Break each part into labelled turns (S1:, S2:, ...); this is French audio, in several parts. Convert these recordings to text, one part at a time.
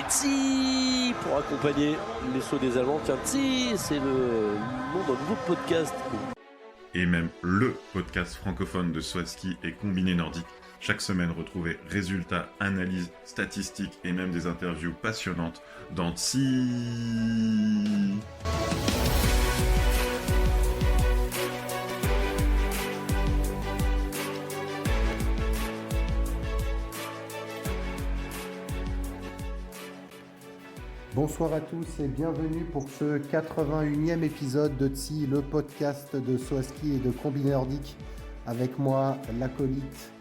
S1: Tsi pour accompagner les sauts des Allemands. Tiens, Tsi, c'est le nom d'un nouveau podcast.
S2: Et même le podcast francophone de Swaski et Combiné Nordique. Chaque semaine, retrouvez résultats, analyses, statistiques et même des interviews passionnantes dans Tsi.
S3: Bonsoir à tous et bienvenue pour ce 81e épisode de Tsi, le podcast de Swaski et de Combiné Nordique. Avec moi, l'acolyte,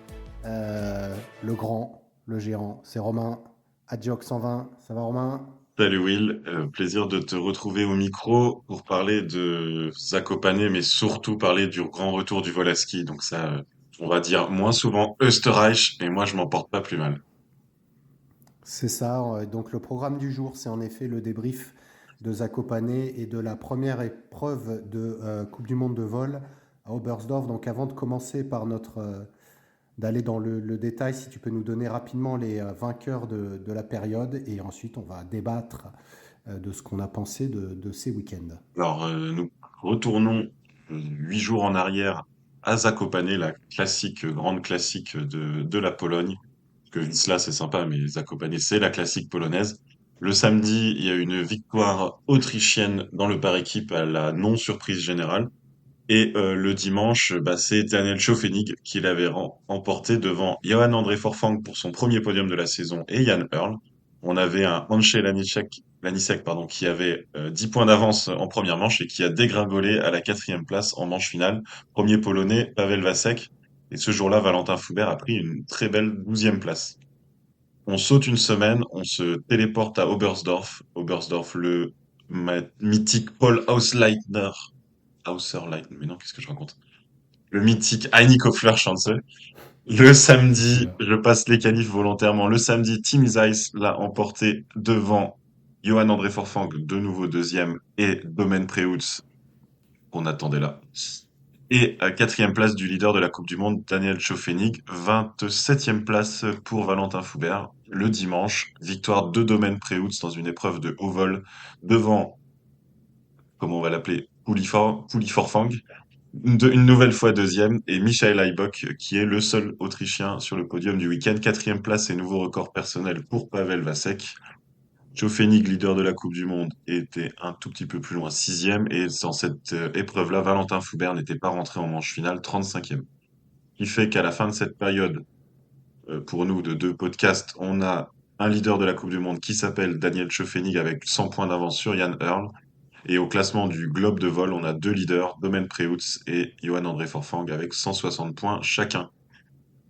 S3: le grand, le gérant, c'est Romain, Adjoc 120. Ça va Romain?
S2: Salut Will, plaisir de te retrouver au micro pour parler de Zakopane, mais surtout parler du grand retour du vol à ski. Donc ça, on va dire moins souvent Österreich, et moi je m'en porte pas plus mal.
S3: C'est ça, donc le programme du jour, c'est en effet le débrief de Zakopane et de la première épreuve de Coupe du Monde de vol à Oberstdorf. Donc avant de commencer par d'aller dans le détail, si tu peux nous donner rapidement les vainqueurs de la période et ensuite on va débattre de ce qu'on a pensé de ces week-ends.
S2: Alors nous retournons 8 jours en arrière à Zakopane, la classique, grande classique de la Pologne. Parce que Wisła c'est sympa, mais Zakopane c'est la classique polonaise. Le samedi, il y a une victoire autrichienne dans le par équipe à la non-surprise générale. Et le dimanche, bah, c'est Daniel Schofenig qui l'avait emporté devant Johan André Forfang pour son premier podium de la saison et Jan Earl. On avait un Anche Lanisek, pardon, qui avait 10 points d'avance en première manche et qui a dégringolé à la 4e place en manche finale. Premier polonais, Pavel Vasek. Et ce jour-là, Valentin Foubert a pris une très belle 12e place. On saute une semaine, on se téléporte à Oberstdorf. Oberstdorf, le mythique Paul Auserleitner, mais non, qu'est-ce que je raconte? Le mythique Heini Kofler-Schanze. Le samedi,
S3: Oula.
S2: je passe les qualifs volontairement. Le samedi, Tim Zeiss l'a emporté devant Johan André Forfang, de nouveau deuxième, et Domen Preutz, qu'on attendait là. Et à 4e place du leader de la Coupe du Monde, Daniel Schofenig. 27e place pour Valentin Foubert. Le dimanche, victoire de Domen Preutz dans une épreuve de haut vol devant, comment on va l'appeler, Forfang. Une nouvelle fois deuxième, et Michael Aibok, qui est le seul Autrichien sur le podium du week-end. 4e place et nouveau record personnel pour Pavel Vasek. Schofenig, leader de la Coupe du Monde, était un tout petit peu plus loin, 6e. Et dans cette épreuve-là, Valentin Foubert n'était pas rentré en manche finale, 35e. Ce qui fait qu'à la fin de cette période, pour nous, de 2 podcasts, on a un leader de la Coupe du Monde qui s'appelle Daniel Schofenig avec 100 points d'avance sur Jan Earl. Et au classement du globe de vol, on a 2 leaders, Domen Preutz et Johan André Forfang, avec 160 points chacun.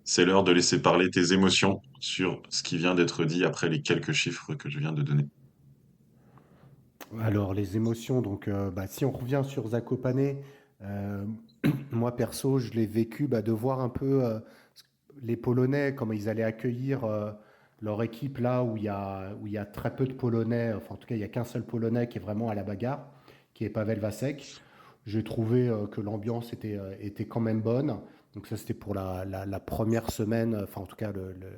S2: C'est l'heure de laisser parler tes émotions sur ce qui vient d'être dit après les quelques chiffres que je viens de donner.
S3: Alors les émotions, donc si on revient sur Zakopane, euh, moi perso, je l'ai vécu de voir un peu les Polonais, comment ils allaient accueillir leur équipe là où il y a très peu de Polonais, enfin en tout cas il n'y a qu'un seul Polonais qui est vraiment à la bagarre, qui est Pavel Vasek. J'ai trouvé que l'ambiance était quand même bonne. Donc ça c'était pour la première semaine, enfin en tout cas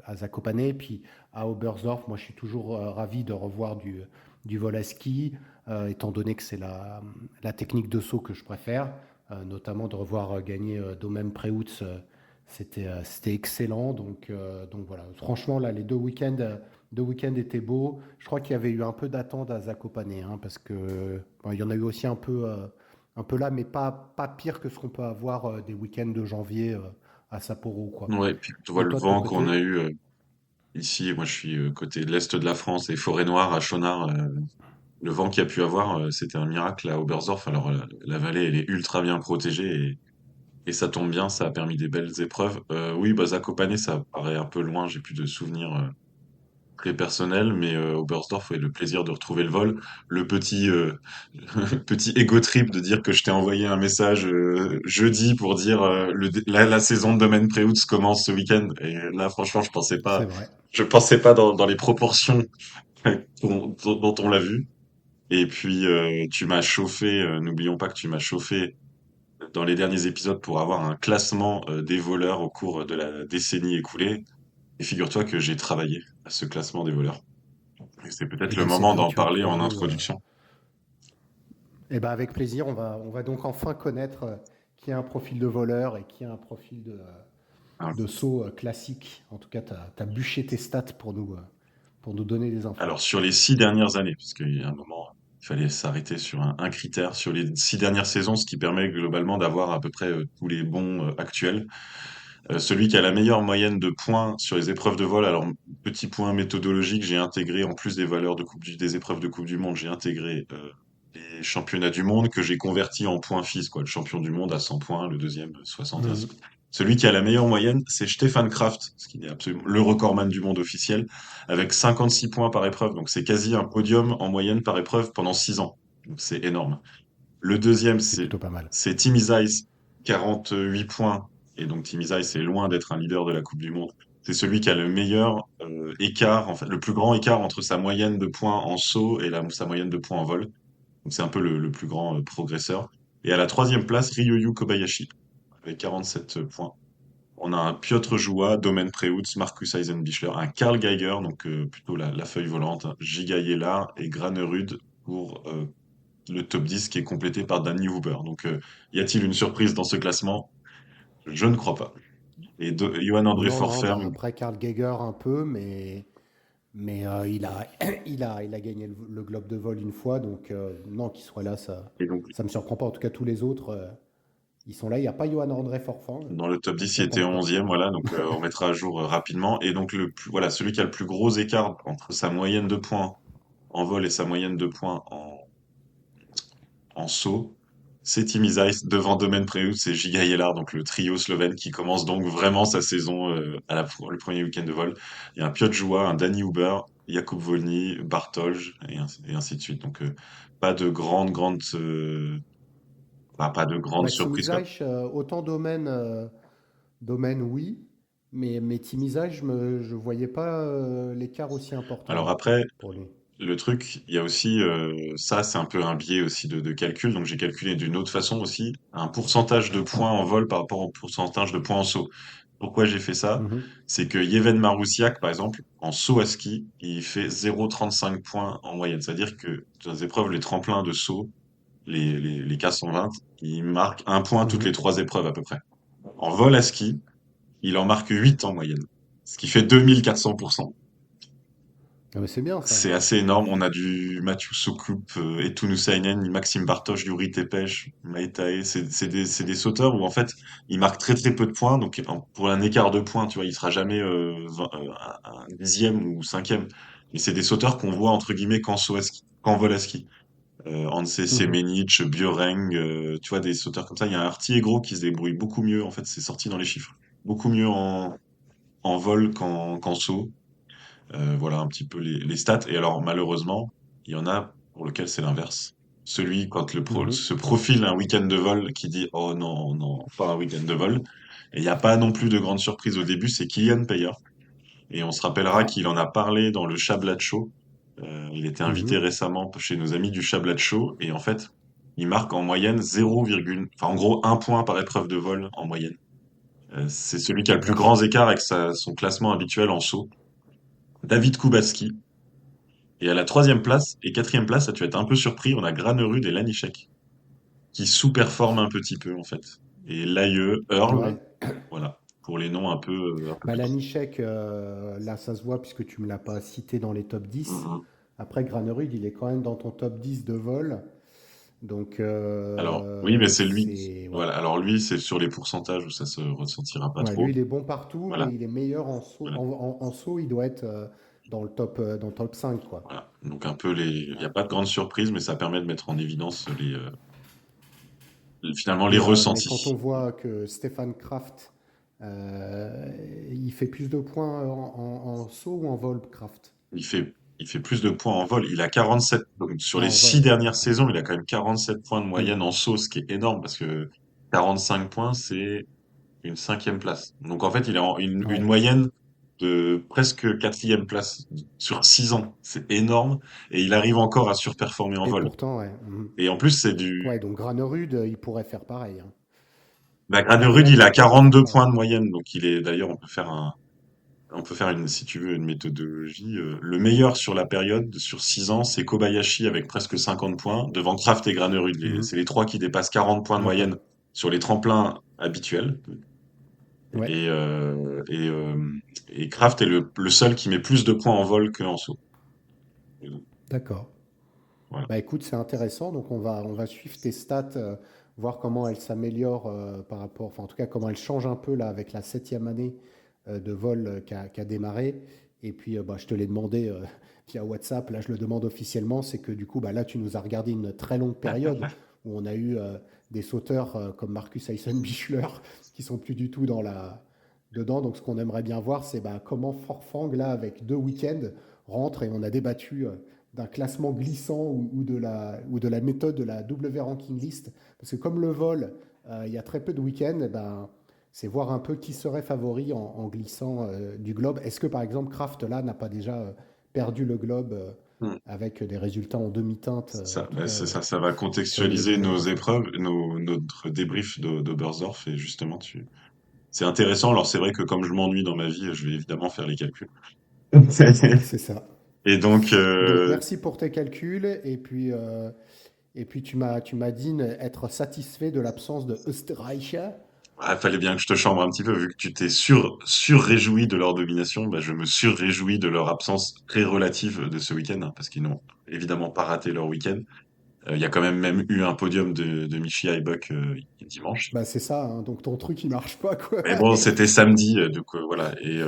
S3: à Zakopane. Puis à Oberstdorf, moi je suis toujours ravi de revoir du vol à ski, étant donné que c'est la technique de saut que je préfère, notamment de revoir gagner Domen Preutz. C'était excellent, donc voilà. Franchement, là, les deux week-ends étaient beaux. Je crois qu'il y avait eu un peu d'attente à Zakopane, hein, parce que il y en a eu aussi un peu là, mais pas pire que ce qu'on peut avoir des week-ends de janvier à Sapporo, quoi.
S2: Ouais, puis tu vois
S3: Et
S2: le
S3: toi, de ton
S2: vent qu'on a
S3: côté?
S2: eu ici, moi je suis côté de l'Est de la France et Forêt-Noire à Chonard. Le vent qu'il y a pu avoir, c'était un miracle à Oberstdorf. Alors la vallée, elle est ultra bien protégée et ça tombe bien, ça a permis des belles épreuves. Oui, bah Zakopane, ça paraît un peu loin, j'ai plus de souvenirs très personnels, mais Oberstdorf, ouais, le plaisir de retrouver le vol, le petit petit ego trip de dire que je t'ai envoyé un message jeudi pour dire la saison de Domaine Preutz commence ce week-end. Et là, franchement,
S3: C'est vrai.
S2: je pensais pas dans les proportions dont on l'a vu. Et puis tu m'as chauffé, n'oublions pas que tu m'as chauffé dans les derniers épisodes pour avoir un classement des voleurs au cours de la décennie écoulée. Et figure-toi que j'ai travaillé à ce classement des voleurs. Et c'est peut-être
S3: Eh
S2: le
S3: ben, c'est
S2: moment d'en
S3: gratuit
S2: parler
S3: pour
S2: en
S3: nous.
S2: introduction.
S3: Eh ben, avec plaisir, on va donc enfin connaître qui a un profil de voleur et qui a un profil
S2: Hein.
S3: de saut classique. En tout cas, tu as bûché tes stats pour nous donner des infos.
S2: Alors, sur les 6 dernières années, parce qu'il y a un moment, il fallait s'arrêter sur un critère, sur les 6 dernières saisons, ce qui permet globalement d'avoir à peu près tous les bons actuels. Celui qui a la meilleure moyenne de points sur les épreuves de vol, alors petit point méthodologique, j'ai intégré, en plus des valeurs des épreuves de Coupe du Monde, j'ai intégré les championnats du monde que j'ai convertis en points FIS, quoi. Le champion du monde à 100 points, le deuxième 73.
S3: Mhm.
S2: Celui qui a la meilleure moyenne, c'est Stefan Kraft, ce qui est absolument le recordman du monde officiel, avec 56 points par épreuve. Donc c'est quasi un podium en moyenne par épreuve pendant 6 ans. Donc c'est énorme. Le deuxième,
S3: C'est plutôt pas mal.
S2: c'est Tim Zeiss, 48 points. Et donc Tim Zeiss est loin d'être un leader de la Coupe du Monde. C'est celui qui a le meilleur écart, en fait, le plus grand écart entre sa moyenne de points en saut et sa moyenne de points en vol. Donc c'est un peu le plus grand progresseur. Et à la troisième place, Ryoyu Kobayashi, avec 47 points. On a un Piotr Joua, Domen Preutz, Marcus Eisenbichler, un Karl Geiger, donc plutôt la feuille volante, Giga Yella et Granerud pour le top 10 qui est complété par Danny Huber. Donc y a-t-il une surprise dans ce classement? Je ne crois pas. Et Johan André
S3: Non, non, bah
S2: Forferme,
S3: après Karl Geiger un peu, mais il a gagné le globe de vol une fois, donc non, qu'il soit là,
S2: et donc
S3: ça me surprend pas. En tout cas, tous les autres, ils sont là. Il n'y a pas Johan André Forfang,
S2: dans le top 10, il
S3: j'attends
S2: était
S3: encore
S2: 11e,
S3: ça.
S2: voilà, donc on mettra à jour rapidement. Et donc voilà, celui qui a le plus gros écart entre sa moyenne de points en vol et sa moyenne de points en saut, c'est Timi Zeiss devant Domen Preut, c'est Giga Jelar, donc le trio slovène qui commence donc vraiment sa saison le premier week-end de vol. Il y a un Piotr Joua, un Danny Huber, Jakub Volny, Bartolj et ainsi de suite. Donc pas de grandes
S3: Bah,
S2: surprises quoi.
S3: Timizaïch, autant domaine, oui, mais Timizaïch, je voyais pas l'écart aussi
S2: Alors
S3: important
S2: après,
S3: pour lui.
S2: le truc, il y a aussi ça, c'est un peu un biais aussi de calcul. Donc j'ai calculé d'une autre façon aussi un pourcentage de points en vol par rapport au pourcentage de points en saut. Pourquoi j'ai fait ça?
S3: Mhm,
S2: C'est que Yeven Maroussiak, par exemple, en saut à ski, il fait 0,35 points en moyenne. C'est-à-dire que dans les épreuves, les tremplins de saut, les K120, il marque un point toutes les
S3: mhm.
S2: 3 épreuves à peu près. En vol à ski, il en marque 8 en moyenne, ce qui fait 2400%.
S3: Ah, mais c'est bien ça.
S2: C'est assez énorme. On a du Mathieu Soukup, Etunu Sainen, Maxime Bartosz, Yuri Tepes, Maïtae. C'est des sauteurs où en fait ils marquent très très peu de points. Donc pour un écart de points, tu vois, il sera jamais un dixième ou cinquième. Et c'est des sauteurs qu'on voit entre guillemets qu'en saut à ski, qu'en vol à ski. Hanse
S3: Mhm.
S2: Semenic, Björeng, tu vois des sauteurs comme ça. Il y a un Artiegro qui se débrouille beaucoup mieux. En fait, c'est sorti dans les chiffres. Beaucoup mieux en vol qu'en saut. Voilà un petit peu les stats. Et alors, malheureusement, il y en a pour lequel c'est l'inverse. Celui, quand
S3: Mhm.
S2: se profile un week-end de vol, qui dit oh non, non, pas un week-end de vol. Et il n'y a pas non plus de grande surprise au début, c'est Kylian Payer. Et on se rappellera
S3: Ah.
S2: qu'il en a parlé dans le Chablat Show. Il était invité
S3: Mhm.
S2: récemment chez nos amis du Chablat Show. Et en fait, il marque en moyenne 0, enfin en gros 1 point par épreuve de vol en moyenne. C'est celui qui a le
S3: La
S2: plus
S3: vache.
S2: grand écart avec son classement habituel en saut. David Kubaski, et à la troisième place et quatrième place, là, tu vas être un peu surpris, on a Granerud et Lanišek qui sous-performent un petit peu en fait. Et Laie, Earl,
S3: Ouais.
S2: voilà, pour les noms un peu
S3: Bah,
S2: plus.
S3: Lanišek, là, ça se voit puisque tu me l'as pas cité dans les top 10.
S2: Mhm.
S3: Après, Granerud, il est quand même dans ton top 10 de vol. Donc,
S2: Alors oui, mais c'est lui.
S3: c'est. Ouais.
S2: Voilà, alors lui, c'est sur les pourcentages où ça se ressentira pas
S3: Ouais,
S2: trop.
S3: lui, il est bon partout, mais
S2: Voilà,
S3: il est meilleur en saut.
S2: voilà,
S3: En saut, il doit être dans le top 5, quoi.
S2: voilà. Donc un peu il n'y a pas de grande surprise, mais ça permet de mettre en évidence finalement les
S3: Mais quand on
S2: ressentis.
S3: voit que Stéphane Kraft, il fait plus de points en saut ou en vol, Kraft?
S2: Il fait plus de points en vol. Il a 47. Donc, sur les
S3: En
S2: six
S3: vol,
S2: dernières
S3: ouais.
S2: saisons, il a quand même 47 points de
S3: Hmm.
S2: moyenne en saut, ce qui est énorme parce que 45 points, c'est une cinquième place. Donc, en fait, il a une
S3: Ouais.
S2: moyenne de presque quatrième place sur 6 ans. C'est énorme. Et il arrive encore à surperformer en
S3: Et
S2: vol.
S3: pourtant, ouais. Mhm.
S2: Et en plus, c'est du,
S3: Ouais, donc Granerud, il pourrait faire pareil, hein.
S2: bah,
S3: Enfin,
S2: Granerud, il a
S3: Lanišek pourrait faire
S2: 42 points
S3: pareil.
S2: de moyenne. Donc, il est, d'ailleurs, on peut faire On peut faire si tu veux, une méthodologie. Le meilleur sur la période, sur 6 ans, c'est Kobayashi avec presque 50 points, devant Kraft et Granerud.
S3: Mhm.
S2: C'est les trois qui dépassent 40 points de
S3: D'accord.
S2: moyenne sur les tremplins habituels.
S3: Ouais,
S2: Et, euh, et, euh, et Kraft est le seul qui met plus de points en vol qu'en saut. Et donc,
S3: d'accord.
S2: voilà.
S3: Bah écoute, c'est intéressant. Donc on va suivre tes stats, voir comment elles s'améliorent par rapport, enfin en tout cas comment elles changent un peu là avec la septième année de vol qui a démarré. Et puis bah, je te l'ai demandé via WhatsApp, là je le demande officiellement, c'est que du coup bah, là tu nous as regardé une très longue période où on a eu des sauteurs comme Marcus Eisenbichler qui sont plus du tout dedans. Donc ce qu'on aimerait bien voir, c'est bah, comment Forfang là avec 2 week-ends rentre et on a débattu. D'un classement glissant ou de la méthode de la W ranking list. Parce que comme le vol, il y a très peu de week-ends, eh ben, c'est voir un peu qui serait favori en glissant du globe. Est-ce que par exemple Kraft là n'a pas déjà perdu le globe
S2: Hmm.
S3: avec des résultats en demi-teinte,
S2: C'est ça,
S3: en tout
S2: bah,
S3: cas
S2: c'est ça, ça va
S3: sur les 2
S2: contextualiser
S3: premiers
S2: nos
S3: passages.
S2: épreuves, notre débrief d'Oberstdorf, et justement, c'est intéressant. Alors, c'est vrai que comme je m'ennuie dans ma vie, je vais évidemment faire les calculs.
S3: C'est ça.
S2: Et donc,
S3: Donc merci pour tes calculs et puis tu m'as dit être satisfait de l'absence de Österreicher.
S2: fallait bien que je te chambre un petit peu, vu que tu t'es réjoui de leur domination, bah, je me réjoui de leur absence très relative de ce week-end, hein, parce qu'ils n'ont évidemment pas raté leur week-end. Il y a quand même eu un podium de Michi Haybuck dimanche.
S3: Bah c'est ça, hein. Donc ton truc il marche pas quoi.
S2: Mais bon, c'était samedi, donc voilà. Et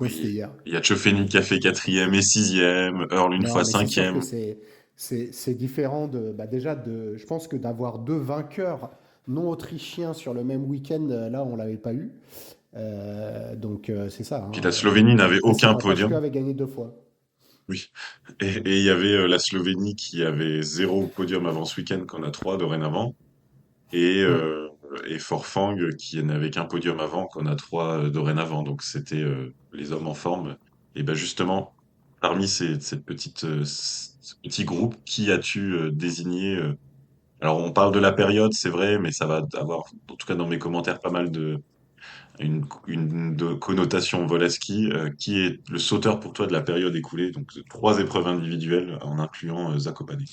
S3: Ouais, c'était
S2: oui,
S3: hier.
S2: il y a Tchouafeni qui a fait quatrième et sixième, Earl une
S3: Non,
S2: fois
S3: mais c'est sûr que
S2: cinquième.
S3: c'est différent de bah déjà de je pense que d'avoir 2 vainqueurs non autrichiens sur le même week-end, là on l'avait pas eu. Donc c'est ça,
S2: Puis
S3: hein.
S2: la Slovénie n'avait
S3: Après c'est
S2: aucun
S3: quand HK
S2: podium.
S3: avait gagné 2 fois.
S2: Oui. Et il y avait la Slovénie qui avait 0 podium avant ce week-end, qu'on a 3 dorénavant. Et,
S3: Hmm.
S2: euh, et Forfang qui n'avait qu'un podium avant, qu'on a 3 dorénavant. Donc c'était les hommes en forme. Et ben justement, parmi ce petit groupe, qui as-tu désigné alors on parle de la période, c'est vrai, mais ça va avoir, en tout cas dans mes commentaires, pas mal de connotation Volaski. Qui est le sauteur pour toi de la période écoulée? Donc 3 épreuves individuelles en incluant Zakopane.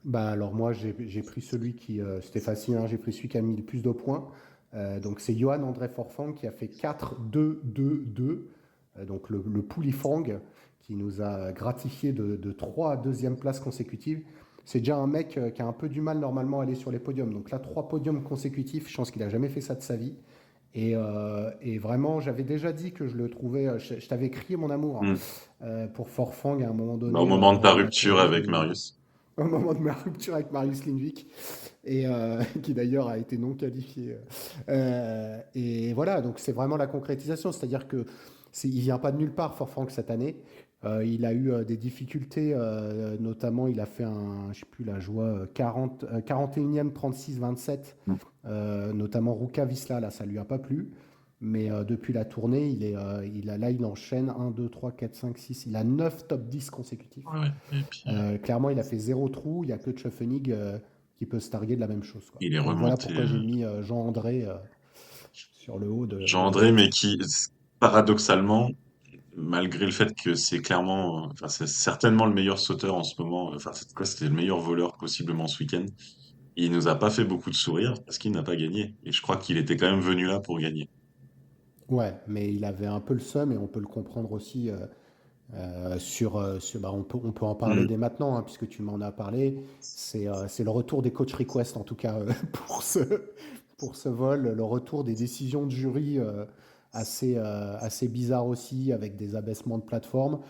S3: Bah alors moi j'ai pris celui qui c'était facile, hein, j'ai pris celui qui a mis le plus de points. Donc c'est Johan André Forfang qui a fait 4-2-2-2. Donc le Poulifang qui nous a gratifié de 3 deuxièmes places consécutives. C'est déjà un mec qui a un peu du mal normalement à aller sur les podiums. Donc là, 3 podiums consécutifs, je pense qu'il a jamais fait ça de sa vie. Et vraiment, j'avais déjà dit que je le trouvais, je t'avais crié mon amour
S2: Hmm.
S3: pour Forfang à un moment
S2: Bah, au
S3: donné
S2: moment de ta
S3: pendant notre
S2: rupture avec
S3: débrief
S2: Marius.
S3: au moment de ma rupture avec Marius Lindvik, qui d'ailleurs a été non qualifié. Et voilà, donc c'est vraiment la concrétisation, c'est-à-dire que il vient pas de nulle part, Fort Frank, cette année. Il a eu des difficultés, notamment il a fait je sais plus, la joie 41e 36-27,
S2: Hmm.
S3: notamment Ruka Visla, là ça lui a pas plu. Mais depuis la tournée, là, il enchaîne 1, 2, 3, 4, 5, 6. Il a 9 top 10 consécutifs.
S2: Ouais. Et puis
S3: Clairement, il a fait 0 trou. Il n'y a que Tchouafénig qui peut se targuer de la même chose, quoi.
S2: il est
S3: Donc voilà
S2: remonté.
S3: pourquoi j'ai mis Jean-André sur le haut de
S2: Jean-André, mais
S3: l'Est.
S2: qui, paradoxalement, malgré le fait que c'est clairement, enfin, c'est certainement le meilleur sauteur en ce moment, enfin, c'était le meilleur voleur possiblement ce week-end. Il nous a pas fait beaucoup de sourire parce qu'il n'a pas gagné. Et je crois qu'il était quand même venu là pour gagner.
S3: Ouais, mais il avait un peu le seum et on peut le comprendre aussi bah, on peut en parler
S2: Hmm.
S3: dès maintenant, hein, puisque tu m'en as parlé. C'est le retour des coach requests, en tout cas, pour ce vol, le retour des décisions de jury assez bizarres aussi, avec des abaissements de plateforme.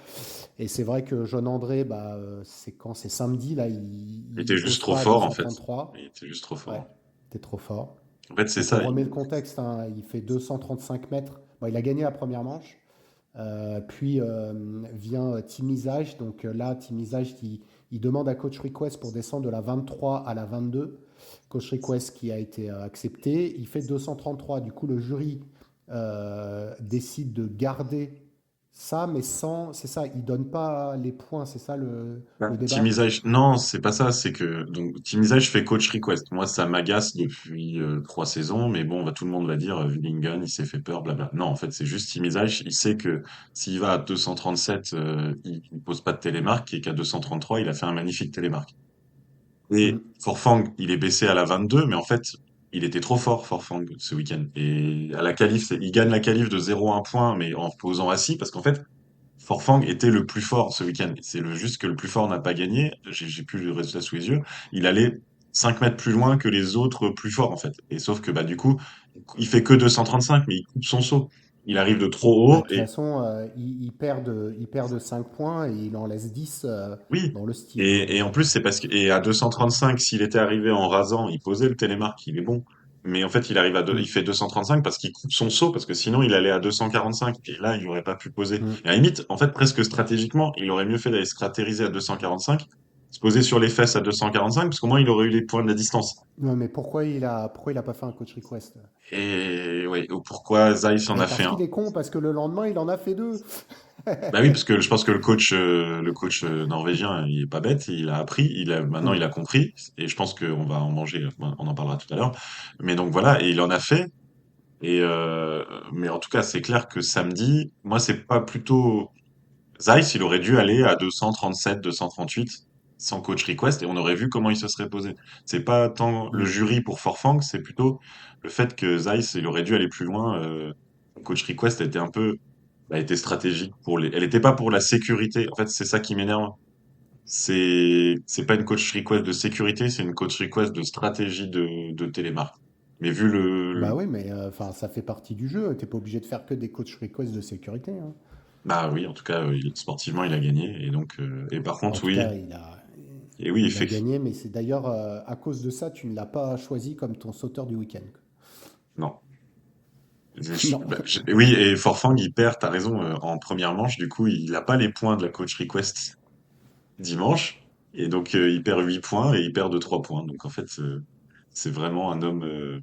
S3: Et c'est vrai que John André, bah, c'est samedi, là,
S2: Il
S3: il
S2: était juste
S3: pose
S2: trop
S3: pas à
S2: fort, en fait.
S3: 233.
S2: Il était juste trop
S3: Ouais,
S2: fort.
S3: t'es trop fort.
S2: En fait, c'est
S3: Donc on
S2: ça.
S3: remet le contexte, hein, il fait 235 mètres. Bon, il a gagné la première manche. Puis vient Team Isage. Donc là, Team Isage, il demande à Coach Request pour descendre de la 23 à la 22. Coach Request qui a été accepté. Il fait 233. Du coup, le jury décide de garder ça, mais sans, c'est ça, il donne pas les points, c'est ça
S2: Ouais.
S3: le
S2: Team
S3: débat.
S2: Isaiah, non, c'est pas ça, c'est que donc Team Isaiah, je fais coach request. Moi, ça m'agace depuis 3 saisons, mais bon, tout le monde va dire Villingan, il s'est fait peur, blabla. Non, en fait, c'est juste Team Isaiah, il sait que s'il va à 237, il pose pas de télémarque et qu'à 233, il a fait un magnifique télémarque. Et
S3: Mm.
S2: Forfang, il est baissé à la 22, mais en fait, il était trop fort, Forfang, ce week-end. Et à la qualif, il gagne la qualif de 0 à 1 point, mais en posant assis, parce qu'en fait, Forfang était le plus fort ce week-end. C'est juste que le plus fort n'a pas gagné. J'ai plus le résultat sous les yeux. Il allait 5 mètres plus loin que les autres plus forts, en fait. Et sauf que, du coup, il fait que 235, mais il coupe son saut. Il arrive de trop
S3: Bah,
S2: haut
S3: de toute
S2: et
S3: façon, il perd de 5 points et il en laisse 10
S2: oui.
S3: dans le style, hein.
S2: Et en plus, c'est parce que, et à 235, s'il était arrivé en rasant, il posait le télémarque, il est bon. Mais en fait, il
S3: Mm.
S2: fait 235 parce qu'il coupe son saut, parce que sinon, il allait à 245. Et là, il aurait pas pu poser.
S3: Mm.
S2: Et à la limite, en fait, presque stratégiquement, il aurait mieux fait d'aller se cratériser à 245, se poser sur les fesses à 245, parce qu'au moins, il aurait eu les points de la distance.
S3: Ouais, mais pourquoi il a pas fait un coach request?
S2: Et oui, ou pourquoi Zeiss en
S3: Mais
S2: a fait
S3: parce
S2: un?
S3: qu'il est con, parce que le lendemain, il en a fait deux.
S2: Bah oui, parce que je pense que le coach norvégien, il est pas bête, il a appris, maintenant il
S3: Mm.
S2: a compris, et je pense qu'on va en manger, on en parlera tout à l'heure. Mais donc voilà, et il en a fait. Et mais en tout cas, c'est clair que samedi, moi c'est pas plutôt Zeiss, il aurait dû aller à 237, 238 sans coach request, et on aurait vu comment il se serait posé. C'est pas tant le
S3: Mm.
S2: jury pour Forfang, c'est plutôt le fait que Zeiss, il aurait dû aller plus loin. Coach request était un peu elle était stratégique pour elle était pas pour la sécurité. En fait, c'est ça qui m'énerve. C'est pas une coach request de sécurité, c'est une coach request de stratégie de télémarque. Mais vu
S3: Bah oui, mais enfin, ça fait partie du jeu. T'es pas obligé de faire que des coach requests de sécurité, hein.
S2: bah oui, en tout cas, sportivement, il a gagné. Et donc, et par
S3: En
S2: contre,
S3: tout
S2: oui,
S3: cas,
S2: et oui,
S3: il a
S2: effectivement,
S3: gagné, mais c'est d'ailleurs à cause de ça, tu ne l'as pas choisi comme ton sauteur du week-end.
S2: non.
S3: Non.
S2: Oui, et Forfang, il perd, t'as raison, en première manche. Du coup, il a pas les points de la coach request dimanche. Et donc, il perd 8 points et il perd de 3 points. Donc, en fait, c'est vraiment un homme,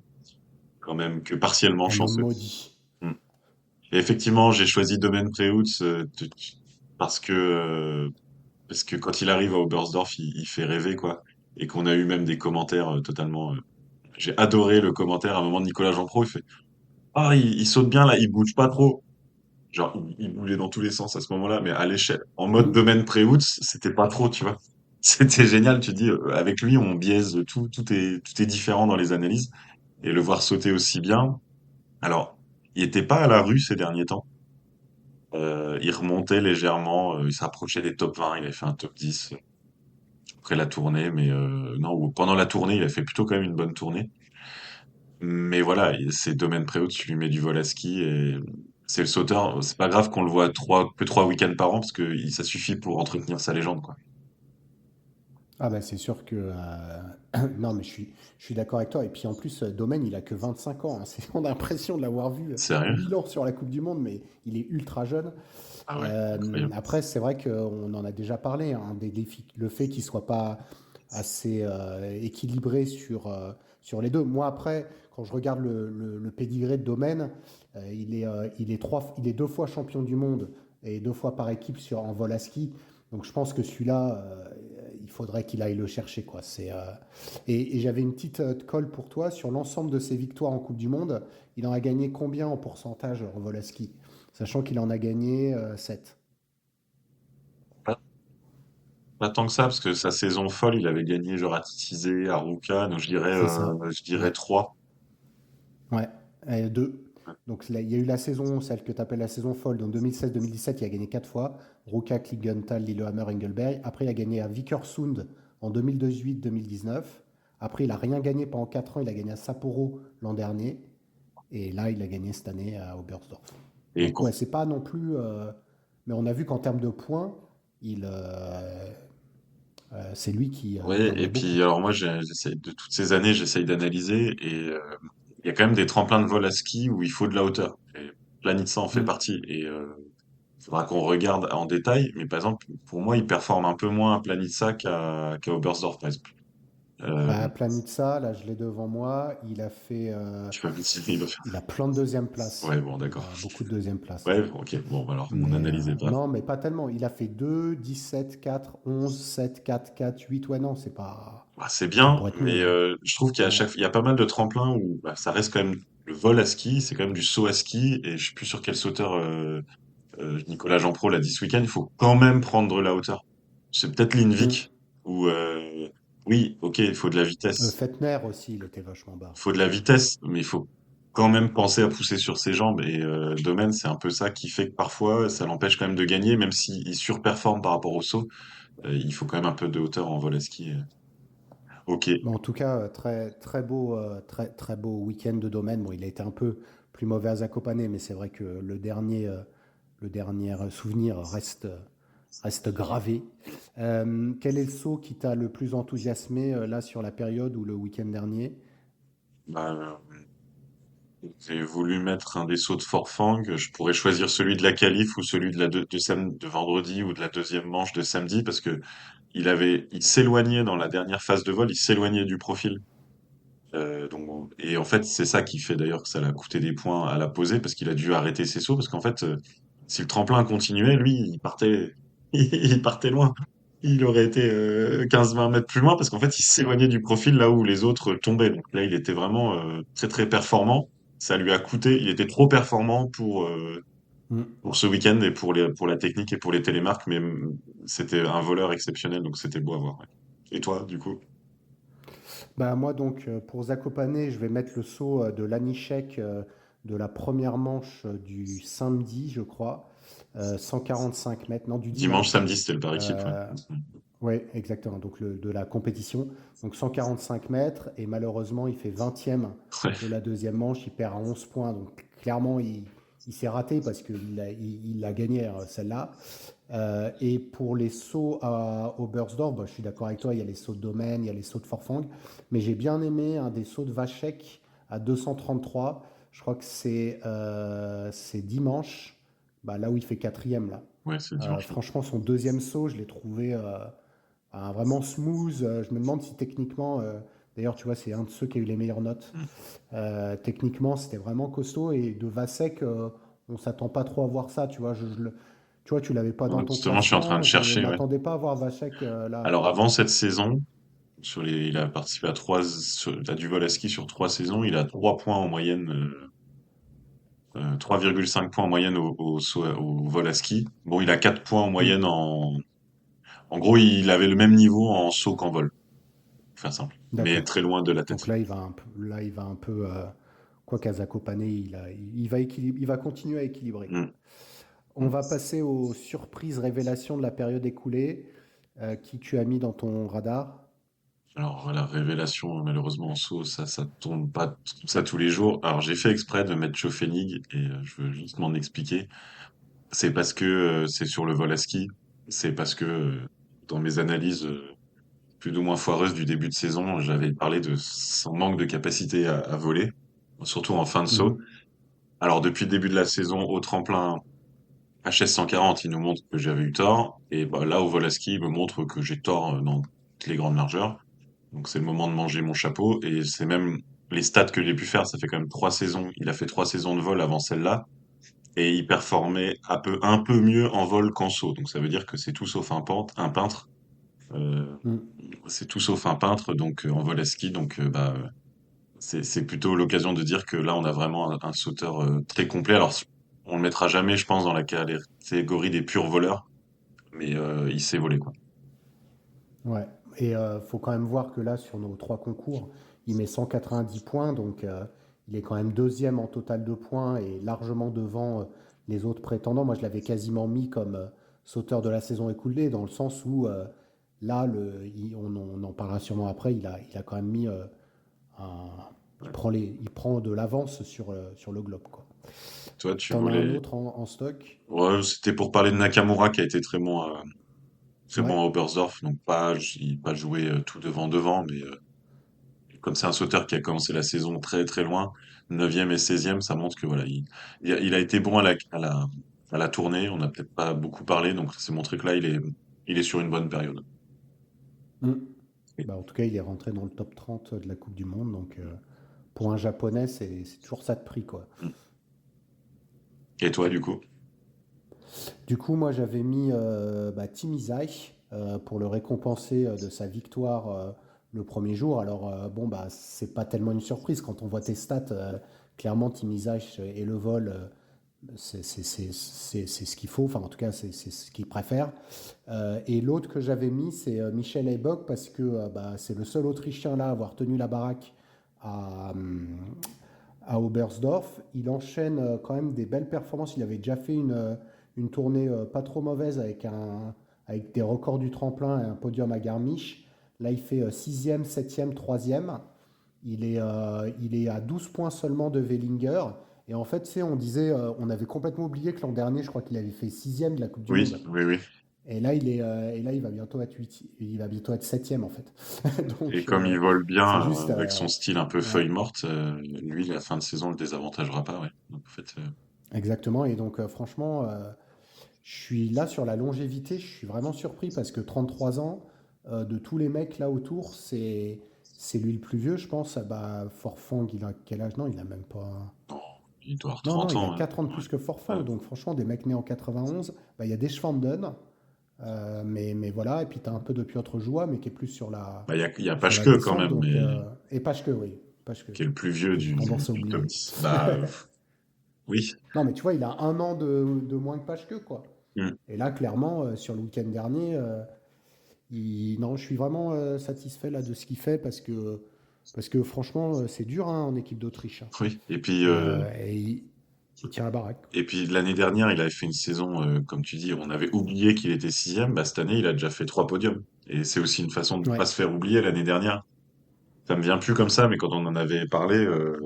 S2: quand même, que partiellement
S3: Un homme
S2: chanceux.
S3: maudit.
S2: Mm. Et effectivement, j'ai choisi Domaine Preutz parce que quand il arrive à Oberstdorf, il fait rêver quoi. Et qu'on a eu même des commentaires totalement. J'ai adoré le commentaire à un moment de Nicolas Jean-Pro. Il fait ah il saute bien là, il bouge pas trop. Genre il bougeait dans tous les sens à ce moment-là, mais à l'échelle en mode
S3: Mm.
S2: Domaine Preutz, c'était pas trop, tu vois. C'était génial. Tu dis avec lui on biaise tout, tout est différent dans les analyses et le voir sauter aussi bien. Alors il était pas à la rue ces derniers temps. Il remontait légèrement, il s'approchait des top 20, il avait fait un top 10 après la tournée, mais non, ou pendant la tournée, il a fait plutôt quand même une bonne tournée. Mais voilà, c'est domaine très haut, tu lui mets du vol à ski et c'est le sauteur. C'est pas grave qu'on le voit que 3 week-ends par an parce que ça suffit pour entretenir sa légende, quoi.
S3: Ah bah c'est sûr que non mais je suis d'accord avec toi et puis en plus Domaine il a que 25 ans, hein. On a l'impression de l'avoir vu
S2: Sérieux?
S3: 1000 ans sur la Coupe du Monde mais il est ultra jeune.
S2: Ah ouais, incroyable.
S3: Après c'est vrai qu'on en a déjà parlé, hein, des défis, le fait qu'il soit pas assez équilibré sur les deux. Moi après quand je regarde le pédigré de Domaine, il est deux fois champion du monde et deux fois par équipe en vol à ski. Donc je pense que celui-là, il faudrait qu'il aille le chercher, quoi. Et j'avais une petite colle pour toi sur l'ensemble de ses victoires en Coupe du Monde. Il en a gagné combien en pourcentage en vol à ski? Sachant qu'il en a gagné 7.
S2: Pas, pas tant que ça, parce que sa saison folle, il avait gagné genre à Tizé, à Ruka, donc
S3: C'est ça.
S2: je dirais
S3: Ouais.
S2: 3.
S3: Ouais. 2. Donc là, il y a eu la saison, celle que tu appelles la saison folle, donc 2016-2017, il a gagné 4 fois. Ruka, Klingenthal, Lillehammer, Engelberg. Après, il a gagné à Vikersund en 2018-2019. Après, il n'a rien gagné pendant 4 ans. Il a gagné à Sapporo l'an dernier. Et là, il a gagné cette année à Oberstdorf.
S2: Et
S3: Donc, ouais, c'est pas non plus. Mais on a vu qu'en termes de points, c'est lui qui
S2: ouais,
S3: en
S2: et
S3: met beaucoup.
S2: puis alors moi j'essaie de toutes ces années j'essaye d'analyser et il y a quand même des tremplins de vol à ski où il faut de la hauteur. Et Planitza en fait
S3: Mm.
S2: partie et faudra qu'on regarde en détail. Mais par exemple pour moi il performe un peu moins à Planitza qu'à Oberstdorf par exemple.
S3: Bah,
S2: Euh,
S3: Planitza, là, je l'ai devant moi.
S2: tu vas me dire, il va faire.
S3: Il a plein de deuxième place.
S2: Ouais, bon,
S3: Il
S2: d'accord.
S3: a beaucoup de deuxième place,
S2: Ouais,
S3: ouais.
S2: ok, bon, bah alors mon
S3: Mais
S2: analyse est pas.
S3: non, mais pas tellement. Il a fait 2, 17, 4, 11, 7, 4, 4, 8. Ouais, non, c'est pas.
S2: Bah, c'est
S3: Ça
S2: bien,
S3: pourrait être
S2: mais
S3: mieux, hein.
S2: je trouve qu'il y a
S3: Ouais.
S2: il y a pas mal de tremplins où bah, ça reste quand même le vol à ski, c'est quand même du saut à ski, et je sais plus sur quel sauteur Nicolas Jean-Pro l'a dit ce week-end, il faut quand même prendre la hauteur. C'est peut-être
S3: Mm.
S2: l'Invic, où oui, ok, il faut de la vitesse.
S3: Fettner aussi, il était vachement bas.
S2: Il faut de la vitesse, mais il faut quand même penser à pousser sur ses jambes. Et Domaine, c'est un peu ça qui fait que parfois, ça l'empêche quand même de gagner, même s'il surperforme par rapport au saut. Il faut quand même un peu de hauteur en vol à ski. Ok,
S3: Mais en tout cas, très beau week-end de domaine. Bon, il a été un peu plus mauvais à Zakopane, mais c'est vrai que le dernier souvenir reste gravé. Quel est le saut qui t'a le plus enthousiasmé là sur la période ou le week-end dernier?
S2: bah, j'ai voulu mettre un des sauts de Forfang. Je pourrais choisir celui de la qualif ou celui de de vendredi ou de la deuxième manche de samedi parce que il s'éloignait dans la dernière phase de vol, il s'éloignait du profil. Et en fait, c'est ça qui fait d'ailleurs que ça l'a coûté des points à la poser parce qu'il a dû arrêter ses sauts parce qu'en fait, si le tremplin continuait, lui, il partait, il partait loin. Il aurait été 15-20 mètres plus loin parce qu'en fait, il s'éloignait du profil là où les autres tombaient. Donc là, il était vraiment très très performant. Ça lui a coûté, il était trop performant
S3: Hmm.
S2: pour ce week-end et pour la technique et pour les télémarques, mais c'était un voleur exceptionnel, donc c'était beau à voir. Ouais. Et toi, du coup?
S3: Bah, moi, donc, pour Zakopane, je vais mettre le saut de l'Anichek de la première manche du samedi, je crois. 145 mètres, non, du
S2: Dimanche,
S3: dimanche.
S2: samedi, c'était le par équipe. Ouais.
S3: Euh, Oui, exactement. Donc de la compétition. Donc 145 mètres et malheureusement il fait 20e
S2: Ouais.
S3: de la deuxième manche. Il perd à 11 points. Donc clairement il s'est raté parce qu'il l'a gagné celle-là. Et pour les sauts à Oberstdorf, bah, je suis d'accord avec toi. Il y a les sauts de domaine, il y a les sauts de Forfang. Mais j'ai bien aimé un des sauts de Vachek à 233. Je crois que c'est dimanche. Bah, là où il fait quatrième là.
S2: Ouais, c'est dimanche. Ouais.
S3: Franchement, son deuxième saut, je l'ai trouvé vraiment smooth. Je me demande si techniquement, d'ailleurs, tu vois, c'est un de ceux qui a eu les meilleures notes.
S2: Mm.
S3: Techniquement, c'était vraiment costaud. Et de Vasek, on s'attend pas trop à voir ça. Tu vois, tu vois, tu l'avais pas dans
S2: Ouais,
S3: ton
S2: justement, je suis en train de
S3: classement. Je
S2: chercher. Ouais.
S3: m'attendais pas à voir Vasek là,
S2: Alors
S3: quoi.
S2: avant cette saison, il a participé à du vol à ski sur 3 saisons. Il a 3 points en moyenne, 3,5 points en moyenne au vol à ski. Bon, il a 4 points en
S3: Hmm,
S2: moyenne en gros, il avait le même niveau en saut qu'en vol, pour faire simple. Mais
S3: d'accord.
S2: très loin de la tête.
S3: Donc là, il va un peu. Quoi qu'à Zakopane, il va continuer à équilibrer.
S2: Mm.
S3: On va passer aux surprises révélations de la période écoulée. Qui tu as mis dans ton radar?
S2: Alors, la révélation, malheureusement, en saut, ça tombe pas comme ça tous les jours. Alors, j'ai fait exprès de mettre Chofénig et je veux juste m'en expliquer. C'est parce que c'est sur le vol à ski. C'est parce que dans mes analyses plus ou moins foireuses du début de saison, j'avais parlé de son manque de capacité à voler, surtout en fin de saut.
S3: Mhm.
S2: Alors depuis le début de la saison, au tremplin HS 140, il nous montre que j'avais eu tort. Et bah, là, au vol à ski, il me montre que j'ai tort dans toutes les grandes largeurs. Donc c'est le moment de manger mon chapeau. Et c'est même les stats que j'ai pu faire, ça fait quand même 3 saisons. Il a fait 3 saisons de vol avant celle-là et il performait un peu mieux en vol qu'en saut. Donc ça veut dire que c'est tout sauf un peintre. Euh,
S3: Mhm.
S2: c'est tout sauf un peintre, donc en vol à ski. Donc bah, c'est plutôt l'occasion de dire que là, on a vraiment un sauteur très complet. Alors, on le mettra jamais, je pense, dans la catégorie des purs voleurs, mais il sait voler, quoi.
S3: Ouais. Et faut quand même voir que là, sur nos trois concours, il met 190 points, donc il est quand même deuxième en total de points et largement devant les autres prétendants. Moi, je l'avais quasiment mis comme sauteur de la saison écoulée, dans le sens où là, on en parlera sûrement après, il a quand même mis
S2: Ouais.
S3: il prend de l'avance sur le globe, quoi.
S2: Toi, tu
S3: T'en as un
S2: voulais.
S3: autre en stock?
S2: Ouais, c'était pour parler de Nakamura qui a été très
S3: Ouais.
S2: bon à Oberstdorf, donc pas joué tout devant, mais comme c'est un sauteur qui a commencé la saison très très loin, 9e et 16e, ça montre que voilà, il a été bon à la tournée. On n'a peut-être pas beaucoup parlé, donc c'est montré que là, il est sur une bonne période.
S3: Mm.
S2: Et,
S3: Bah, en tout cas, il est rentré dans le top 30 de la Coupe du Monde. Donc, pour un Japonais, c'est toujours ça de prix, quoi.
S2: et toi, du coup?
S3: Du coup, moi, j'avais mis Tim Isai pour le récompenser de sa victoire le premier jour. Alors, bon, bah, c'est pas tellement une surprise quand on voit tes stats. Clairement, Tim Isai et le vol, c'est ce qu'il faut. Enfin, en tout cas, c'est ce qu'il préfère. Et l'autre que j'avais mis, c'est Michel Heybock parce que bah, c'est le seul Autrichien là à avoir tenu la baraque à, à Oberstdorf. Il enchaîne quand même des belles performances. Il avait déjà fait une tournée pas trop mauvaise avec des records du tremplin et un podium à Garmisch. Là, il fait 6e, 7e, 3e. Il est à 12 points seulement de Wellinger. Et en fait, tu sais, on disait, on avait complètement oublié que l'an dernier, je crois qu'il avait fait 6e de la Coupe du
S2: Oui,
S3: Monde.
S2: oui, oui.
S3: Et là, il va bientôt être 8, il va bientôt être 7e en fait.
S2: Et
S3: Donc,
S2: comme il vole
S3: c'est
S2: bien,
S3: juste,
S2: avec son style un peu
S3: ouais,
S2: feuille morte, lui, la fin de saison le désavantagera pas, ouais. Donc, en fait,
S3: exactement. Et donc, franchement, je suis là sur la longévité, je suis vraiment surpris parce que 33 ans, de tous les mecs là autour, c'est lui le plus vieux, je pense. Ah bah, Forfang, il a quel âge? Non, il a même pas.
S2: bon, il doit avoir
S3: Non, non,
S2: 30
S3: il a
S2: ans, hein.
S3: 4 ans de plus que
S2: Ouais.
S3: Forfang. Donc, franchement, des mecs nés en 91, bah, il y a des Schwanden, mais voilà. Et puis, tu as un peu de Piotr Joua, mais qui est plus
S2: Bah, il y a
S3: sur la
S2: Pashke quand
S3: descente.
S2: même,
S3: Donc,
S2: mais
S3: et Pashke, oui. Pashke,
S2: qui est le plus vieux
S3: que j'ai tendance à
S2: du top
S3: oublier.
S2: 10. Bah, oui.
S3: Non, mais tu vois, il a un an de moins que Pashke, quoi.
S2: Mm.
S3: Et là, clairement, sur le week-end dernier, non, je suis vraiment satisfait là de ce qu'il fait parce que franchement, c'est dur hein, en équipe d'Autriche, hein.
S2: Oui.
S3: Et il tient la baraque.
S2: Et puis l'année dernière, il avait fait une saison, comme tu dis, on avait oublié qu'il était sixième. Bah, cette année, il a déjà fait 3 podiums. Et c'est aussi une façon de ne pas
S3: Ouais.
S2: se faire oublier l'année dernière. Ça me vient plus comme ça, mais quand on en avait parlé,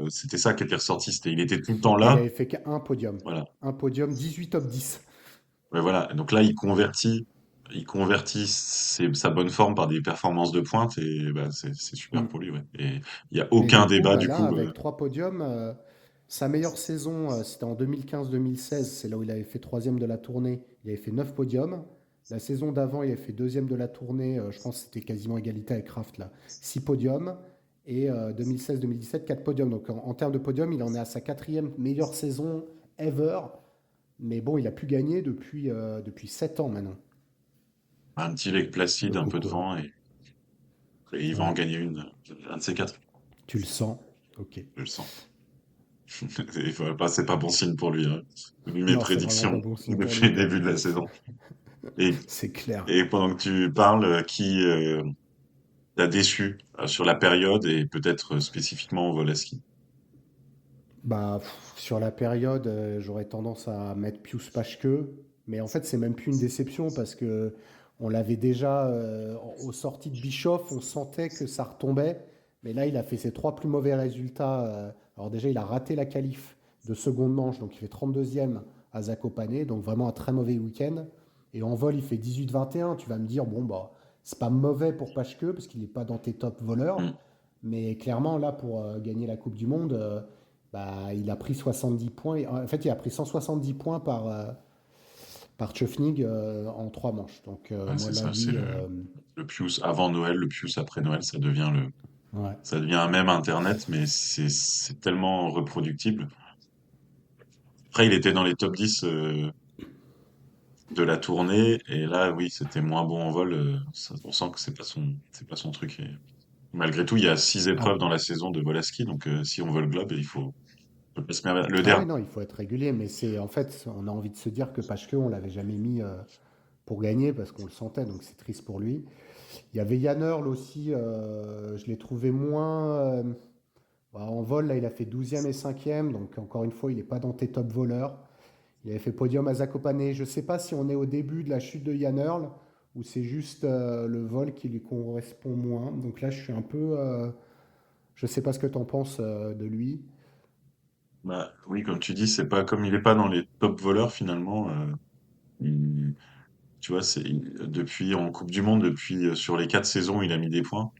S2: c'était ça qui était ressorti. C'était, il était tout le temps
S3: Il
S2: là.
S3: avait fait qu'un podium.
S2: Voilà.
S3: Un podium, 18 top 10.
S2: Ouais, voilà. Donc là, il convertit sa bonne forme par des performances de pointe et bah, c'est super
S3: Mm.
S2: pour lui, ouais. Et il y a
S3: Et
S2: aucun
S3: du coup,
S2: débat
S3: bah
S2: du
S3: là,
S2: coup.
S3: avec trois podiums, sa meilleure saison, c'était en 2015-2016. C'est là où il avait fait troisième de la tournée. Il avait fait 9 podiums. La saison d'avant, il avait fait deuxième de la tournée. Je pense que c'était quasiment égalité avec Kraft, là. 6 podiums. Et 2016-2017, 4 podiums. Donc en termes de podium, il en est à sa quatrième meilleure saison ever. Mais bon, il a pu gagner depuis 7 ans maintenant.
S2: Un petit Lake Placide, un peu
S3: Donc,
S2: de vent et il va en
S3: ouais,
S2: gagner un de ces quatre.
S3: tu le sens. Ok.
S2: Je le sens. C'est pas bon signe pour lui, hein. Vu mes
S3: Non, c'est vraiment pas
S2: prédictions
S3: bon signe pour
S2: depuis
S3: lui,
S2: le
S3: quoi.
S2: début de la saison. Et,
S3: C'est clair.
S2: et pendant que tu parles, qui t'a déçu sur la période et peut-être spécifiquement au Volaski?
S3: Bah, sur la période, j'aurais tendance à mettre Pius Paschke, mais en fait, c'est même plus une déception parce que on l'avait déjà aux sorties de Bischoff, on sentait que ça retombait, mais là, il a fait ses trois plus mauvais résultats. Alors déjà, il a raté la qualif de seconde manche, donc il fait 32e à Zakopane, donc vraiment un très mauvais week-end. Et en vol, il fait 18-21. Tu vas me dire, bon, bah, c'est pas mauvais pour Paschke parce qu'il n'est pas dans tes top voleurs,
S2: Hmm.
S3: mais clairement, là, pour gagner la Coupe du Monde. Bah, il a pris 70 points. En fait, il a pris 170 points par Tchefnig en trois manches. Donc,
S2: Ouais,
S3: moi,
S2: c'est
S3: là,
S2: ça, c'est
S3: lui,
S2: le Pius avant Noël, le Pius après Noël,
S3: ouais.
S2: ça devient un mème internet, mais c'est tellement reproductible. Après, il était dans les top 10 de la tournée, et là, oui, c'était moins bon en vol. On sent que c'est pas son truc. Et malgré tout, il y a 6 épreuves
S3: Ah,
S2: dans la saison de Volaski, donc si on veut le globe, il faut pas se merveiller. Le
S3: ah oui,
S2: dernier,
S3: non, il faut être régulier. Mais c'est en fait, on a envie de se dire que Paschke, on l'avait jamais mis pour gagner parce qu'on le sentait. Donc, c'est triste pour lui. Il y avait Jan Earl aussi. Je l'ai trouvé moins. Bah, en vol, là, il a fait 12e et 5e. Donc, encore une fois, il n'est pas dans tes top voleurs. Il avait fait podium à Zakopane. Je ne sais pas si on est au début de la chute de Jan Earl ou c'est juste le vol qui lui correspond moins. Donc là, je suis un peu. Je ne sais pas ce que tu en penses de lui.
S2: bah oui, comme tu dis, c'est pas comme il est pas dans les top voleurs finalement. Il- Tu vois, depuis en Coupe du Monde, depuis sur les 4 saisons, il a mis des points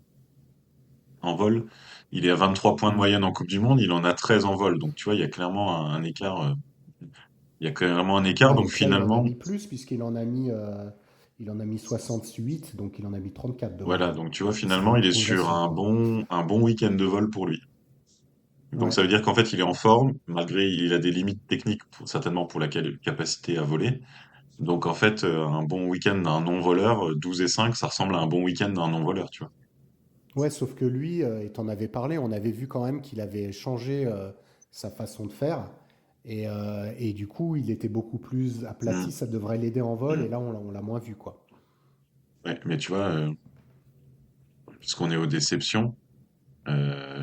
S2: en vol. Il est à 23 points de
S3: Mm.
S2: moyenne en Coupe du Monde, il en a 13 en vol. Donc tu vois, il y a clairement un écart. Il y a clairement un écart.
S3: Ouais,
S2: Donc
S3: donc là, il en a
S2: finalement,
S3: mis plus puisqu'il en a mis. il en a mis 68, donc il en a mis 34 de
S2: Voilà,
S3: moyenne.
S2: donc tu vois,
S3: Et c'est
S2: finalement,
S3: une
S2: il est sur
S3: progression, quoi.
S2: un bon week-end de vol pour lui. Donc
S3: Ouais,
S2: ça veut dire qu'en fait, il est en forme, malgré il a des limites techniques, certainement pour la capacité à voler. Donc en fait, un bon week-end d'un non-voleur, 12 et 5, ça ressemble à un bon week-end d'un non-voleur, tu vois.
S3: ouais, sauf que lui, et t'en avais parlé, on avait vu quand même qu'il avait changé sa façon de faire. Et du coup, il était beaucoup plus aplati,
S2: Mm,
S3: ça devrait l'aider en vol, et
S2: mm.
S3: là, on l'a moins vu, quoi.
S2: Ouais, mais tu vois, puisqu'on est aux déceptions,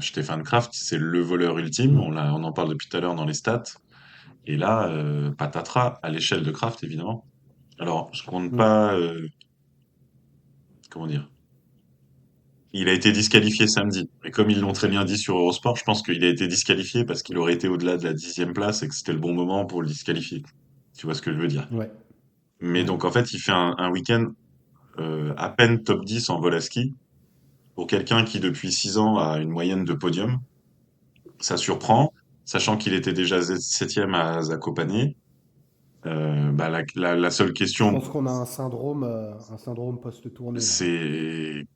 S2: Stefan Kraft, c'est le voleur ultime,
S3: Hmm.
S2: on en parle depuis tout à l'heure dans les stats. Et là, patatras, à l'échelle de Kraft, évidemment. Alors, je compte
S3: Hmm.
S2: pas, comment dire, il a été disqualifié samedi. Et comme ils l'ont très bien dit sur Eurosport, je pense qu'il a été disqualifié parce qu'il aurait été au-delà de la 10e place et que c'était le bon moment pour le disqualifier. Tu vois ce que je veux dire?
S3: Ouais,
S2: Mais
S3: ouais.
S2: donc, en fait, il fait un week-end à peine top 10 en vol à ski. Pour quelqu'un qui, depuis 6 ans, a une moyenne de podium, ça surprend, sachant qu'il était déjà 7e à Zakopane. Bah, la seule
S3: Je
S2: question,
S3: pense qu'on a un syndrome post-tournée, là.
S2: c'est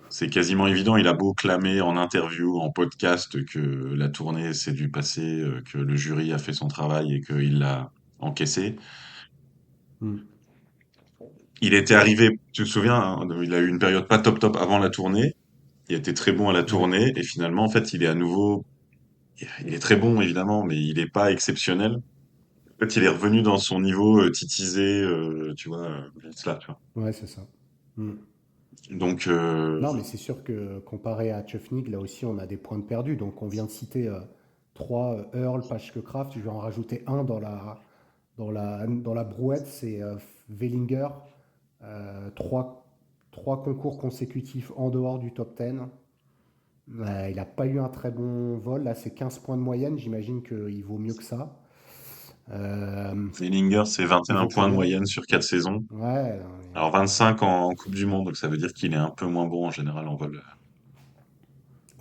S2: c'est quasiment évident. Il a beau clamer en interview, en podcast que la tournée c'est du passé, que le jury a fait son travail et qu'il l'a encaissé.
S3: Hmm.
S2: Il était arrivé, tu te souviens, hein, il a eu une période pas top top avant la tournée. Il était très bon à la
S3: Ouais.
S2: tournée et finalement, en fait, il est à nouveau, il est très bon évidemment, mais il est pas exceptionnel. En fait, il est revenu dans son niveau titisé, tu vois, là, tu vois.
S3: Ouais, c'est ça. Hmm.
S2: Donc,
S3: Non, mais c'est sûr que comparé à Tchufnik, là aussi, on a des points de perdu. Donc, on vient de citer trois Earl, Pashke-Kraft. Je vais en rajouter un dans la brouette, c'est Wellinger. Trois, trois concours consécutifs en dehors du top 10. Il n'a pas eu un très bon vol. Là, c'est 15 points de moyenne. J'imagine qu'il vaut mieux que ça.
S2: Zellinger, c'est
S3: Il
S2: 21
S3: vaut
S2: points de
S3: combien?
S2: moyenne sur 4 saisons.
S3: Ouais,
S2: Alors 25 en Coupe du Monde, donc ça veut dire qu'il est un peu moins bon en général en vol.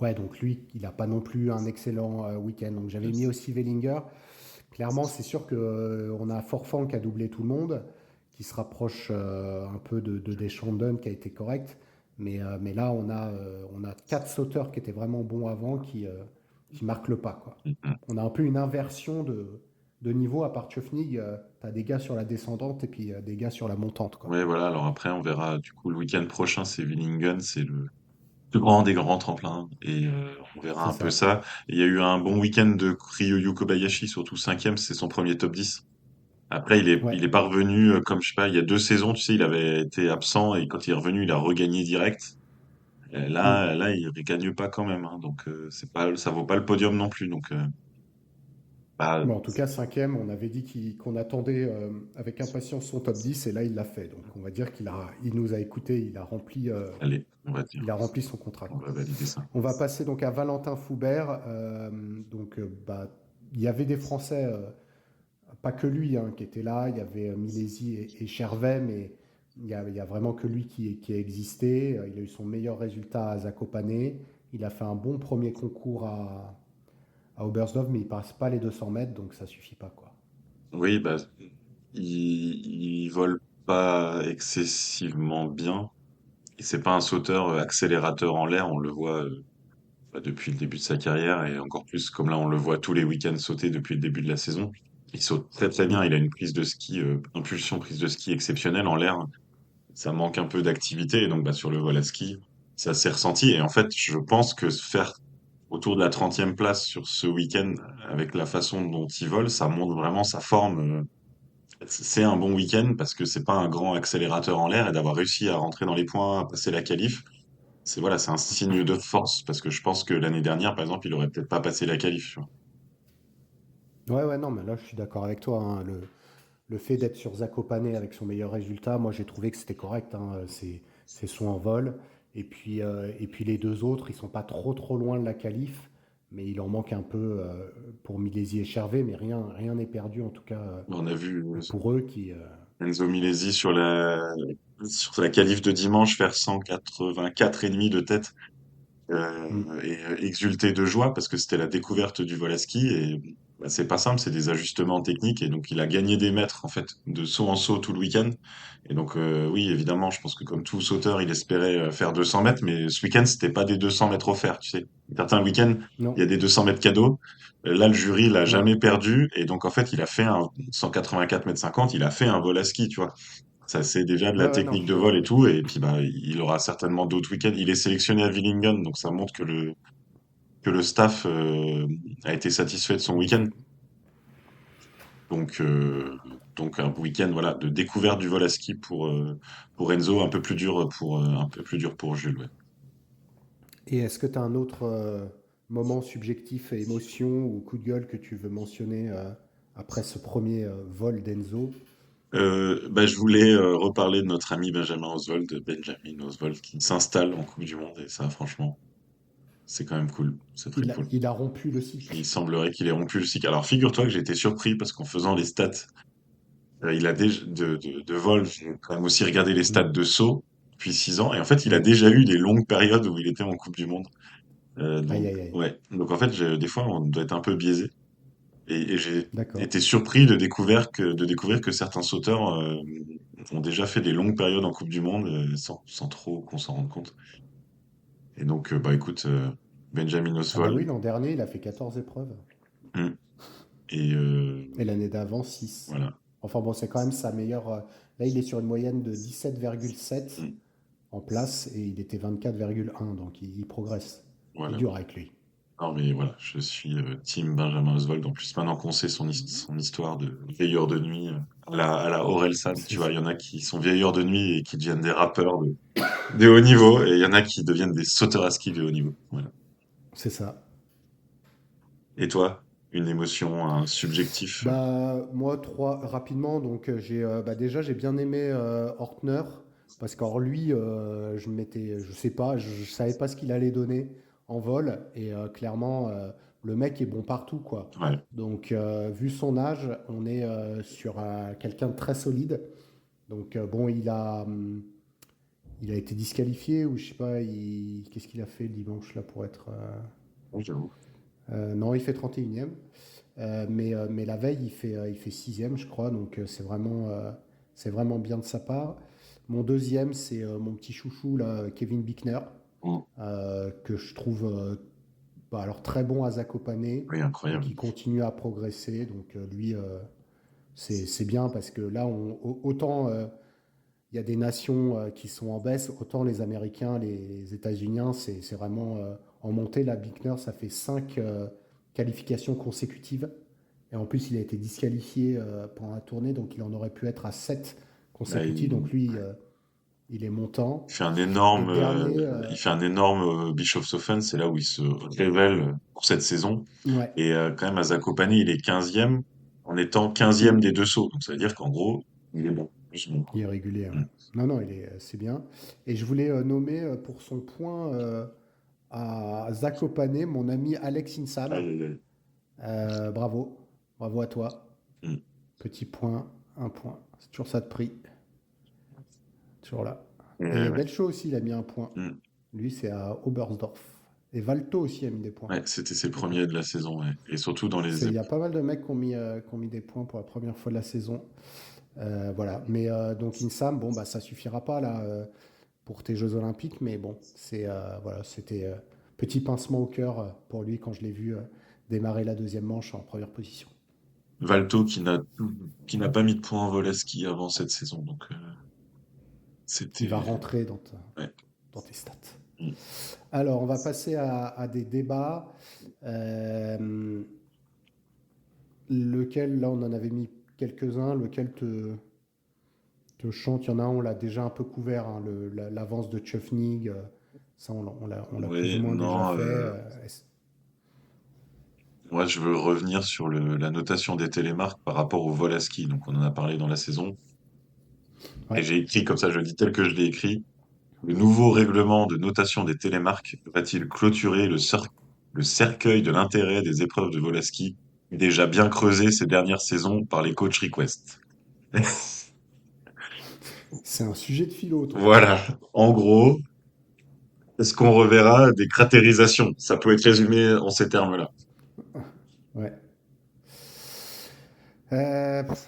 S3: ouais, donc lui, il n'a pas non plus un excellent week-end. Donc j'avais mis aussi Wellinger. Clairement, c'est sûr qu'on a Forfang qui a doublé tout le monde, qui se rapproche un peu de Deschamps qui a été correct. Mais là, on a quatre sauteurs qui étaient vraiment bons avant qui marquent le pas, quoi.
S2: Mhm.
S3: On a un peu une inversion de niveau. À part Tchufnig, tu as des gars sur la descendante et puis des gars sur la montante, quoi.
S2: Ouais, voilà. Alors après, on verra. Du coup, le week-end prochain, c'est Willingen, c'est le plus grand des grands tremplins, et on verra
S3: C'est
S2: un peu
S3: ça.
S2: ça. Et il y a eu un bon week-end de Ryoyu Kobayashi, surtout cinquième, c'est son premier top 10. Après,
S3: Ouais.
S2: il est pas revenu, comme je sais pas, il y a 2 saisons, tu sais, il avait été absent et quand il est revenu, il a regagné direct. Et
S3: Mm.
S2: là, il regagne pas quand même, hein, donc c'est pas, ça vaut pas le podium non plus. Donc, bah,
S3: Bon, en tout cas, cinquième, on avait dit qu'on attendait avec impatience son top 10 et là, il l'a fait. Donc, on va dire il nous a écoutés,
S2: allez, on va dire,
S3: il a rempli son contrat,
S2: on
S3: quoi.
S2: va valider ça.
S3: On va passer donc à Valentin Foubert. Bah, il y avait des Français, pas que lui, hein, qui étaient là. Il y avait Milesi et Chervet, mais il y a vraiment que lui qui a existé. Il a eu son meilleur résultat à Zakopane. Il a fait un bon premier concours à Oberstdorf, mais il passe pas les 200 mètres, donc ça suffit pas, quoi.
S2: Oui, bah, il vole pas excessivement bien. Et c'est pas un sauteur accélérateur en l'air, on le voit bah, depuis le début de sa carrière et encore plus comme là on le voit tous les week-ends sauter depuis le début de la saison. Il saute très très bien,
S3: Mm.
S2: il a une prise de ski, impulsion prise de ski exceptionnelle en l'air. Ça manque un peu d'activité et donc bah, sur le vol à ski, ça s'est ressenti. Et en fait, je pense que faire autour de la 30e place sur ce week-end avec la façon dont il vole, ça montre vraiment sa forme. C'est un bon week-end parce que c'est pas un grand accélérateur en l'air et d'avoir réussi à rentrer dans les points, à passer la qualif, c'est voilà, c'est un signe de force parce que je pense que l'année dernière, par exemple, il aurait peut-être pas passé la qualif, tu vois.
S3: Ouais, ouais, non, mais là, je suis d'accord avec toi, hein. Le fait d'être sur Zakopane avec son meilleur résultat, moi, j'ai trouvé que c'était correct, hein. C'est son envol. Et puis les deux autres, ils sont pas trop trop loin de la qualif, mais il en manque un peu pour Milesi et Chervé, mais rien n'est perdu en tout cas
S2: On a vu
S3: pour eux
S2: Enzo Milesi sur la qualif de dimanche faire 184 et demi de tête
S3: hmm,
S2: et exulter de joie parce que c'était la découverte du vol à ski et Bah, c'est pas simple, c'est des ajustements techniques et donc il a gagné des mètres en fait de saut en saut tout le week-end. Et donc oui, évidemment, je pense que comme tout sauteur, il espérait faire 200 mètres, mais ce week-end, c'était pas des 200 mètres offerts, tu sais. Certains week-ends, il y
S3: Non.
S2: a des 200 mètres cadeaux. Là, le jury l'a
S3: Ouais.
S2: jamais perdu et donc en fait, il a fait un 184 mètres 50, il a fait un vol à ski, tu vois. Ça, c'est déjà de la
S3: Ouais, ouais, non,
S2: technique de vol et tout. Et puis bah, il aura certainement d'autres week-ends. Il est sélectionné à Willingen, donc ça montre que le staff a été satisfait de son week-end. Donc, euh, donc un week-end voilà de découverte du vol à ski pour Enzo, un peu plus dur pour Jules. Ouais.
S3: Et est-ce que tu as un autre moment subjectif, émotion ou coup de gueule que tu veux mentionner après ce premier vol d'Enzo?
S2: Bah, je voulais reparler de notre ami Benjamin Oswald, qui s'installe en Coupe du Monde et ça, franchement, c'est quand même cool, c'est très cool.
S3: Il a rompu le cycle.
S2: Il semblerait qu'il ait rompu le cycle. Alors figure-toi que j'ai été surpris parce qu'en faisant les stats, il a déjà de vol, j'ai quand même aussi regardé les stats
S3: Mm.
S2: de saut depuis 6 ans et en fait, il a
S3: Ouais.
S2: déjà eu des longues périodes où il était en Coupe du Monde.
S3: Aïe,
S2: Donc,
S3: aïe, aïe.
S2: ouais. Donc, en fait, des fois, on doit être un peu biaisé. Et j'ai
S3: D'accord.
S2: été surpris de découvrir que certains sauteurs ont déjà fait des longues périodes en Coupe du Monde sans trop qu'on s'en rende compte. Et donc, bah, écoute, Benjamin
S3: Ah bah
S2: Oswald,
S3: oui, l'an dernier, il a fait 14 épreuves.
S2: hum, et
S3: Et l'année d'avant, 6.
S2: voilà.
S3: Enfin bon, c'est quand même sa meilleure. Là, il est sur une moyenne de 17,7
S2: Hum,
S3: en place et il était 24,1. Donc il progresse. C'est
S2: voilà.
S3: dur avec lui.
S2: Non, mais voilà, je suis team Benjamin Oswald. En plus, maintenant qu'on sait son histoire de veilleur de nuit à la Orelsan, tu
S3: C'est
S2: vois,
S3: ça.
S2: il y en a qui sont veilleurs de nuit et qui deviennent des rappeurs de haut niveau, et il y en a qui deviennent des sauteurs à ski de haut niveau. Voilà.
S3: C'est ça.
S2: Et toi, une émotion, un subjectif?
S3: Bah, moi, trois, rapidement, donc bah, déjà, j'ai bien aimé Hortner, parce qu'en lui, je sais pas, je savais pas ce qu'il allait donner en vol, et clairement, le mec est bon partout, quoi.
S2: Ouais.
S3: Donc, vu son âge, on est sur quelqu'un de très solide. Donc, bon, il a été disqualifié, ou je sais pas, qu'est-ce qu'il a fait le dimanche, là, pour être...
S2: Oui, j'avoue.
S3: non, il fait 31e. Mais la veille, il fait sixième, je crois, donc c'est vraiment bien de sa part. Mon deuxième, c'est mon petit chouchou, là, Kevin Bickner,
S2: Mm.
S3: que je trouve bah, alors très bon à Zakopane
S2: Oui,
S3: et
S2: incroyable.
S3: qui continue à progresser. Donc lui, c'est bien parce que là, autant il y a des nations qui sont en baisse, autant les Américains, les États-Unis, c'est vraiment en montée. Là, Bickner, ça fait 5 qualifications consécutives. Et en plus, il a été disqualifié pendant la tournée, donc il en aurait pu être à 7
S2: Là,
S3: consécutives. Donc lui, il est montant. Et dernier,
S2: il fait un énorme Bischofshofen, c'est là où il se révèle pour cette saison.
S3: ouais,
S2: Et quand même, à Zakopane, il est 15e, en étant
S3: mm,
S2: 15e des deux sauts. Donc ça veut dire qu'en gros, il est bon. Plus bon,
S3: il
S2: quoi.
S3: est régulier. Ouais.
S2: Mm.
S3: Non, non, c'est bien. Et je voulais nommer pour son point à Zakopane mon ami Alex Insam.
S2: Aïe, aïe, aïe.
S3: Bravo, bravo à toi.
S2: Mm.
S3: Petit point, un point. C'est toujours ça de prix. Toujours là. Et
S2: Ouais.
S3: Belcho aussi, il a mis un point.
S2: Mm.
S3: Lui, c'est à Oberstdorf. Et Valto aussi a mis des points.
S2: Ouais, c'était ses
S3: Donc,
S2: premiers de la saison, ouais. Et surtout dans les
S3: il y a pas mal de mecs qui ont mis des points pour la première fois de la saison. Voilà. Mais donc, Insam, bon, bah, ça suffira pas là pour tes Jeux Olympiques. Mais bon, voilà, c'était petit pincement au cœur pour lui quand je l'ai vu démarrer la deuxième manche en première position.
S2: Valto qui n'a pas mis de points en vol à ski avant cette saison. Donc
S3: Il va
S2: c'était
S3: rentrer
S2: ouais.
S3: dans tes stats.
S2: Mm.
S3: Alors, on va passer à des débats. Euh, Lequel, là, on en avait mis quelques-uns. Lequel te chante? Il y en a un, on l'a déjà un peu couvert, hein, l'avance de Tchufnig. Ça, on l'a plus ou
S2: Ouais,
S3: moins déjà
S2: non,
S3: fait.
S2: moi je veux revenir sur la notation des télémarques par rapport au vol à ski. Donc on en a parlé dans la saison. Et
S3: Ouais,
S2: j'ai écrit comme ça, je le dis tel que je l'ai écrit. Le nouveau règlement de notation des télémarques va-t-il clôturer le cercueil de l'intérêt des épreuves de vol à ski, déjà bien creusé ces dernières saisons par les coach requests?
S3: c'est un sujet de philo, toi.
S2: Voilà. En gros, est-ce qu'on reverra des cratérisations? Ça peut être résumé en ces termes-là.
S3: Ouais.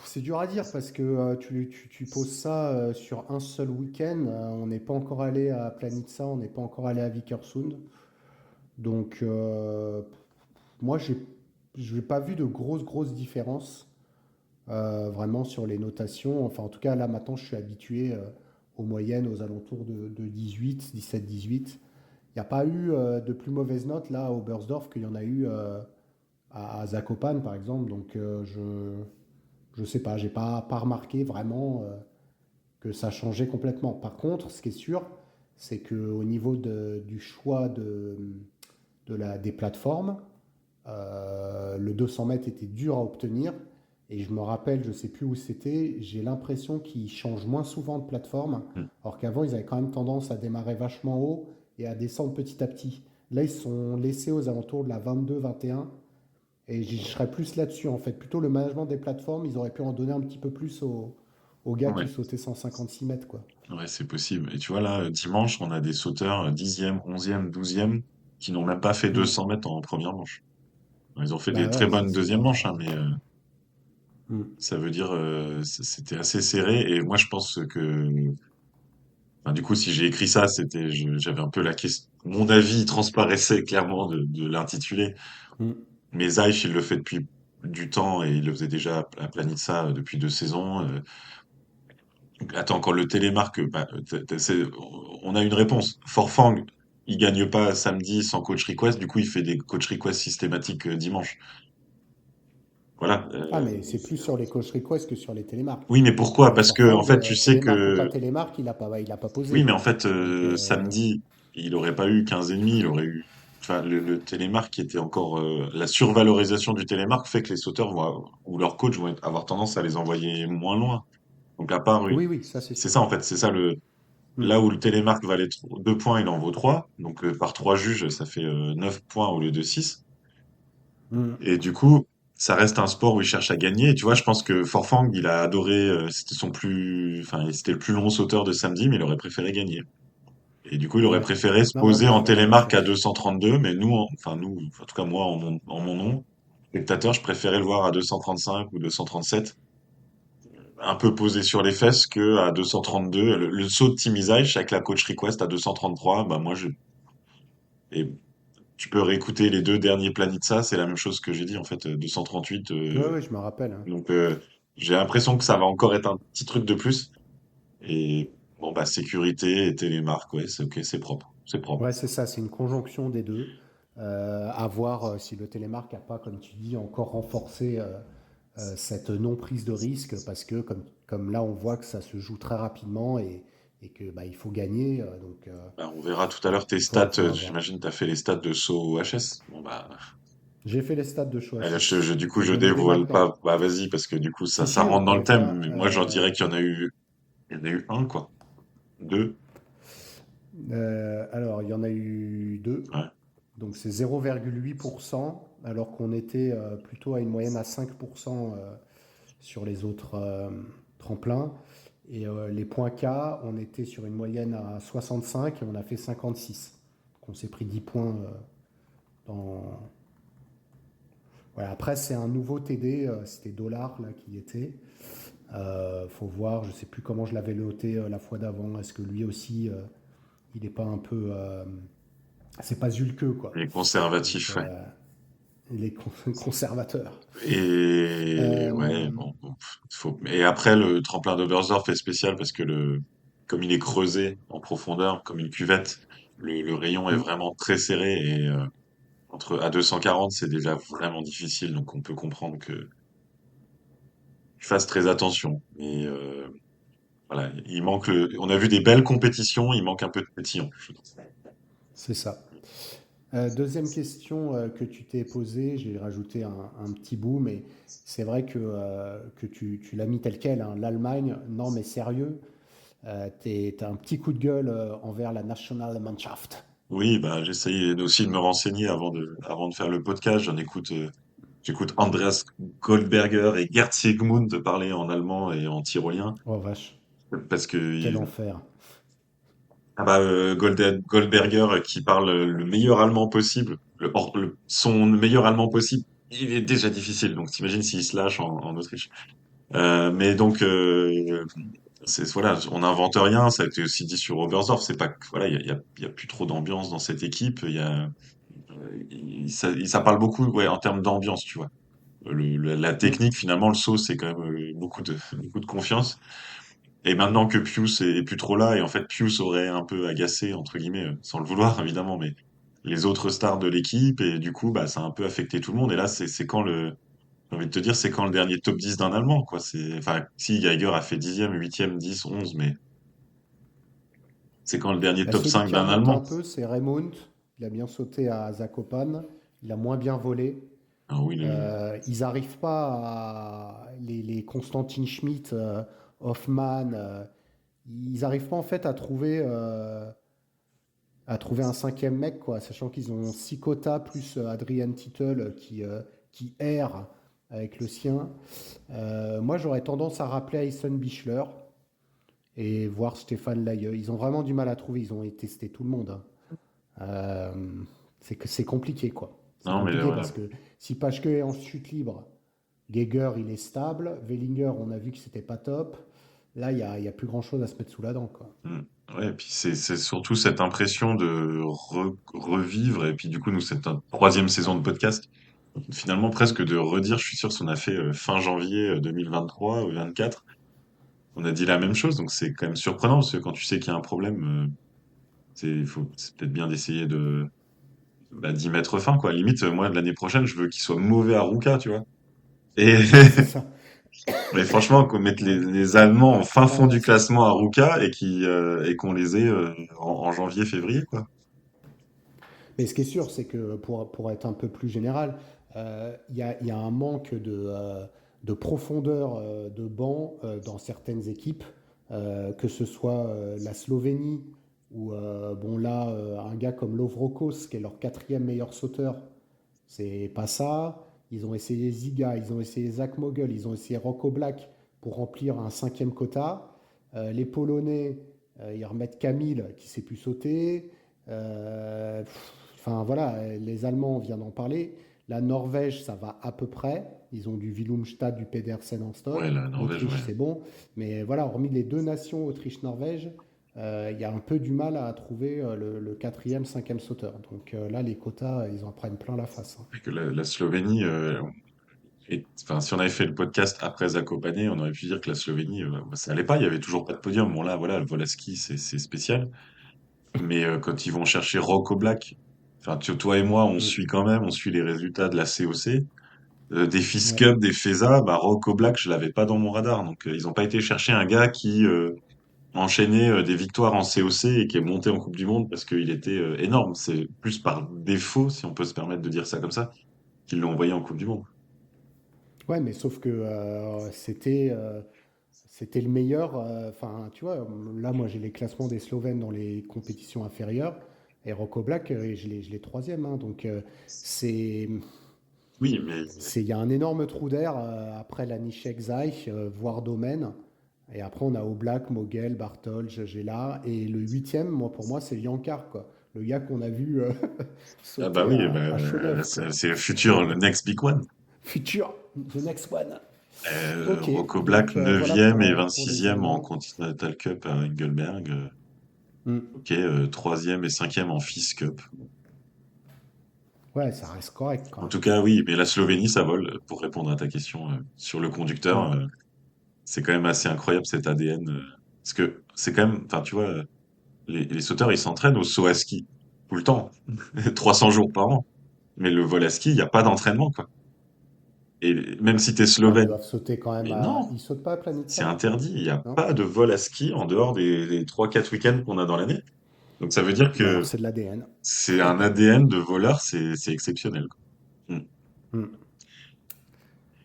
S3: C'est dur à dire parce que tu poses ça sur un seul week-end. On n'est pas encore allé à Planitza, on n'est pas encore allé à Vikersund. Donc, moi, je n'ai pas vu de grosses différences vraiment sur les notations. Enfin, en tout cas, là, maintenant, je suis habitué aux moyennes aux alentours de 18, 17, 18. Il n'y a pas eu de plus mauvaises notes là au Oberstdorf qu'il y en a eu à Zakopane, par exemple. Donc, je sais pas, j'ai pas remarqué vraiment que ça changeait complètement. Par contre, ce qui est sûr, c'est qu'au niveau du choix des plateformes, le 200 mètres était dur à obtenir. Et je me rappelle, je sais plus où c'était, j'ai l'impression qu'ils changent moins souvent de plateforme,
S2: Mm.
S3: alors qu'avant, ils avaient quand même tendance à démarrer vachement haut et à descendre petit à petit. Là, ils sont laissés aux alentours de la 22-21. Et je serais plus là-dessus, en fait. Plutôt le management des plateformes, ils auraient pu en donner un petit peu plus aux gars qui
S2: Ouais,
S3: sautaient 156 mètres, quoi.
S2: ouais, c'est possible. Et tu vois, là, dimanche, on a des sauteurs 10e, 11e, 12e qui n'ont même pas fait
S3: Hmm.
S2: 200 mètres en première manche. Ils ont fait des
S3: Bah
S2: très
S3: ouais, ça
S2: bonnes
S3: c'est
S2: deuxième manches,
S3: pas.
S2: hein, mais
S3: Hmm.
S2: ça veut dire c'était assez serré. Et moi, je pense que, enfin, du coup, si j'ai écrit ça, j'avais un peu la question. Mon avis transparaissait clairement de l'intitulé.
S3: Hmm.
S2: Mais Zaïf, il le fait depuis du temps et il le faisait déjà à Planitza depuis 2 saisons. Attends, quand le télémarque, bah, on a une réponse. Forfang, il gagne pas samedi sans coach request, du coup, il fait des coach requests systématiques dimanche. Voilà.
S3: Ah, mais c'est plus sur les coach requests que sur les télémarques.
S2: Oui, mais pourquoi? Parce que, en
S3: Forfang,
S2: fait, tu sais
S3: télémarque ou pas
S2: que,
S3: télémarque, il a pas
S2: oui,
S3: posé.
S2: mais en fait,
S3: Donc,
S2: samedi, il aurait pas eu 15 et demi, il aurait eu, enfin, le télémarque qui était encore, la survalorisation du télémarque fait que les sauteurs ou leurs coachs vont avoir tendance à les envoyer moins loin. Donc, à part
S3: oui, oui, ça c'est
S2: c'est
S3: sûr.
S2: ça, en fait, c'est ça
S3: Hmm.
S2: là où le télémarque valait 2 points, il en vaut 3. Donc, par 3 juges, ça fait 9 points au lieu de 6.
S3: Hmm.
S2: Et du coup, ça reste un sport où il cherche à gagner. Et tu vois, je pense que Forfang, il a adoré, enfin, c'était le plus long sauteur de samedi, mais il aurait préféré gagner. Et du coup, il aurait
S3: Ouais.
S2: préféré se
S3: Non, non,
S2: poser
S3: mais je
S2: en
S3: ferais la même
S2: télémarque à
S3: chose.
S2: 232, mais nous, enfin, nous, en tout cas, moi, en mon nom, spectateur, je préférais le voir à 235 ou 237, un peu posé sur les fesses que à 232. Le saut de Team Isaiah avec la coach request à 233, bah, moi, et tu peux réécouter les deux derniers Planitza, c'est la même chose que j'ai dit, en fait, 238.
S3: Ouais, ouais, je me rappelle, hein.
S2: Donc, j'ai l'impression que ça va encore être un petit truc de plus. Et bon, bah, sécurité et télémarque, ouais, c'est ok, c'est propre. C'est propre.
S3: Ouais, c'est ça, c'est une conjonction des deux. À voir si le télémarque n'a pas, comme tu dis, encore renforcé cette non-prise de risque, parce que comme là, on voit que ça se joue très rapidement et que bah, il faut gagner. Donc,
S2: Bah, on verra tout à
S3: ouais,
S2: l'heure tes stats.
S3: faut avoir.
S2: J'imagine que tu as fait les stats de saut HS. Bon, bah,
S3: J'ai fait les stats de
S2: là,
S3: Choasis.
S2: du
S3: Je
S2: coup,
S3: vais
S2: je
S3: donner dès
S2: dévoile
S3: maintenant.
S2: pas. Bah, vas-y, parce que du coup, ça,
S3: Si,
S2: ça
S3: si,
S2: rentre dans le thème.
S3: regarde.
S2: Mais moi, j'en dirais il y en a eu un, quoi. Deux.
S3: Alors, il y en a eu deux.
S2: Ouais.
S3: Donc, c'est 0,8%, alors qu'on était plutôt à une moyenne à 5% sur les autres tremplins. Et les points K, on était sur une moyenne à 65 et on a fait 56. Donc on s'est pris 10 points dans. Voilà, après, c'est un nouveau TD, c'était Dollar là, qui y était. Faut voir, je sais plus comment je l'avais noté la fois d'avant. Est-ce que lui aussi, il n'est pas un peu. C'est pas Zulke, quoi.
S2: Les
S3: Donc,
S2: conservatifs, ouais.
S3: il est conservateur.
S2: Et ouais,
S3: Euh,
S2: bon, Et après, le tremplin d'Oberstdorf est spécial parce que comme il est creusé en profondeur, comme une cuvette, le rayon est
S3: hmm.
S2: vraiment très serré et à 240, c'est déjà vraiment difficile. Donc, on peut comprendre que tu fasses très attention. Et voilà, on a vu des belles compétitions, il manque un peu de pétillant, je trouve.
S3: C'est ça. Deuxième question que tu t'es posée, j'ai rajouté un petit bout, mais c'est vrai que tu l'as mis tel quel, hein. L'Allemagne, non mais sérieux, t'as un petit coup de gueule envers la Nationalmannschaft.
S2: Oui, bah, j'essaye aussi de me renseigner avant de faire le podcast. J'écoute Andreas Goldberger et Gerd Sigmund parler en allemand et en tyrolien
S3: Oh vache,
S2: parce que
S3: quel enfer.
S2: Goldberger qui parle le meilleur allemand possible, son meilleur allemand possible il est déjà difficile, donc t'imagines s'il se lâche en Autriche. Mais donc, voilà, on n'invente rien. Ça a été aussi dit sur Oberstdorf. C'est pas que, voilà, il y a plus trop d'ambiance dans cette équipe. Ça parle beaucoup, ouais, en termes d'ambiance, tu vois. La
S3: Mm.
S2: technique, finalement, le saut, c'est quand même beaucoup de confiance. Et maintenant que Pius est plus trop là, et en fait Pius aurait un peu agacé, entre guillemets, sans le vouloir évidemment, mais les autres stars de l'équipe, et du coup, bah, ça a un peu affecté tout le monde. Et là, c'est quand j'ai envie de te dire, c'est quand le dernier top 10 d'un Allemand, quoi. Enfin, si Geiger a fait 10e, 8e, 10, 11, mais c'est quand le dernier
S3: Bah,
S2: top
S3: celui
S2: 5
S3: qui
S2: d'un
S3: remonte un
S2: Allemand.
S3: peu, c'est Raymond. Il a bien sauté à Zakopane. Il a moins bien volé.
S2: Ah oui,
S3: Ils n'arrivent pas les Constantin Schmidt, Hoffman, ils n'arrivent pas en fait à trouver un cinquième mec, quoi, sachant qu'ils ont Sikota plus Adrian Tittle qui erre avec le sien. Moi, j'aurais tendance à rappeler Ayson Bichler et voir Stéphane Layeux. Ils ont vraiment du mal à trouver. Ils ont testé tout le monde, hein. Euh, c'est compliqué, quoi. C'est
S2: non, mais
S3: compliqué
S2: voilà.
S3: parce que si Pache est en chute libre, Geiger, il est stable. Wellinger, on a vu que c'était pas top. Là, il y a plus grand-chose à se mettre sous la dent, quoi.
S2: Mm. Ouais, et puis c'est surtout cette impression de revivre, et puis du coup, nous, c'est notre troisième saison de podcast. Finalement,
S3: Mm.
S2: presque de redire, je suis sûr, si on a fait fin janvier 2023 ou 24, on a dit la même chose, donc c'est quand même surprenant, parce que quand tu sais qu'il y a un problème, c'est peut-être bien d'essayer d'y mettre fin, quoi. Limite, moi, de l'année prochaine, je veux qu'il soit mauvais à Ruka, tu vois. Et,
S3: Ouais, c'est ça.
S2: mais franchement, qu'on mette
S3: Ouais.
S2: les Allemands en fin fond du
S3: Ouais,
S2: classement à Ruka et qu'on les ait en janvier, février, quoi.
S3: mais ce qui est sûr, c'est que pour être un peu plus général, il y a un manque de profondeur de banc dans certaines équipes, que ce soit la Slovénie, où, bon, là, un gars comme Lovrokos, qui est leur quatrième meilleur sauteur, c'est pas ça. Ils ont essayé Ziga, ils ont essayé Zach Mogul, ils ont essayé Rocco Black pour remplir un cinquième quota. Les Polonais, ils remettent Camille qui sait plus sauter. Enfin voilà, les Allemands, on vient d'en parler. La Norvège, ça va à peu près. Ils ont du Willumstad, du Pedersen en stock.
S2: Ouais, la Norvège,
S3: L'Autriche,
S2: ouais.
S3: c'est bon. Mais voilà, hormis les deux nations, Autriche-Norvège, il y a un peu du mal à trouver le quatrième, cinquième sauteur. Donc là, les quotas, ils en prennent plein la face, hein.
S2: Et que la Slovénie, enfin, si on avait fait le podcast après Zakopane, on aurait pu dire que la Slovénie, bah, ça allait pas, il y avait toujours pas de podium. Bon, là, voilà, le vol à ski, c'est spécial. Mais quand ils vont chercher Rocco Black, enfin, toi et moi, on
S3: Mm.
S2: suit quand même, on suit les résultats de la COC. Des FIS
S3: Ouais.
S2: Cup, des FESA, bah, Rocco Black, je l'avais pas dans mon radar. Donc, ils ont pas été chercher un gars qui enchaînait des victoires en COC et qui est monté en Coupe du Monde parce qu'il était énorme. C'est plus par défaut, si on peut se permettre de dire ça comme ça, qu'ils l'ont envoyé en Coupe du Monde.
S3: Ouais, mais sauf que c'était le meilleur. Enfin, tu vois, là, moi, j'ai les classements des Slovènes dans les compétitions inférieures. Et Rocco Black, je l'ai troisième, hein. Donc, c'est,
S2: Oui, mais
S3: il y a un énorme trou d'air après la Nishek Zaï, voire Domaine. Et après, on a Oblak, Mogel, Bartol, Gela. Et le huitième, moi, pour moi, c'est Yankar, quoi. Le gars qu'on a vu
S2: ah bah
S3: sauter
S2: oui,
S3: à Chenève, quoi.
S2: c'est le futur, le next big one.
S3: Futur, the next one. Ok,
S2: Rocco Black,
S3: donc voilà
S2: 9e et
S3: pour les
S2: 26e en
S3: Allemands.
S2: Continental Cup à Engelberg.
S3: Hmm.
S2: Ok, 3e et 5e en FIS Cup.
S3: Ouais, ça reste correct quand
S2: En
S3: même.
S2: tout cas, oui, mais la Slovénie, ça vole, pour répondre à ta question sur le conducteur.
S3: Hmm.
S2: C'est quand même assez incroyable cet ADN. Parce que c'est quand même, enfin, tu vois, les sauteurs, ils s'entraînent au saut à ski tout le temps, 300 jours par an. Mais le vol à ski, il n'y a pas d'entraînement, quoi. Et même si t'es
S3: Bah, ils
S2: slovène,
S3: doivent sauter quand même
S2: mais
S3: à.
S2: non,
S3: Ils sautent pas à
S2: c'est
S3: Planitza?
S2: interdit. Il n'y a
S3: Non?
S2: pas de vol à ski en dehors des 3-4 week-ends qu'on a dans l'année. Donc ça veut dire
S3: Bah alors
S2: que
S3: c'est de l'ADN.
S2: c'est un ADN de voleur, c'est exceptionnel, quoi. Mm.
S3: Hmm.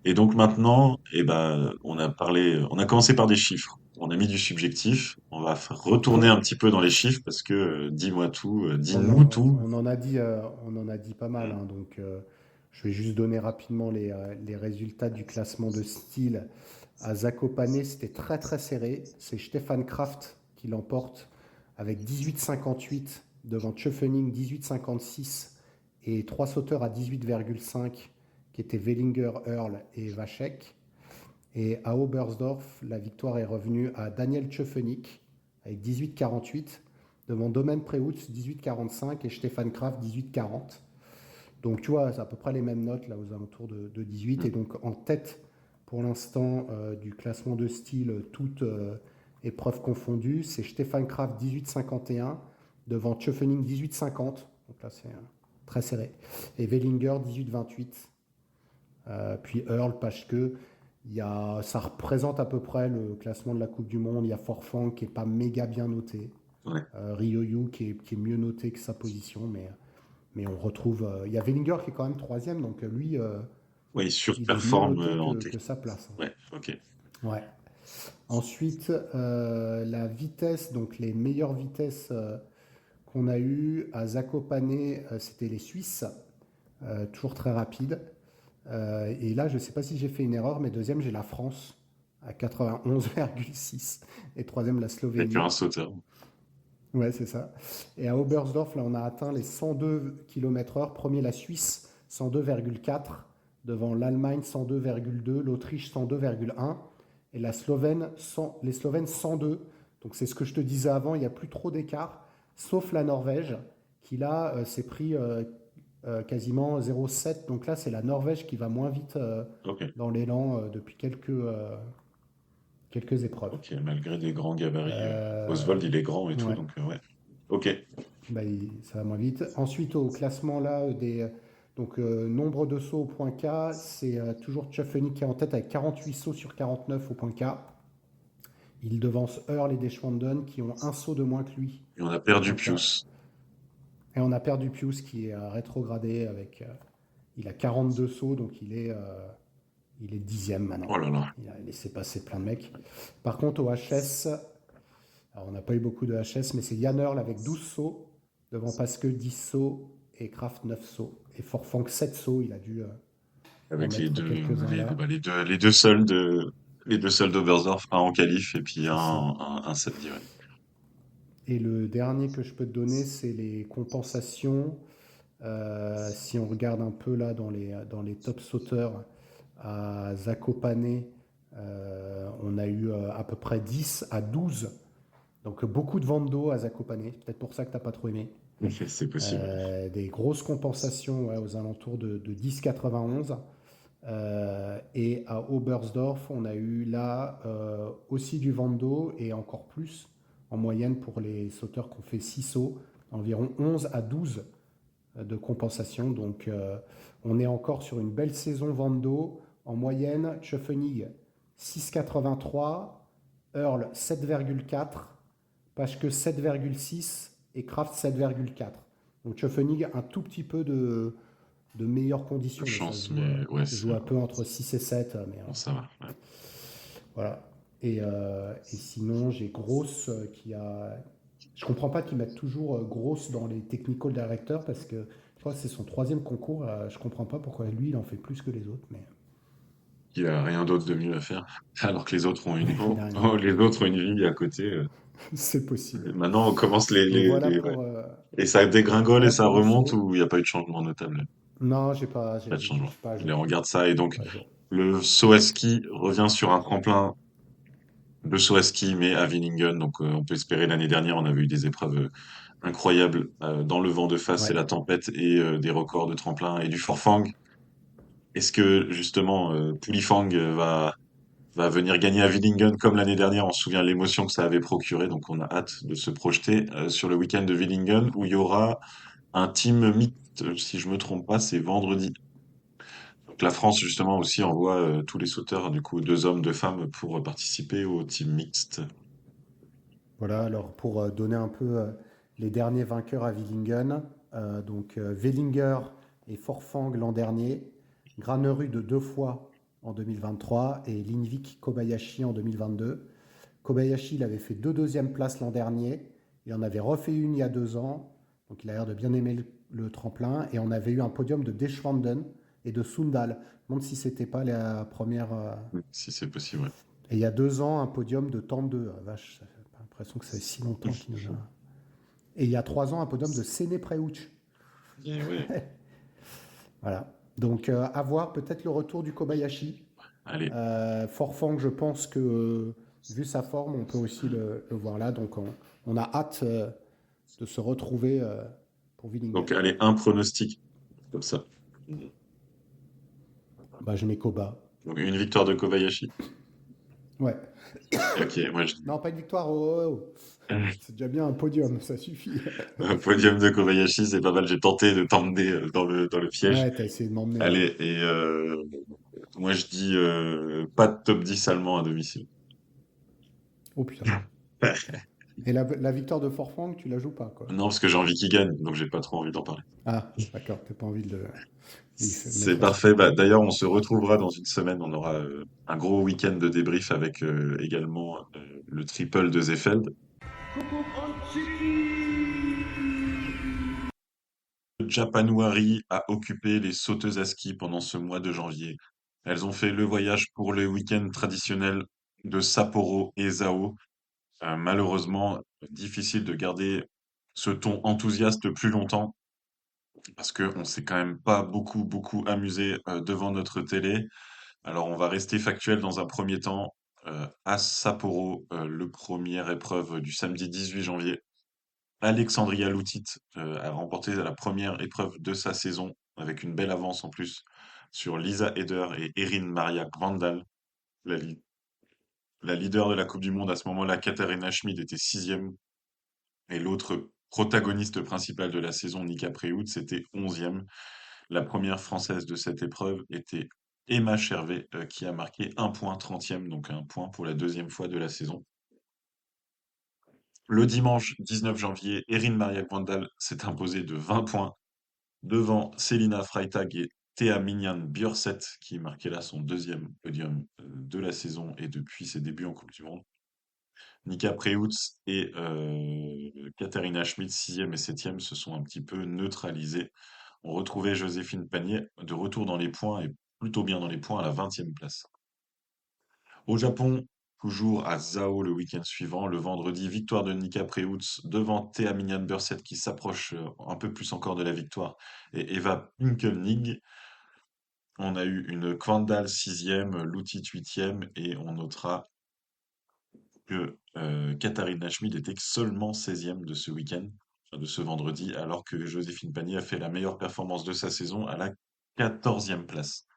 S2: Et donc maintenant, eh ben, on a commencé par des chiffres. On a mis du subjectif. On va retourner un petit peu dans les chiffres parce que dis-moi tout,
S3: On
S2: dis-nous
S3: en,
S2: tout.
S3: on en a dit pas mal,
S2: Mm.
S3: hein. Donc je vais juste donner rapidement les résultats du classement de style. À Zakopane, c'était très très serré. C'est Stefan Kraft qui l'emporte avec 18,58 devant Schöffening 18,56 et trois sauteurs à 18,5 qui étaient Wellinger, Earl et Vachek. Et à Oberstdorf, la victoire est revenue à Daniel Tschöfenig avec 18-48, devant Domen Preutz 18-45 et Stefan Kraft 18-40. Donc tu vois, c'est à peu près les mêmes notes là aux alentours de 18. Et donc en tête pour l'instant du classement de style, toutes épreuves confondues, c'est Stefan Kraft 18-51 devant Tschöfenig 18-50. Donc là c'est très serré. Et Wellinger 18-28. Puis Earl, parce que ça représente à peu près le classement de la Coupe du Monde. Il y a Forfang qui n'est pas méga bien noté.
S2: Ouais.
S3: Ryoyu qui est mieux noté que sa position. Mais on retrouve. Il y a Wellinger qui est quand même troisième. Donc lui,
S2: Ouais, il
S3: il est mieux
S2: surperforme
S3: noté
S2: en
S3: que
S2: technique.
S3: sa place.
S2: Ouais, ok.
S3: Ouais. Ensuite, la vitesse, donc les meilleures vitesses qu'on a eues à Zakopane, c'était les Suisses, toujours très rapides. Et là, je ne sais pas si j'ai fait une erreur, mais deuxième, j'ai la France à 91,6 et troisième, la
S2: Et puis un
S3: Slovénie.
S2: sauteur.
S3: Ouais, c'est ça. Et à Oberstdorf, là, on a atteint les 102 km/h. Premier, la Suisse, 102,4, devant l'Allemagne, 102,2, l'Autriche, 102,1, et les Slovènes, 102. Donc c'est ce que je te disais avant, il n'y a plus trop d'écart, sauf la Norvège, qui là s'est pris quasiment 0,7. Donc là, c'est la Norvège qui va moins vite
S2: Ok.
S3: dans l'élan depuis quelques épreuves.
S2: Ok, malgré des grands gabarits.
S3: Euh,
S2: Oswald, il est grand et tout,
S3: ouais.
S2: donc ouais. Ok.
S3: Bah, ça va moins vite. Ensuite, au classement là, donc nombre de sauts au point K, c'est toujours Tschöfenig qui est en tête avec 48 sauts sur 49 au point K. Il devance Earl et Deschwanden qui ont un saut de moins que lui
S2: Et on a
S3: au
S2: perdu
S3: point K.
S2: Pius.
S3: Et on a perdu Pius qui est rétrogradé avec. Il a 42 sauts, donc il est 10e maintenant.
S2: Oh là là.
S3: Il a laissé passer plein de mecs. Par contre, au HS, alors on n'a pas eu beaucoup de HS, mais c'est Jan Earl avec 12 sauts, devant Pasque 10 sauts et Kraft 9 sauts. Et Forfang 7 sauts, il a dû en
S2: Avec
S3: mettre quelques-uns là.
S2: les deux seuls d'Oberstdorf, un en qualif et puis
S3: C'est ça.
S2: un samedi, ouais.
S3: Et le dernier que je peux te donner, c'est les compensations. Si on regarde un peu là dans les top sauteurs, à Zakopane, on a eu à peu près 10 à 12. Donc beaucoup de ventes d'eau à Zakopane. Peut-être pour ça que tu n'as pas trop aimé.
S2: C'est possible.
S3: Des grosses compensations aux alentours de 10,91. Et à Oberstdorf, on a eu là aussi du vent d'eau et encore plus en moyenne pour les sauteurs qui ont fait 6 sauts, environ 11 à 12 de compensation. Donc on est encore sur une belle saison vent d'eau. En moyenne, Tschöfenig 6,83, Earl 7,4, Paschke 7,6 et Kraft 7,4. Donc Tschöfenig un tout petit peu de meilleures conditions. Mais
S2: Chance,
S3: ça
S2: mais ouais,
S3: se joue un peu entre 6 et 7. Mais,
S2: bon, ça va. Ouais.
S3: voilà. Et sinon, j'ai Gross qui a. Je comprends pas qu'ils mettent toujours Gross dans les technical directors parce que je crois que c'est son troisième concours. Je comprends pas pourquoi lui il en fait plus que les autres. Mais
S2: Il a rien d'autre de mieux à faire. Alors que les autres ont
S3: il a rien.
S2: les autres ont une vie à côté.
S3: C'est possible.
S2: Maintenant, on commence
S3: Donc
S2: ouais. Et ça dégringole et
S3: voilà
S2: ça
S3: pour les
S2: remonte
S3: sauts.
S2: ou il n'y a pas eu de changement notable?
S3: Non,
S2: Pas de
S3: je
S2: changement.
S3: suis pas à
S2: Allez,
S3: jour.
S2: on regarde ça. Et
S3: Je suis
S2: donc,
S3: pas à jour.
S2: le saut à ski revient sur un tremplin de saut à ski, mais à Willingen. Donc, on peut espérer l'année dernière, on avait eu des épreuves incroyables dans le vent de face et
S3: Ouais.
S2: la tempête et des records de tremplin et du forfang. Est-ce que justement Poulifang va venir gagner à Willingen comme l'année dernière? On se souvient de l'émotion que ça avait procuré, donc on a hâte de se projeter sur le week-end de Willingen où il y aura un team mixte, si je me trompe pas, c'est vendredi. Donc la France justement aussi envoie tous les sauteurs, du coup 2 hommes, 2 femmes, pour participer au team mixte.
S3: Voilà, alors pour donner un peu les derniers vainqueurs à Willingen, donc Wellinger et Forfang l'an dernier, Granerud 2 fois en 2023 et Lindvik Kobayashi en 2022. Kobayashi, il avait fait 2 deuxièmes places l'an dernier, il en avait refait une il y a 2 ans, donc il a l'air de bien aimer le tremplin, et on avait eu un podium de Deschwanden et de Sundal. Je me demande si c'était pas la première.
S2: Si c'est possible, ouais.
S3: Et il y a 2 ans, un podium de Tande. Vache, ça fait pas l'impression que ça fait si longtemps qu'il nous a. Et il y a 3 ans, un podium de Séné Préouch.
S2: Et ouais.
S3: Voilà. Donc, à voir peut-être le retour du Kobayashi.
S2: Allez,
S3: Forfang, je pense que, vu sa forme, on peut aussi le voir là. Donc, on a hâte de se retrouver pour
S2: donc
S3: Willingen.
S2: allez, un pronostic comme ça.
S3: Bah, je mets Koba.
S2: Donc une victoire de Kobayashi.
S3: Ouais.
S2: Ok, moi je
S3: Non, pas une victoire. Oh, oh, oh. C'est déjà bien un podium, ça suffit.
S2: un podium de Kobayashi, c'est pas mal. J'ai tenté de t'emmener dans le piège.
S3: Ouais, t'as essayé de m'emmener, ouais.
S2: Allez, et moi je dis pas de top 10 allemand à domicile.
S3: Oh putain. Et la victoire de Forfang, tu la joues pas, quoi.
S2: Non, parce que j'ai envie qu'il gagne, donc j'ai pas trop envie d'en parler.
S3: Ah, d'accord, t'as pas envie de
S2: C'est
S3: mettre
S2: parfait.
S3: respect.
S2: Bah, d'ailleurs, on se retrouvera dans une semaine. On aura un gros week-end de débrief avec également le triple de Zefeld. Le Japanuari a occupé les sauteuses à ski pendant ce mois de janvier. Elles ont fait le voyage pour le week-end traditionnel de Sapporo et Zao. Malheureusement, difficile de garder ce ton enthousiaste plus longtemps parce qu'on s'est quand même pas beaucoup amusé devant notre télé. Alors, on va rester factuel dans un premier temps. À Sapporo, le première épreuve du samedi 18 janvier. Alexandria Lutit a remporté la première épreuve de sa saison avec une belle avance en plus sur Lisa Eder et Erin Maria Grandal, la, li- la leader de la Coupe du Monde à ce moment-là. Katarina Schmid était sixième et l'autre protagoniste principale de la saison, Nika Prehout, c'était onzième. La première française de cette épreuve était Emma Chervet, qui a marqué un point 30e, donc un point pour la deuxième fois de la saison. Le dimanche 19 janvier, Erin Maria Gwandal s'est imposée de 20 points devant Selina Freitag et Thea Minian Björset, qui marquait là son deuxième podium de la saison et depuis ses débuts en Coupe du Monde. Nika Preutz et Katharina Schmidt, sixième et septième, se sont un petit peu neutralisés. On retrouvait Joséphine Panier de retour dans les points et plutôt bien dans les points à la 20e place. Au Japon, toujours à Zao le week-end suivant, le vendredi, victoire de Nika Preutz devant Thea Minian Björset qui s'approche un peu plus encore de la victoire et Eva Pinkelnig. On a eu une Kvandal sixième, Loutit huitième et on notera que Katharina Schmid était seulement 16e de ce week-end, enfin, de ce vendredi, alors que Joséphine Panier a fait la meilleure performance de sa saison à la 14e place.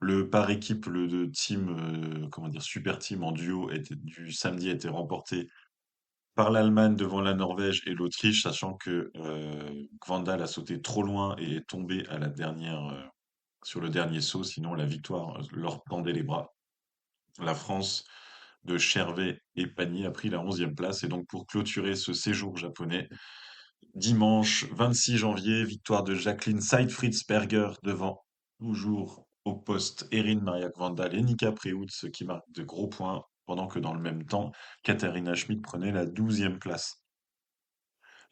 S2: Le par équipe, le team, comment dire, super team en duo du samedi a été remporté par l'Allemagne devant la Norvège et l'Autriche, sachant que Kvandal a sauté trop loin et est tombé à la dernière, sur le dernier saut, sinon la victoire leur tendait les bras. La France de Chervet et Panier a pris la 11e place. Et donc pour clôturer ce séjour japonais, dimanche 26 janvier, victoire de Jacqueline Seidfritzberger devant toujours au poste Erin Maria Kvandal et Nika Prehout, ce qui marque de gros points, pendant que dans le même temps, Katharina Schmidt prenait la 12e place.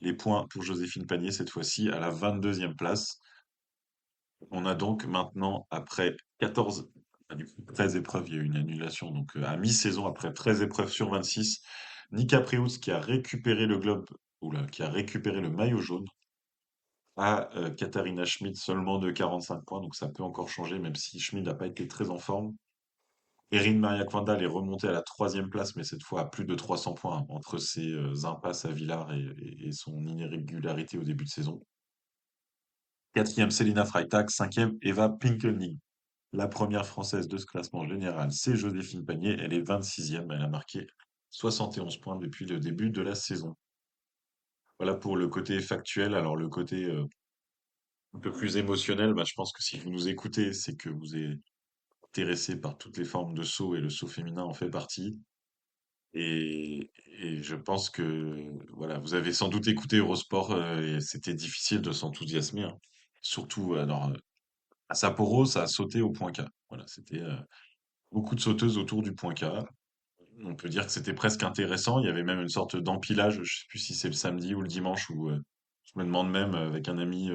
S2: Les points pour Joséphine Panier cette fois-ci à la 22e place. On a donc maintenant, après 14, du coup, 13 épreuves, il y a eu une annulation, donc à mi-saison, après 13 épreuves sur 26, Nika Preutz qui a récupéré le globe, oula, qui a récupéré le maillot jaune, à Katharina Schmid seulement de 45 points, donc ça peut encore changer, même si Schmid n'a pas été très en forme. Erin Maria Kvandal est remontée à la troisième place, mais cette fois à plus de 300 points entre ses impasses à Villars et son irrégularité au début de saison. Quatrième, Selina Freitag. Cinquième, Eva Pinkelnig. La première française de ce classement général, c'est Joséphine Panier. Elle est 26e. Elle a marqué 71 points depuis le début de la saison. Voilà pour le côté factuel. Alors, le côté un peu plus émotionnel, bah, je pense que si vous nous écoutez, c'est que vous êtes intéressé par toutes les formes de saut et le saut féminin en fait partie. Et je pense que voilà, vous avez sans doute écouté Eurosport et c'était difficile de s'enthousiasmer, hein. Surtout alors, à Sapporo, ça a sauté au point K. Voilà, c'était beaucoup de sauteuses autour du point K. On peut dire que c'était presque intéressant. Il y avait même une sorte d'empilage. Je sais plus si c'est le samedi ou le dimanche où je me demande même avec un ami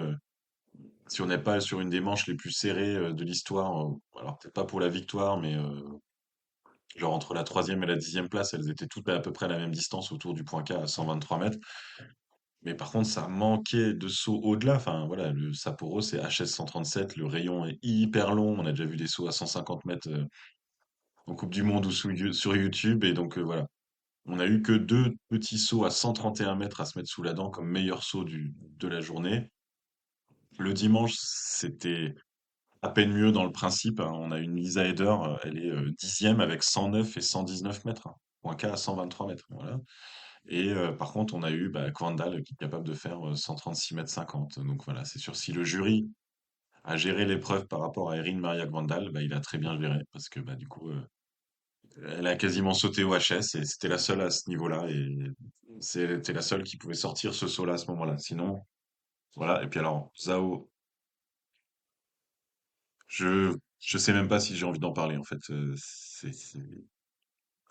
S2: si on n'est pas sur une des manches les plus serrées de l'histoire. Alors peut-être pas pour la victoire, mais genre entre la troisième et la 10e place, elles étaient toutes à peu près à la même distance autour du point K à 123 mètres. Mais par contre, ça manquait de sauts au-delà. Enfin, voilà, le Sapporo, c'est HS 137. Le rayon est hyper long. On a déjà vu des sauts à 150 mètres en Coupe du Monde ou sur YouTube. Et donc, voilà. On a eu que deux petits sauts à 131 mètres à se mettre sous la dent comme meilleur saut de la journée. Le dimanche, c'était à peine mieux dans le principe, hein. On a une Lisa Eder, elle est 10e avec 109 et 119 mètres, hein. Point K à 123 mètres. Voilà. Et par contre, on a eu Kvandal qui est capable de faire 136 mètres 50. Donc voilà, c'est sûr, si le jury a géré l'épreuve par rapport à Erin Maria Kvandal, il a très bien géré parce que du coup, elle a quasiment sauté au HS et c'était la seule à ce niveau-là et c'était la seule qui pouvait sortir ce saut-là à ce moment-là. Sinon, voilà. Et puis alors, Zhao, je sais même pas si j'ai envie d'en parler en fait.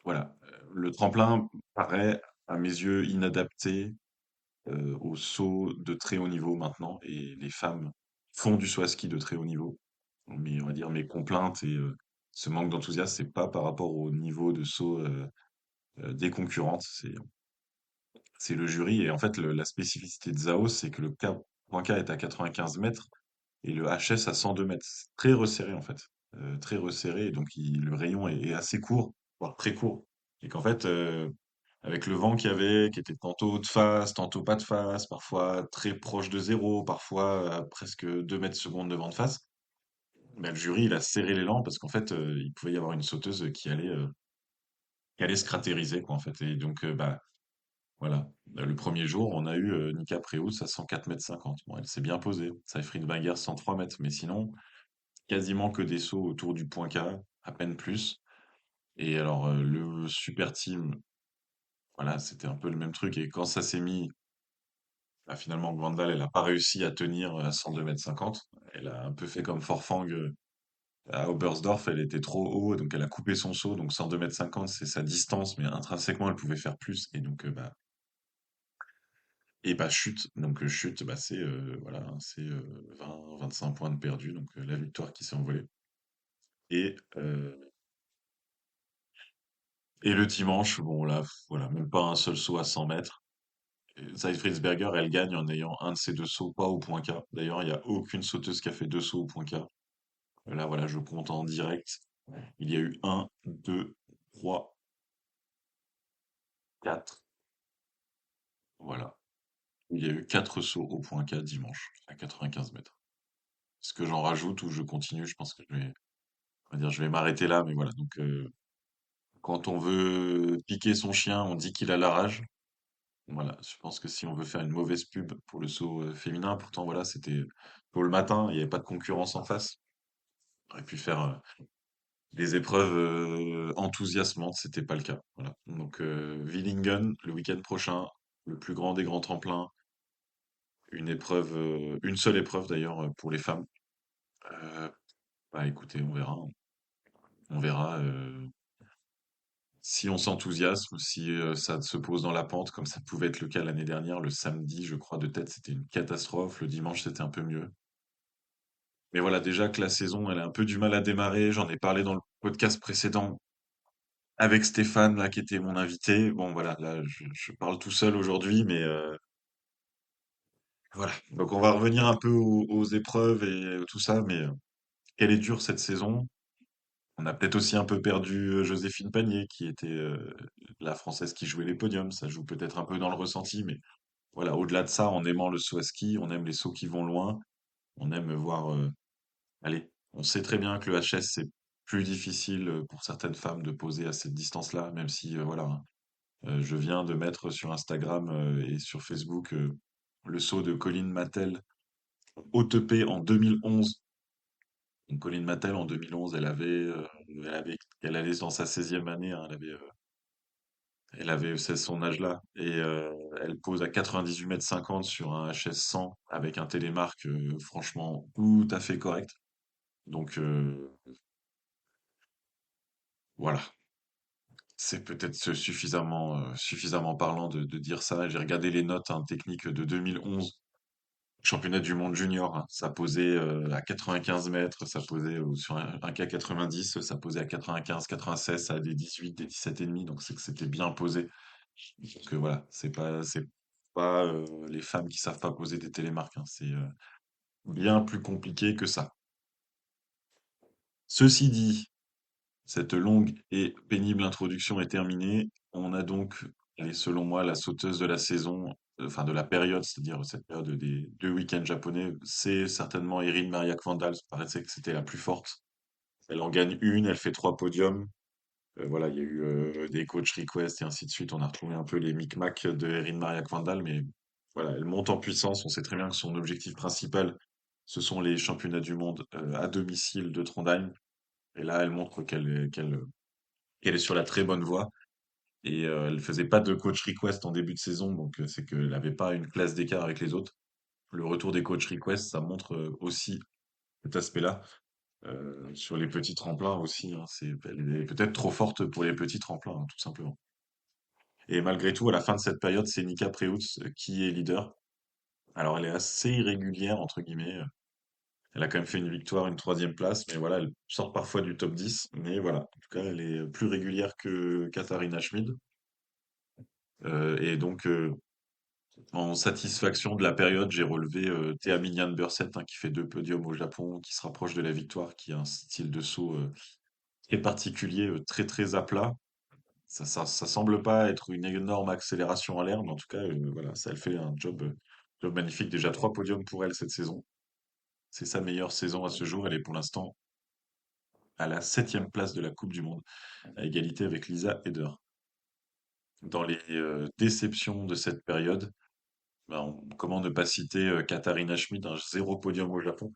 S2: Voilà. Le tremplin paraît à mes yeux inadapté au saut de très haut niveau maintenant et les femmes font du saut à ski de très haut niveau. Mais on va dire mes complaintes et ce manque d'enthousiasme, c'est pas par rapport au niveau de saut des concurrentes, c'est le jury. Et en fait, la spécificité de Zao, c'est que le point K est à 95 mètres et le HS à 102 mètres. C'est très resserré en fait. Très resserré, et donc le rayon est assez court, voire très court. Et qu'en fait, avec le vent qu'il y avait, qui était tantôt de face, tantôt pas de face, parfois très proche de zéro, parfois à presque 2 mètres secondes de vent de face, le jury, il a serré l'élan parce qu'en fait, il pouvait y avoir une sauteuse qui allait se cratériser, quoi, en fait. Et donc, voilà. Le premier jour, on a eu Nika Preus à 104 mètres 50. Bon, elle s'est bien posée. Saifrine Wenger 103 mètres, mais sinon, quasiment que des sauts autour du point K, à peine plus. Et alors, le super team, voilà, c'était un peu le même truc. Et quand ça s'est mis, finalement, Gwendal, elle n'a pas réussi à tenir à 102 mètres 50. Elle a un peu fait comme Forfang à Oberstdorf, elle était trop haut, donc elle a coupé son saut. Donc 102 mètres 50, c'est sa distance, mais intrinsèquement, elle pouvait faire plus. Et donc, chute. Donc, chute, c'est voilà, hein, c'est 20, 25 points de perdu. Donc, la victoire qui s'est envolée. Et, et le dimanche, bon, là, voilà, même pas un seul saut à 100 mètres. Zeit Fritzberger, elle gagne en ayant un de ses deux sauts pas au point K. D'ailleurs, il n'y a aucune sauteuse qui a fait deux sauts au point K. Là, voilà, je compte en direct. Il y a eu un, 2, 3, 4. Voilà. Il y a eu 4 sauts au point K dimanche, à 95 mètres. Est-ce que j'en rajoute ou je continue? Je pense que on va dire, je vais m'arrêter là, mais voilà. Donc, quand on veut piquer son chien, on dit qu'il a la rage. Voilà. Je pense que si on veut faire une mauvaise pub pour le saut féminin, pourtant, voilà, c'était pour le matin, il n'y avait pas de concurrence en face. On aurait pu faire des épreuves enthousiasmantes, c'était pas le cas. Voilà. Donc, Willingen, le week-end prochain, le plus grand des grands tremplins, une seule épreuve d'ailleurs pour les femmes. Euh, écoutez, on verra, hein. On verra si on s'enthousiasme, si ça se pose dans la pente, comme ça pouvait être le cas l'année dernière. Le samedi, je crois, de tête, c'était une catastrophe. Le dimanche, c'était un peu mieux. Mais voilà, déjà que la saison, elle a un peu du mal à démarrer. J'en ai parlé dans le podcast précédent avec Stéphane, là, qui était mon invité. Bon, voilà, là, je parle tout seul aujourd'hui, mais voilà. Donc, on va revenir un peu aux épreuves et tout ça, mais quelle est dure cette saison. On a peut-être aussi un peu perdu Joséphine Panier, qui était la Française qui jouait les podiums. Ça joue peut-être un peu dans le ressenti, mais voilà, au-delà de ça, en aimant le saut à ski, on aime les sauts qui vont loin, on aime voir. Allez, on sait très bien que le HS, c'est plus difficile pour certaines femmes de poser à cette distance-là, même si, voilà, hein, je viens de mettre sur Instagram et sur Facebook le saut de Colin Mattel, OTP en 2011. Donc, Colin Mattel, en 2011, elle allait dans sa 16e année, hein, c'est son âge-là. Et elle pose à 98 mètres 50 sur un HS 100 avec un télémarque franchement tout à fait correct. Donc voilà, c'est peut-être suffisamment parlant de dire ça. J'ai regardé les notes hein, techniques de 2011, championnat du monde junior, hein. Ça posait à 95 mètres, ça posait sur un K90, ça posait à 95, 96, ça a des 18, des 17 et demi, donc c'est que c'était bien posé. Donc voilà, c'est pas, pas les femmes qui savent pas poser des télémarques, hein. C'est bien plus compliqué que ça. Ceci dit, cette longue et pénible introduction est terminée. On a donc, et selon moi, la sauteuse de la saison, enfin de la période, c'est-à-dire cette période des 2 week-ends japonais, c'est certainement Erin Maria Kvandal. Il paraissait que c'était la plus forte. Elle en gagne une, elle fait 3 podiums. Voilà, il y a eu des coach requests et ainsi de suite. On a retrouvé un peu les micmacs de Erin Maria Kvandal, mais voilà, elle monte en puissance. On sait très bien que son objectif principal, ce sont les championnats du monde à domicile de Trondheim. Et là, elle montre qu'elle est sur la très bonne voie. Et elle faisait pas de coach request en début de saison, donc c'est qu'elle n'avait pas une classe d'écart avec les autres. Le retour des coach request, ça montre aussi cet aspect-là. Sur les petits tremplins aussi, hein, elle est peut-être trop forte pour les petits tremplins, hein, tout simplement. Et malgré tout, à la fin de cette période, c'est Nika Preutz qui est leader. Alors elle est assez irrégulière, entre guillemets. Elle a quand même fait une victoire, une troisième place, mais voilà, elle sort parfois du top 10. Mais voilà, en tout cas, elle est plus régulière que Katharina Schmid. Et donc, en satisfaction de la période, j'ai relevé Thea Minian Burset, hein, qui fait 2 podiums au Japon, qui se rapproche de la victoire, qui a un style de saut très particulier, très très à plat. Ça semble pas être une énorme accélération à l'air, mais en tout cas, voilà, ça elle fait un job magnifique. Déjà 3 podiums pour elle cette saison. C'est sa meilleure saison à ce jour. Elle est pour l'instant à la 7e place de la Coupe du Monde, à égalité avec Lisa Eder. Dans les déceptions de cette période, ben, comment ne pas citer Katharina Schmid, un 0 podium au Japon.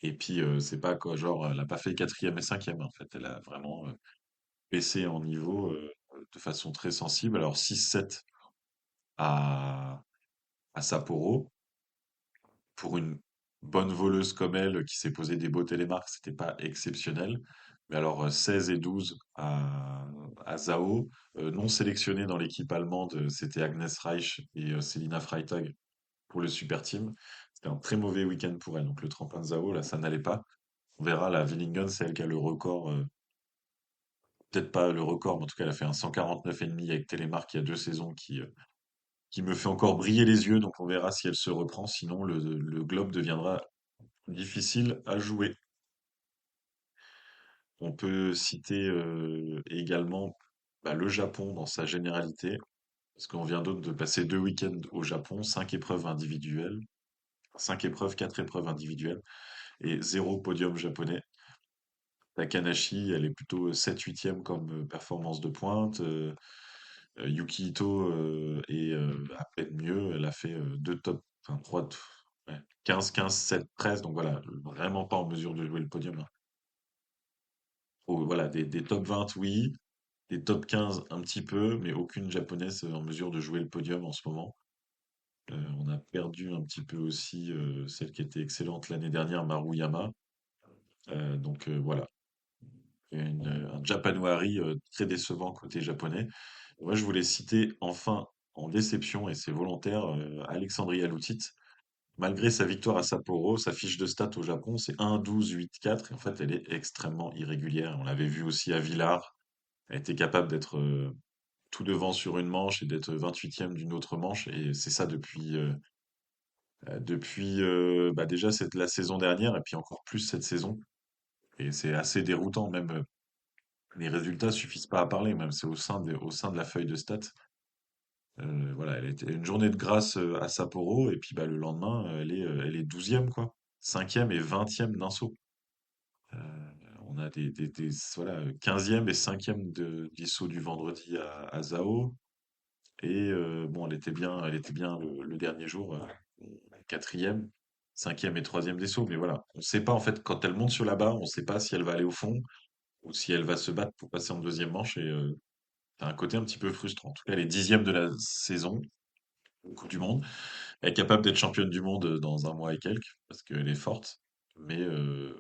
S2: Et puis, c'est pas quoi, genre, elle a pas fait quatrième et cinquième, en fait. Elle a vraiment baissé en niveau de façon très sensible. Alors 6-7 à, à Sapporo, pour une bonne voleuse comme elle, qui s'est posé des beaux télémarques, c'était pas exceptionnel. Mais alors 16 et 12 à Zao, non sélectionnée dans l'équipe allemande, c'était Agnes Reich et Selina Freitag pour le super team. C'était un très mauvais week-end pour elle. Donc le tremplin de Zao, là, ça n'allait pas. On verra, la Willingen, c'est elle qui a le record. Peut-être pas le record, mais en tout cas, elle a fait un 149,5 avec Télémark il y a 2 saisons qui me fait encore briller les yeux. Donc on verra si elle se reprend. Sinon, le globe deviendra difficile à jouer. On peut citer également bah, le Japon dans sa généralité. Parce qu'on vient d'autre de passer 2 week-ends au Japon, 5 épreuves individuelles, 5 épreuves, 4 épreuves individuelles et 0 podium japonais. Takanashi, elle est plutôt 7-8e comme performance de pointe. Yuki Ito est à peine mieux. Elle a fait 2 top, enfin 3, ouais, 15, 15, 7, 13. Donc voilà, vraiment pas en mesure de jouer le podium, hein. Voilà, des top 20, oui. Des top 15, un petit peu, mais aucune japonaise en mesure de jouer le podium en ce moment. On a perdu un petit peu aussi celle qui était excellente l'année dernière, Maruyama. Donc voilà, un Japanuari très décevant côté japonais. Moi, je voulais citer enfin, en déception, et c'est volontaire, Alexandria Lutit. Malgré sa victoire à Sapporo, sa fiche de stats au Japon, c'est 1-12-8-4, et en fait, elle est extrêmement irrégulière. On l'avait vu aussi à Villars. Elle était capable d'être tout devant sur une manche et d'être 28e d'une autre manche, et c'est ça depuis bah déjà la saison dernière, et puis encore plus cette saison. Et c'est assez déroutant, même les résultats suffisent pas à parler, même c'est au sein de la feuille de stats. Voilà, elle était une journée de grâce à Sapporo, et puis bah, le lendemain, elle est 12e, quoi. 5e et 20e d'un saut. Euh, on a voilà, 15e et 5e des sauts du vendredi à Zao. Et bon, elle était bien le dernier jour, 4e, 5e et 3e des sauts. Mais voilà, on ne sait pas en fait, quand elle monte sur la barre, on ne sait pas si elle va aller au fond ou si elle va se battre pour passer en deuxième manche. Et c'est un côté un petit peu frustrant. En tout cas, elle est 10e de la saison, Coupe du Monde. Elle est capable d'être championne du monde dans un mois et quelques, parce qu'elle est forte, mais, euh,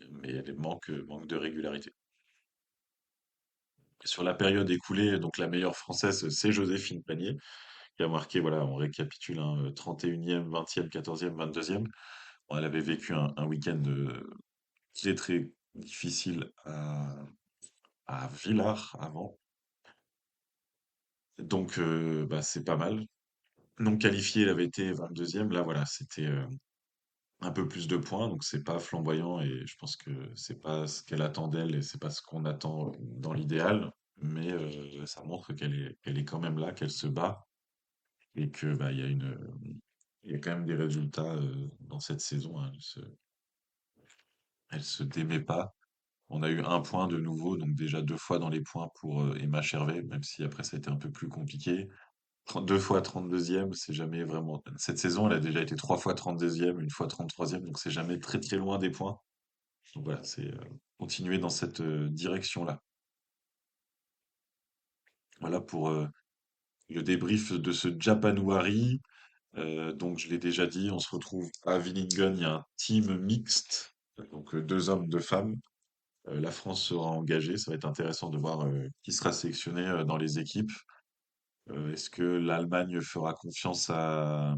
S2: mais elle manque de régularité. Sur la période écoulée, donc la meilleure française, c'est Joséphine Panier, qui a marqué, voilà, on récapitule, hein, 31e, 20e, 14e, 22e. Bon, elle avait vécu un week-end très très difficile à Villars avant. Donc bah, c'est pas mal. non qualifié, il avait été 22e. Là, voilà, c'était un peu plus de points, donc c'est pas flamboyant et je pense que c'est pas ce qu'elle attend d'elle et c'est pas ce qu'on attend dans l'idéal. Mais ça montre qu'elle est quand même là, qu'elle se bat et que bah, il y a quand même des résultats dans cette saison, hein. Elle se démet pas. On a eu un point de nouveau, donc déjà 2 fois dans les points pour Emma Chervet, même si après ça a été un peu plus compliqué. 2 fois 32e, c'est jamais vraiment. Cette saison, elle a déjà été 3 fois 32e, une fois 33e, donc c'est jamais très très loin des points. Donc voilà, c'est continuer dans cette direction-là. Voilà pour le débrief de ce Japanuari. Donc je l'ai déjà dit, on se retrouve à Willingen, il y a un team mixte, donc 2 hommes, 2 femmes. La France sera engagée, ça va être intéressant de voir qui sera sélectionné dans les équipes. Est-ce que l'Allemagne fera confiance à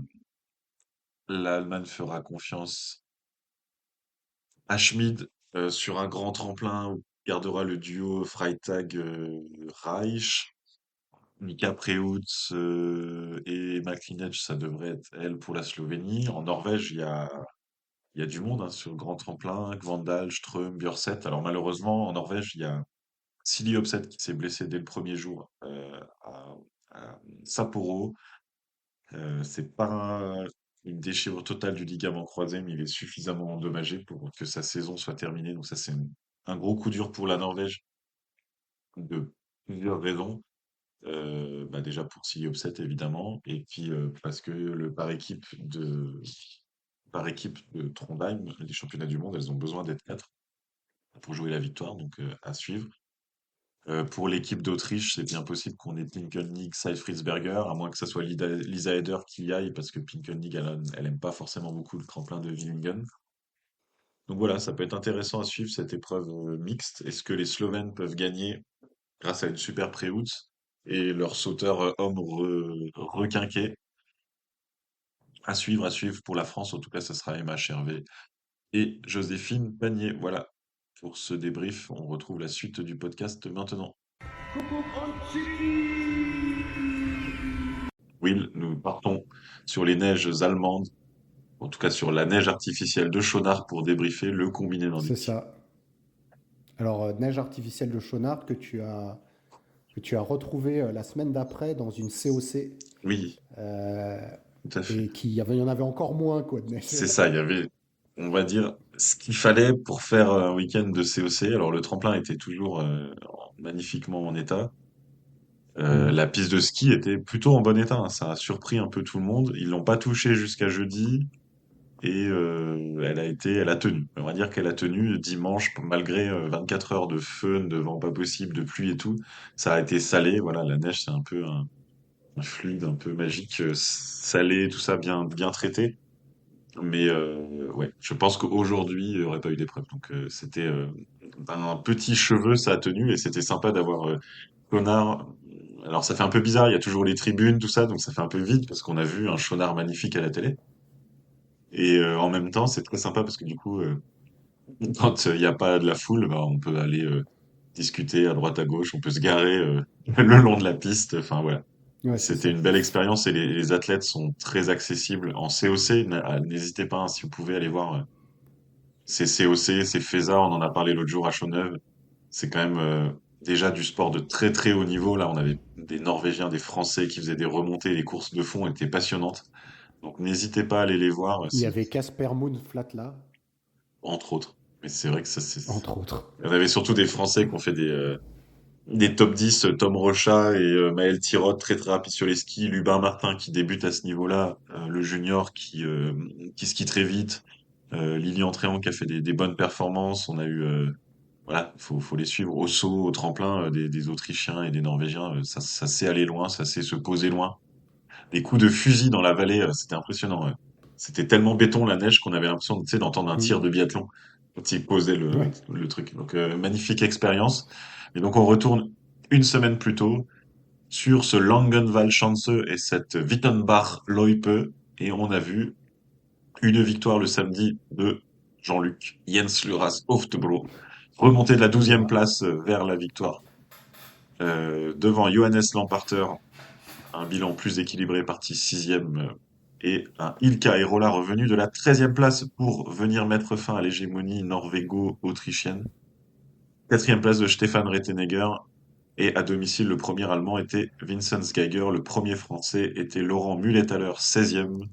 S2: Schmid sur un grand tremplin où gardera le duo Freitag-Reich? Mika Preutz et Maklinec, ça devrait être elle pour la Slovénie. En Norvège, il y a du monde hein, sur le grand tremplin. Kvandal, Ström, Bjørseth. Alors malheureusement, en Norvège, il y a Silly Opseth qui s'est blessé dès le premier jour à Sapporo. C'est pas une déchirure totale du ligament croisé, mais il est suffisamment endommagé pour que sa saison soit terminée. Donc ça, c'est un gros coup dur pour la Norvège de plusieurs raisons. Bah déjà pour Silly Opseth évidemment, et puis parce que par équipe de Trondheim, les championnats du monde, elles ont besoin d'être 4 pour jouer la victoire, donc à suivre. Pour l'équipe d'Autriche, c'est bien possible qu'on ait Pinkelnick, Seifritzberger, à moins que ça soit Lisa Eder qui y aille, parce que Pinkelnick, elle aime pas forcément beaucoup le tremplin de Willingen. Donc voilà, ça peut être intéressant à suivre cette épreuve mixte. Est-ce que les Slovènes peuvent gagner grâce à une super pré-août et leur sauteur homme requinqué? À suivre pour la France, en tout cas, ça sera Emma Chervet et Joséphine Panier. Voilà, pour ce débrief, on retrouve la suite du podcast maintenant. Will, nous partons sur les neiges allemandes, en tout cas sur la neige artificielle de Chonard pour débriefer le combiné
S3: C'est
S2: nordique.
S3: ça. Alors, neige artificielle de Chonard que tu as retrouvé la semaine d'après dans une COC
S2: Oui,
S3: euh,
S2: tout à fait.
S3: et il y en avait encore moins quoi, de neige.
S2: C'est ça, il y avait, on va dire, ce qu'il fallait pour faire un week-end de COC. Alors le tremplin était toujours magnifiquement en état.
S3: Mhm.
S2: La piste de ski était plutôt en bon état, hein. Ça a surpris un peu tout le monde. Ils l'ont pas touché jusqu'à jeudi et elle a tenu. On va dire qu'elle a tenu dimanche malgré 24 heures de feu, de vent pas possible, de pluie et tout. Ça a été salé. Voilà, la neige c'est un peu un fluide un peu magique, salé, tout ça bien bien traité. Mais ouais, je pense qu'aujourd'hui il n'y aurait pas eu d'épreuve. Donc c'était un petit cheveu, ça a tenu et c'était sympa d'avoir Chonard. Alors ça fait un peu bizarre, il y a toujours les tribunes, tout ça, donc ça fait un peu vide parce qu'on a vu un Chonard magnifique à la télé. Et en même temps, c'est très sympa parce que du coup, quand il n'y a pas de la foule, bah, on peut aller discuter à droite à gauche, on peut se garer le long de la piste. Enfin voilà,
S3: Ouais, c'est
S2: c'était
S3: ça.
S2: une belle expérience et les athlètes sont très accessibles. En COC, n'hésitez pas, hein, si vous pouvez aller voir ces COC, ces FESA, on en a parlé l'autre jour à Chaudeneuve. C'est quand même déjà du sport de très très haut niveau. Là, on avait des Norvégiens, des Français qui faisaient des remontées. Les courses de fond étaient passionnantes. Donc n'hésitez pas à aller les voir,
S3: Il y avait Casper Moon Flat là,
S2: entre autres. Mais c'est vrai que ça, c'est.
S3: entre autres.
S2: Il y en avait surtout des Français qui ont fait des top 10, Tom Rochat et Maël Tirot, très très rapide sur les skis. Lubin Martin qui débute à ce niveau-là. Le junior qui skie très vite. Lilian Tréant qui a fait des bonnes performances. On a eu voilà, faut les suivre au saut, au tremplin, des Autrichiens et des Norvégiens. Ça sait aller loin, ça sait se poser loin. Les coups de fusil dans la vallée, c'était impressionnant, ouais. C'était tellement béton la neige qu'on avait l'impression, tu sais, d'entendre un tir
S3: Mhm.
S2: de biathlon quand ils posaient le,
S3: Ouais.
S2: le truc. Donc magnifique expérience. Et donc on retourne une semaine plus tôt sur ce Langenwaldschanze et cette Wittenbach-Loipe et on a vu une victoire le samedi de Jean-Luc Jens Luras Hoftebro, remonter de la 12e
S3: Voilà.
S2: place vers la victoire devant Johannes Lamparter un bilan plus équilibré, parti sixième, et un Ilkka Erola revenu de la 13e place pour venir mettre fin à l'hégémonie norvégo-autrichienne. Quatrième place de Stefan Rettenegger, et à domicile, le premier Allemand était Vincenz Geiger, le premier Français était Laurent Mulethaler, 16e.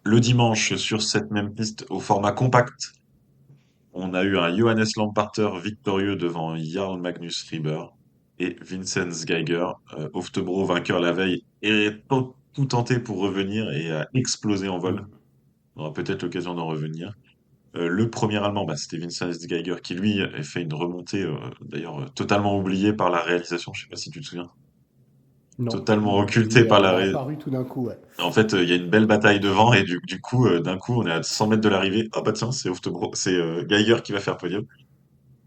S2: Le dimanche, sur cette même piste, au format compact, on a eu un Johannes Lamparter victorieux devant Jarl Magnus Rieber et Vincenz Geiger, Oftebro vainqueur la veille, et tout tenté pour revenir et a explosé en vol.
S3: Mm.
S2: On aura peut-être l'occasion d'en revenir. Le premier Allemand, c'était Vincenz Geiger qui, lui, a fait une remontée, d'ailleurs, totalement oubliée par la réalisation. Je sais pas si tu te souviens.
S3: Non,
S2: Totalement
S3: non,
S2: occultée par
S3: il
S2: la
S3: a
S2: réalisation.
S3: apparu tout d'un coup, ouais.
S2: En fait, il y a une belle bataille devant et du coup, d'un coup, on est à 100 mètres de l'arrivée. Ah bah tiens, c'est Oftebro, c'est Geiger qui va faire podium.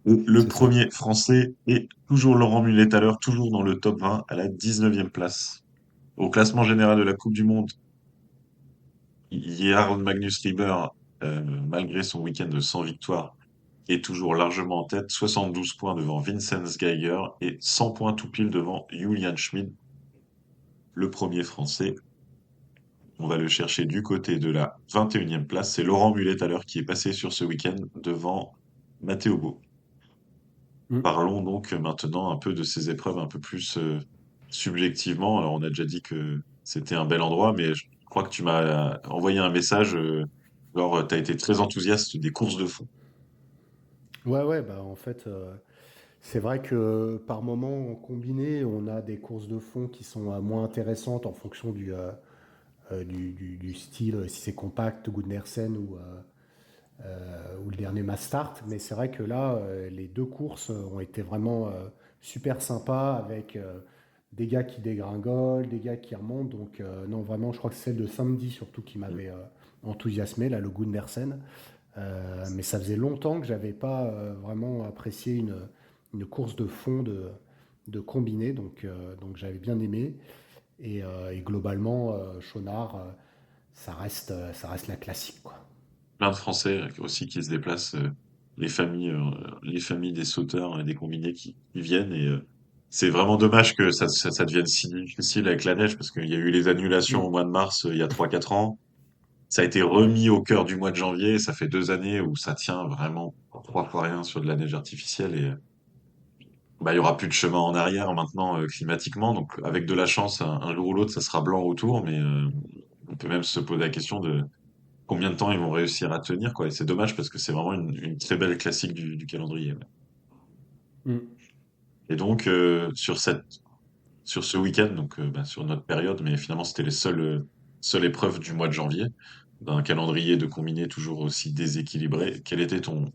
S2: Et le
S3: C'est ça.
S2: premier français est toujours Laurent Mulethaler, toujours dans le top 20 à la 19e place. Au classement général de la Coupe du Monde, Jarl Magnus Rieber, malgré son week-end de 100 victoires, est toujours largement en tête, 72 points devant Vincenz Geiger et 100 points tout pile devant Julian Schmid, le premier français. On va le chercher du côté de la 21e place. C'est Laurent Mulethaler qui est passé sur ce week-end devant Matteo Beau.
S3: Mm.
S2: Parlons donc maintenant un peu de ces épreuves un peu plus subjectivement. Alors, on a déjà dit que c'était un bel endroit, mais je crois que tu m'as envoyé un message. Alors, tu as été très enthousiaste des courses de fond.
S3: Ouais, ouais, bah en fait, c'est vrai que par moment, en combiné, on a des courses de fond qui sont moins intéressantes en fonction du style, si c'est compact, Gundersen ou le dernier Mass Start. Mais c'est vrai que là, les deux courses ont été vraiment super sympas avec des gars qui dégringolent, des gars qui remontent. Donc, non, vraiment, je crois que c'est celle de samedi surtout qui
S2: Mm.
S3: m'avait enthousiasmé, là, le Gundersen. Mais ça faisait longtemps que j'avais pas vraiment apprécié une course de fond de combiné, donc j'avais bien aimé. Et globalement, Chonard, ça reste la classique, quoi.
S2: Plein de Français aussi qui se déplacent, les familles des sauteurs et des combinés qui viennent. Et c'est vraiment dommage que ça devienne si difficile avec la neige parce qu'il y a eu les annulations au
S3: Mm.
S2: mois de mars il y a 3 4 ans. Ça a été remis au cœur du mois de janvier. Ça fait 2 années où ça tient vraiment 3 fois rien sur de la neige artificielle. Et il y aura plus de chemin en arrière maintenant climatiquement. Donc avec de la chance, un jour ou l'autre, ça sera blanc autour. Mais on peut même se poser la question de combien de temps ils vont réussir à tenir, quoi. Et c'est dommage parce que c'est vraiment une très belle classique du calendrier. Ouais.
S3: Mm.
S2: Et donc, sur ce week-end, donc sur notre période, mais finalement c'était les seules épreuves du mois de janvier, d'un calendrier de combiné toujours aussi déséquilibré. Quel était ton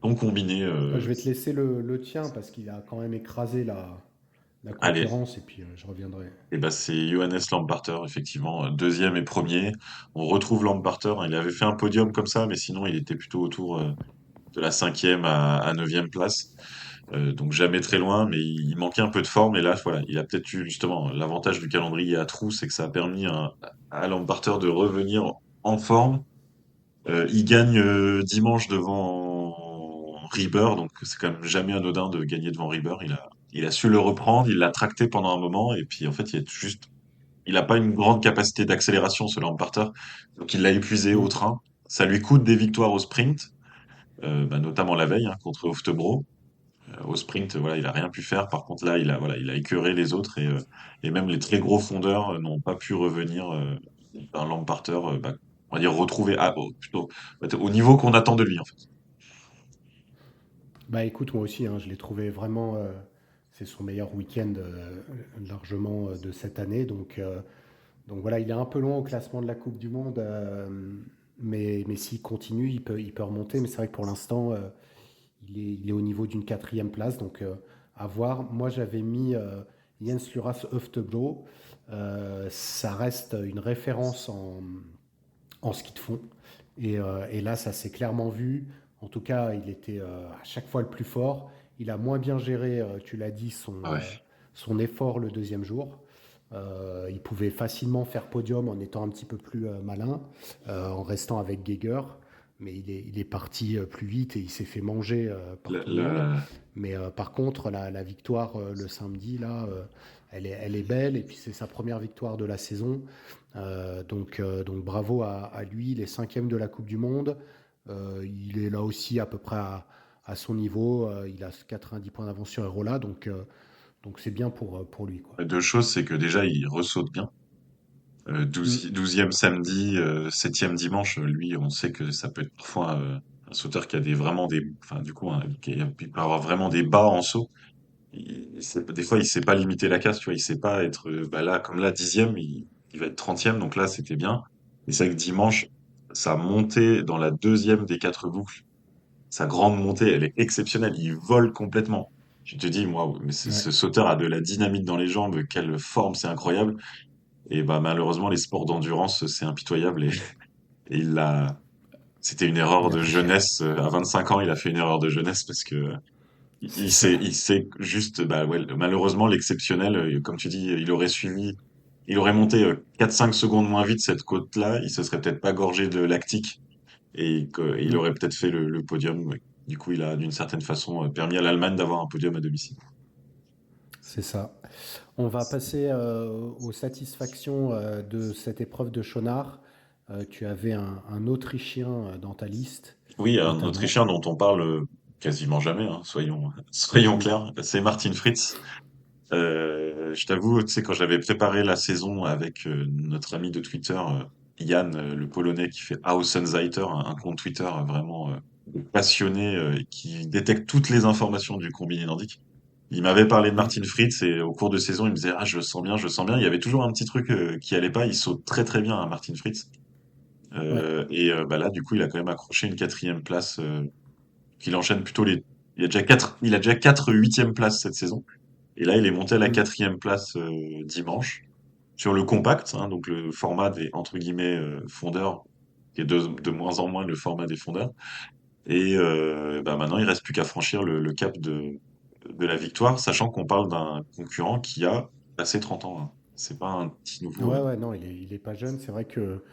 S2: combiné
S3: Je vais te laisser le tien parce qu'il a quand même écrasé la
S2: allez,
S3: concurrence et puis je reviendrai.
S2: et c'est Johannes Lamparter, effectivement, deuxième et premier. On retrouve Lamparter, hein, il avait fait un podium comme ça, mais sinon il était plutôt autour de la 5e à 9e place. Donc jamais très loin, mais il manquait un peu de forme. Et là, voilà, il a peut-être eu justement l'avantage du calendrier à trous, c'est que ça a permis à Lamparter de revenir en forme. Il gagne dimanche devant Rieber, donc c'est quand même jamais anodin de gagner devant Rieber. Il a su le reprendre, il l'a tracté pendant un moment, et puis en fait, il a pas une grande capacité d'accélération, ce Lamparter, donc il l'a épuisé au
S3: Mm.
S2: train. Ça lui coûte des victoires au sprint, notamment la veille contre Oftebro. Au sprint, voilà, il a rien pu faire. Par contre, là, il a écœuré les autres et même les très gros fondeurs n'ont pas pu revenir d'un Lamparter, on va dire retrouver plutôt au niveau qu'on attend de lui en fait.
S3: Bah écoute, moi aussi, hein, je l'ai trouvé vraiment. C'est son meilleur week-end largement de cette année. Donc voilà, il est un peu loin au classement de la Coupe du Monde. Mais s'il continue, il peut remonter. Mais c'est vrai que pour l'instant, il est au niveau d'une quatrième place. Donc à voir. Moi, j'avais mis Jens Luras Öftebro. Ça reste une référence en ski de fond. Et là, ça s'est clairement vu. En tout cas, il était à chaque fois le plus fort. Il a moins bien géré, tu l'as dit,
S2: Ah ouais.
S3: son effort le deuxième jour. Il pouvait facilement faire podium en étant un petit peu plus malin, en restant avec Geiger. mais il est parti plus vite et il s'est fait manger par
S2: La-
S3: tout le monde.
S2: la-
S3: Mais par contre, la victoire le samedi, là, elle est belle. Et puis c'est sa première victoire de la saison. Donc bravo à lui. Il est cinquième de la Coupe du Monde. Il est là aussi à peu près à son niveau. Il a 90 points d'avance sur Erola. Donc c'est bien pour lui, quoi.
S2: Deux choses, c'est que déjà, il ressaute bien.
S3: Mm.
S2: 12e samedi, 7e dimanche, lui, on sait que ça peut être parfois un sauteur qui a vraiment des, enfin, du coup, il peut avoir vraiment des bas en saut. Des fois, il sait pas limiter la casse, tu vois, il sait pas être, bah là, comme là, 10e, il va être 30e, donc là, c'était bien. Et c'est vrai que dimanche, sa montée dans la deuxième des quatre boucles, sa grande montée, elle est exceptionnelle. Il vole complètement. Tu te dis, moi, mais
S3: Ouais.
S2: ce sauteur a de la dynamite dans les jambes, quelle forme, c'est incroyable. Et bah malheureusement, les sports d'endurance, c'est impitoyable et c'était une erreur
S3: Il a
S2: de
S3: pris cher.
S2: jeunesse. À 25 ans, il a fait une erreur de jeunesse parce que
S3: C'est ça.
S2: il sait juste, bah ouais, malheureusement, l'exceptionnel, comme tu dis, il aurait monté 4-5 secondes moins vite cette côte-là, il se serait peut-être pas gorgé de lactique et il
S3: Mm.
S2: aurait peut-être fait le podium. Ouais. Du coup, il a d'une certaine façon permis à l'Allemagne d'avoir un podium à domicile.
S3: C'est ça. On va passer aux satisfactions de cette épreuve de Chonard. Tu avais un Autrichien dans ta liste,
S2: Oui, un
S3: notamment.
S2: Autrichien dont on parle quasiment jamais, hein, soyons
S3: Mm.
S2: clairs, c'est Martin Fritz. Je t'avoue, tu sais, quand j'avais préparé la saison avec notre ami de Twitter, Yann, le Polonais qui fait Außenseiter, un compte Twitter vraiment passionné qui détecte toutes les informations du combiné nordique. Il m'avait parlé de
S3: Mm.
S2: Martin Fritz et au cours de saison, il me disait, ah, je le sens bien, je le sens bien. Il y avait toujours un petit truc qui allait pas. Il saute très très bien, hein, Martin Fritz.
S3: Ouais.
S2: Bah là, du coup, il a quand même accroché une quatrième place. Qu'il enchaîne plutôt il a déjà quatre huitièmes places cette saison. Et là, il est monté à la
S3: Mm.
S2: quatrième place dimanche sur le compact, hein, donc le format des entre guillemets fondeurs, qui est de moins en moins le format des fondeurs. Et bah maintenant, il reste plus qu'à franchir le cap de la victoire, sachant qu'on parle d'un concurrent qui a passé 30 ans. Hein. C'est pas un petit nouveau.
S3: Ouais, ouais, non, il est pas jeune. C'est vrai que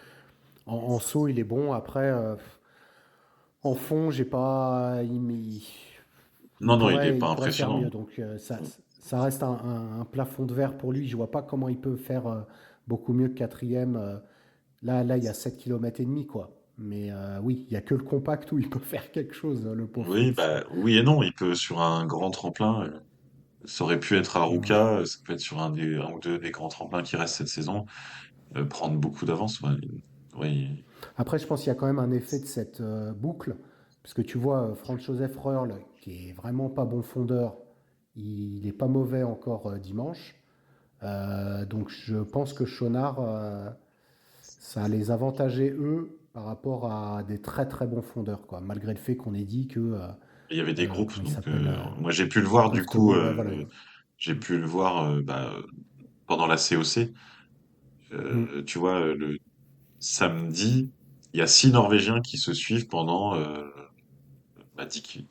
S3: en saut, il est bon. Après, en fond, j'ai pas. Il
S2: Non, non, il est
S3: pourrait,
S2: pas
S3: il pourrait faire
S2: impressionnant.
S3: mieux. Donc, ça reste un plafond de verre pour lui. Je vois pas comment il peut faire beaucoup mieux que quatrième. Là, il y a 7 km et demi, quoi. Mais oui, il y a que le compact où il peut faire quelque chose, le pauvre
S2: Oui,
S3: Fritz.
S2: bah oui et non, il peut sur un grand tremplin. Ça aurait pu être à
S3: Mm.
S2: Ruka, ça peut être sur un ou deux des grands tremplins qui restent cette saison, prendre beaucoup d'avance. Ouais. Oui.
S3: Après, je pense qu'il y a quand même un effet de cette boucle. Parce que tu vois, Franz Joseph Röhrl, qui est vraiment pas bon fondeur, il est pas mauvais encore dimanche. Donc je pense que Chonard, ça les avantageait eux par rapport à des très très bons fondeurs, quoi. Malgré le fait qu'on ait dit que,
S2: Il y avait des groupes,
S3: comment il
S2: donc
S3: s'appelle,
S2: moi j'ai pu le voir du coup,
S3: Costeau, ouais, voilà.
S2: j'ai pu le voir pendant la COC.
S3: Mm.
S2: Tu vois, le samedi, il y a 6 Norvégiens qui se suivent pendant 10 km.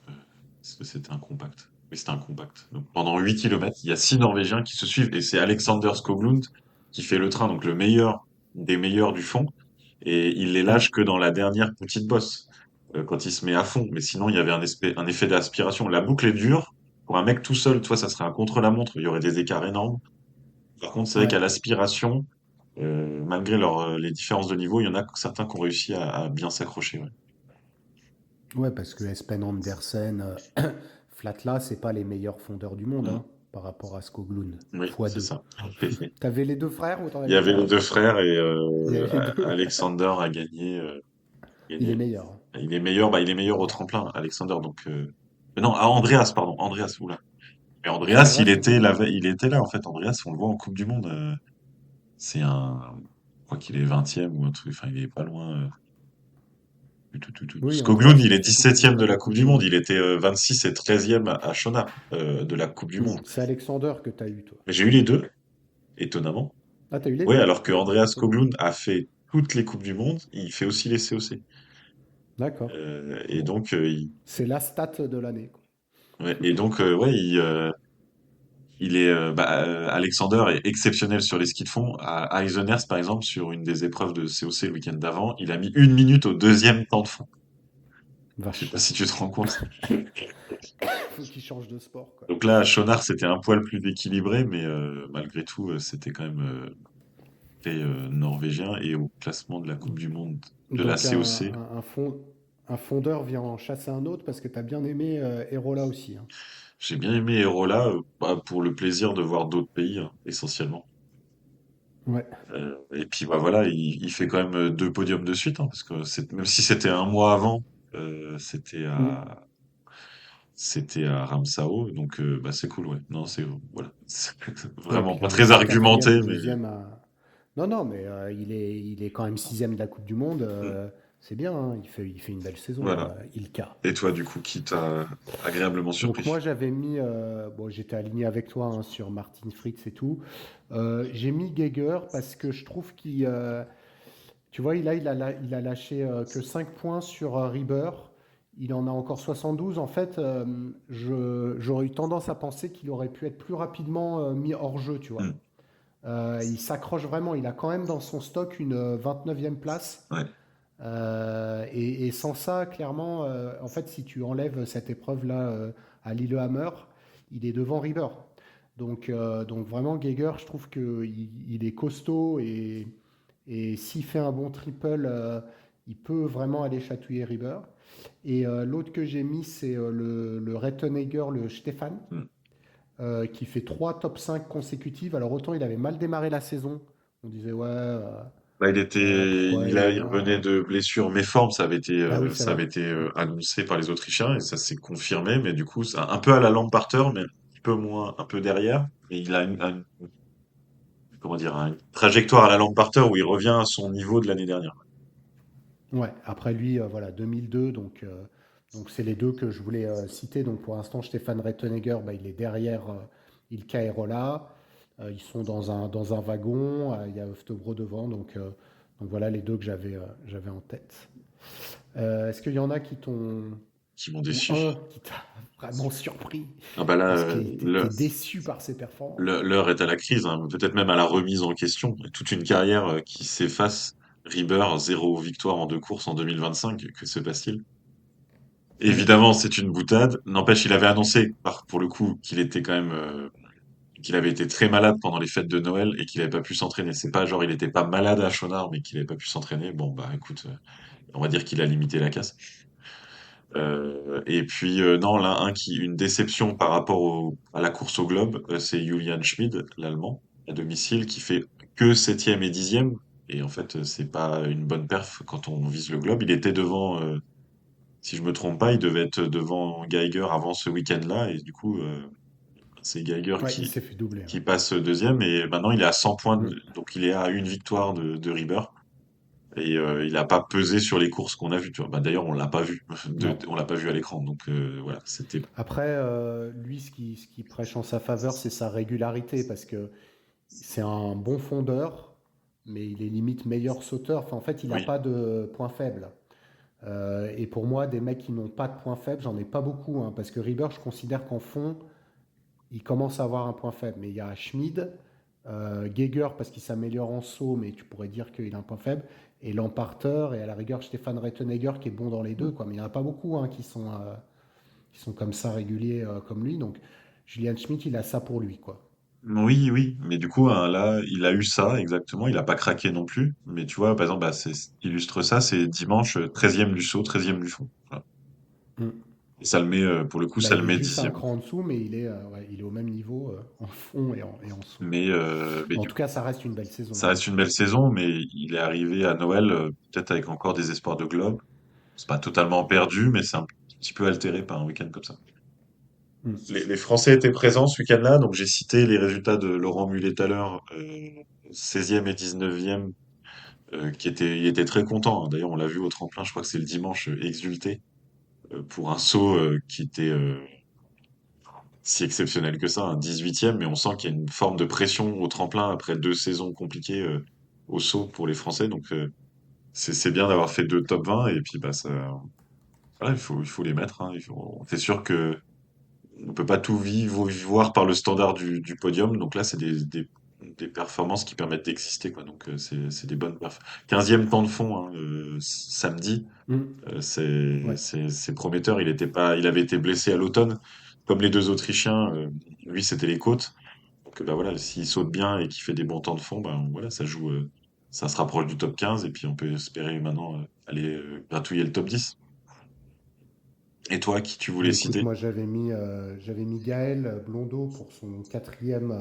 S2: Est-ce que c'était un compact? Oui, c'était un compact. Donc pendant 8 kilomètres, il y a 6 Norvégiens qui se suivent et c'est Alexander Skoglund qui fait le train, donc le meilleur des meilleurs du fond. Et il les
S3: Ouais.
S2: lâche que dans la dernière petite bosse, quand il se met à fond. Mais sinon, il y avait un effet d'aspiration. La boucle est dure. Pour un mec tout seul, toi, ça serait un contre-la-montre. Il y aurait des écarts énormes. Par contre, c'est vrai
S3: Ouais.
S2: qu'à l'aspiration, malgré les différences de niveau, il y en a certains qui ont réussi à bien s'accrocher. Ouais.
S3: Ouais, parce que Espen Andersen, Flatla, c'est pas les meilleurs fondeurs du monde,
S2: Mm.
S3: hein, par rapport à Skoglund,
S2: Oui,
S3: fois
S2: c'est
S3: 2.
S2: ça.
S3: T'avais les deux frères ou t'en
S2: Il y
S3: avais
S2: avait
S3: qu'un?
S2: les deux frères et
S3: Il y avait les deux.
S2: Alexander a
S3: Il est
S2: gagné.
S3: meilleur, hein.
S2: Il est meilleur au tremplin, Alexander. Donc, mais non, Andreas, pardon, Andreas, oula. Mais
S3: C'est
S2: Andreas,
S3: Andreas qui était là?
S2: il était là, en fait. Andreas, on le voit en Coupe du Monde. Je crois qu'il est 20e ou un truc. Enfin, il est pas loin.
S3: Oui,
S2: Skoglund,
S3: Andreas,
S2: il
S3: il a
S2: est
S3: fait toutes les
S2: 17e de
S3: épreuves de
S2: la Coupe
S3: Coupe
S2: du
S3: du
S2: Monde.
S3: Monde.
S2: Il était 26 et 13e à Shona, de la Coupe du Monde.
S3: C'est Alexander que t'as eu, toi.
S2: Mais j'ai eu les deux, étonnamment.
S3: Ah, t'as eu les
S2: Oui,
S3: deux?
S2: alors que
S3: Ah,
S2: Andreas
S3: étonnant.
S2: Skoglund a fait toutes les Coupes du Monde, il fait aussi les COC.
S3: D'accord.
S2: Et
S3: Bon.
S2: donc,
S3: C'est la stat de l'année, quoi.
S2: ouais, ouais, il est, Alexander est exceptionnel sur les skis de fond. À Eisenherz, par exemple, sur une des épreuves de COC le week-end d'avant, il a mis 1 minute au deuxième temps de fond. Je sais
S3: Vache.
S2: pas si tu te rends compte.
S3: Faut qu'il change de sport, quoi.
S2: Donc là, à Schonard, c'était un poil plus équilibré, mais malgré tout, c'était quand même très norvégien. Et au classement de la Coupe du Monde de la
S3: Donc
S2: COC,
S3: un fondeur vient en chasser un autre parce que tu as bien aimé Erola aussi, hein.
S2: j'ai bien aimé Erola pour le plaisir de voir d'autres pays, hein, essentiellement.
S3: Ouais.
S2: Et puis bah voilà, il fait quand même deux podiums de suite, hein, parce que même si c'était un mois avant, euh, c'était
S3: Mm.
S2: à c'était à Ramsau, donc bah c'est cool, ouais. Non, c'est voilà, c'est
S3: Ouais,
S2: vraiment
S3: puis il
S2: pas
S3: arrive
S2: très
S3: pas quatrième ou
S2: argumenté, mais
S3: deuxième à... Non, non, mais il est quand même sixième de la Coupe du Monde.
S2: hmm,
S3: C'est bien, hein. Il fait une belle saison,
S2: voilà.
S3: Ilka.
S2: Et toi, du coup, qui t'a agréablement
S3: Donc moi
S2: surpris?
S3: j'avais mis, bon j'étais aligné avec toi hein, sur Martin Fritz et tout. J'ai mis Geiger parce que je trouve tu vois, il a lâché que 5 points sur Rieber. Il en a encore 72. En fait, j'aurais eu tendance à penser qu'il aurait pu être plus rapidement mis hors jeu, tu vois.
S2: Hmm,
S3: Il s'accroche vraiment. Il a quand même dans son stock une 29e place.
S2: ouais.
S3: Et sans ça, clairement, en fait, si tu enlèves cette épreuve-là à Lillehammer, il est devant River. Donc vraiment, Geiger, je trouve qu'il est costaud et s'il fait un bon triple, il peut vraiment aller chatouiller River. Et l'autre que j'ai mis, c'est le Rettenegger, le Stéphane,
S2: Hmm.
S3: qui fait 3 top 5 consécutives. Alors autant il avait mal démarré la saison, on disait ouais,
S2: Bah,
S3: pourquoi
S2: il
S3: il...
S2: revenait de blessure méforme,
S3: Bah oui, c'est
S2: ça
S3: vrai.
S2: avait été annoncé par les Autrichiens et ça s'est confirmé, mais du coup, c'est un peu à la Lamparter, mais un petit peu moins, un peu derrière. Et il a comment dire, une trajectoire à la Lamparter où il revient à son niveau de l'année dernière.
S3: Ouais, après lui, voilà, 2002, donc c'est les deux que je voulais citer. Donc pour l'instant, Stéphane Rettenegger, bah, il est derrière Ilka Erola. Ils sont dans un wagon, il y a Oftobro devant, donc voilà les deux que j'avais en tête. Est-ce qu'il y en a qui t'ont,
S2: Qui m'ont
S3: ou
S2: déçu.
S3: un qui t'a vraiment surpris
S2: Ah bah là,
S3: parce que t'es déçu par ses performances?
S2: l'heure est à la crise, hein, peut-être même à la remise en question. Toute une carrière qui s'efface. Rieber, zéro victoire en deux courses en 2025, que se passe-t-il?
S3: Ouais.
S2: Évidemment, c'est une boutade. N'empêche, il avait annoncé, pour le coup, qu'il avait été très malade pendant les fêtes de Noël et qu'il avait pas pu s'entraîner. C'est pas genre il était pas malade à Chonard, mais qu'il avait pas pu s'entraîner. Bon, bah écoute, on va dire qu'il a limité la casse. Et puis non, là, une déception par rapport à la course au globe, c'est Julian Schmid, l'Allemand, à domicile, qui fait que septième et dixième. Et en fait, c'est pas une bonne perf quand on vise le globe. Il était devant, si je me trompe pas, il devait être devant Geiger avant ce week-end-là, et du coup, c'est Geiger
S3: Ouais, il s'est fait doubler,
S2: qui
S3: ouais.
S2: passe deuxième, et maintenant il est à 100 points,
S3: Mm.
S2: donc il est à une victoire de Rieber. Et il a pas pesé sur les courses qu'on a vues, tu vois. Bah, d'ailleurs, on l'a pas vu,
S3: Non.
S2: on l'a pas vu à l'écran, donc voilà, c'était
S3: Après, lui, ce qui prêche en sa faveur, c'est sa régularité, parce que c'est un bon fondeur, mais il est limite meilleur sauteur. Enfin, en fait, il n'a
S2: oui.
S3: pas de point faible. Et pour moi, des mecs qui n'ont pas de point faible, j'en ai pas beaucoup, hein, parce que Rieber, je considère qu'en fond, il commence à avoir un point faible. Mais il y a Schmid, Geiger, parce qu'il s'améliore en saut, mais tu pourrais dire qu'il a un point faible, et Lamparter, et à la rigueur, Stéphane Rettenegger, qui est bon dans les deux, quoi. Mais il n'y en a pas beaucoup hein, qui sont comme ça réguliers comme lui. Donc, Julian Schmidt, il a ça pour lui, quoi.
S2: Oui, oui, mais du coup, hein, là, il a eu ça, exactement, il a pas craqué non plus, mais tu vois, par exemple, bah, ce qui illustre ça, c'est dimanche, 13e du saut, 13e du fond. Voilà.
S3: Mm.
S2: Et ça le met, pour le coup,
S3: Bah,
S2: ça le
S3: il est
S2: met
S3: juste un
S2: 10e.
S3: cran en dessous, mais ouais, il est au même niveau en fond et en saut.
S2: Mais
S3: En
S2: du
S3: tout
S2: coup,
S3: cas, ça reste une belle saison,
S2: ça
S3: hein.
S2: reste une belle saison, mais il est arrivé à Noël, peut-être avec encore des espoirs de globe. C'est pas totalement perdu, mais c'est un petit peu altéré par un week-end comme ça.
S3: Mm.
S2: Les Français étaient présents ce week-end-là, donc j'ai cité les résultats de Laurent Mullet tout à l'heure, 16e et 19e, il était très content, hein. D'ailleurs, on l'a vu au tremplin, je crois que c'est le dimanche, exulté pour un saut qui était si exceptionnel que ça, un 18e, mais on sent qu'il y a une forme de pression au tremplin après deux saisons compliquées au saut pour les Français, donc c'est bien d'avoir fait deux top 20, et puis bah ça, voilà, il faut les mettre, hein, c'est sûr que on peut pas tout voir par le standard du podium. Donc là, c'est des performances qui permettent d'exister, quoi. Donc, c'est des bonnes perfs. 15e temps de fond, hein, samedi.
S3: Mm. Ouais.
S2: C'est prometteur. Il avait été blessé à l'automne, comme les deux Autrichiens. Lui, c'était les côtes. Donc, bah voilà, s'il saute bien et qu'il fait des bons temps de fond, ben voilà, ça se rapproche du top 15 et puis on peut espérer maintenant aller gratouiller le top 10. Et toi, qui tu voulais
S3: Mais écoute,
S2: citer?
S3: moi j'avais mis Gaël Blondeau pour son quatrième.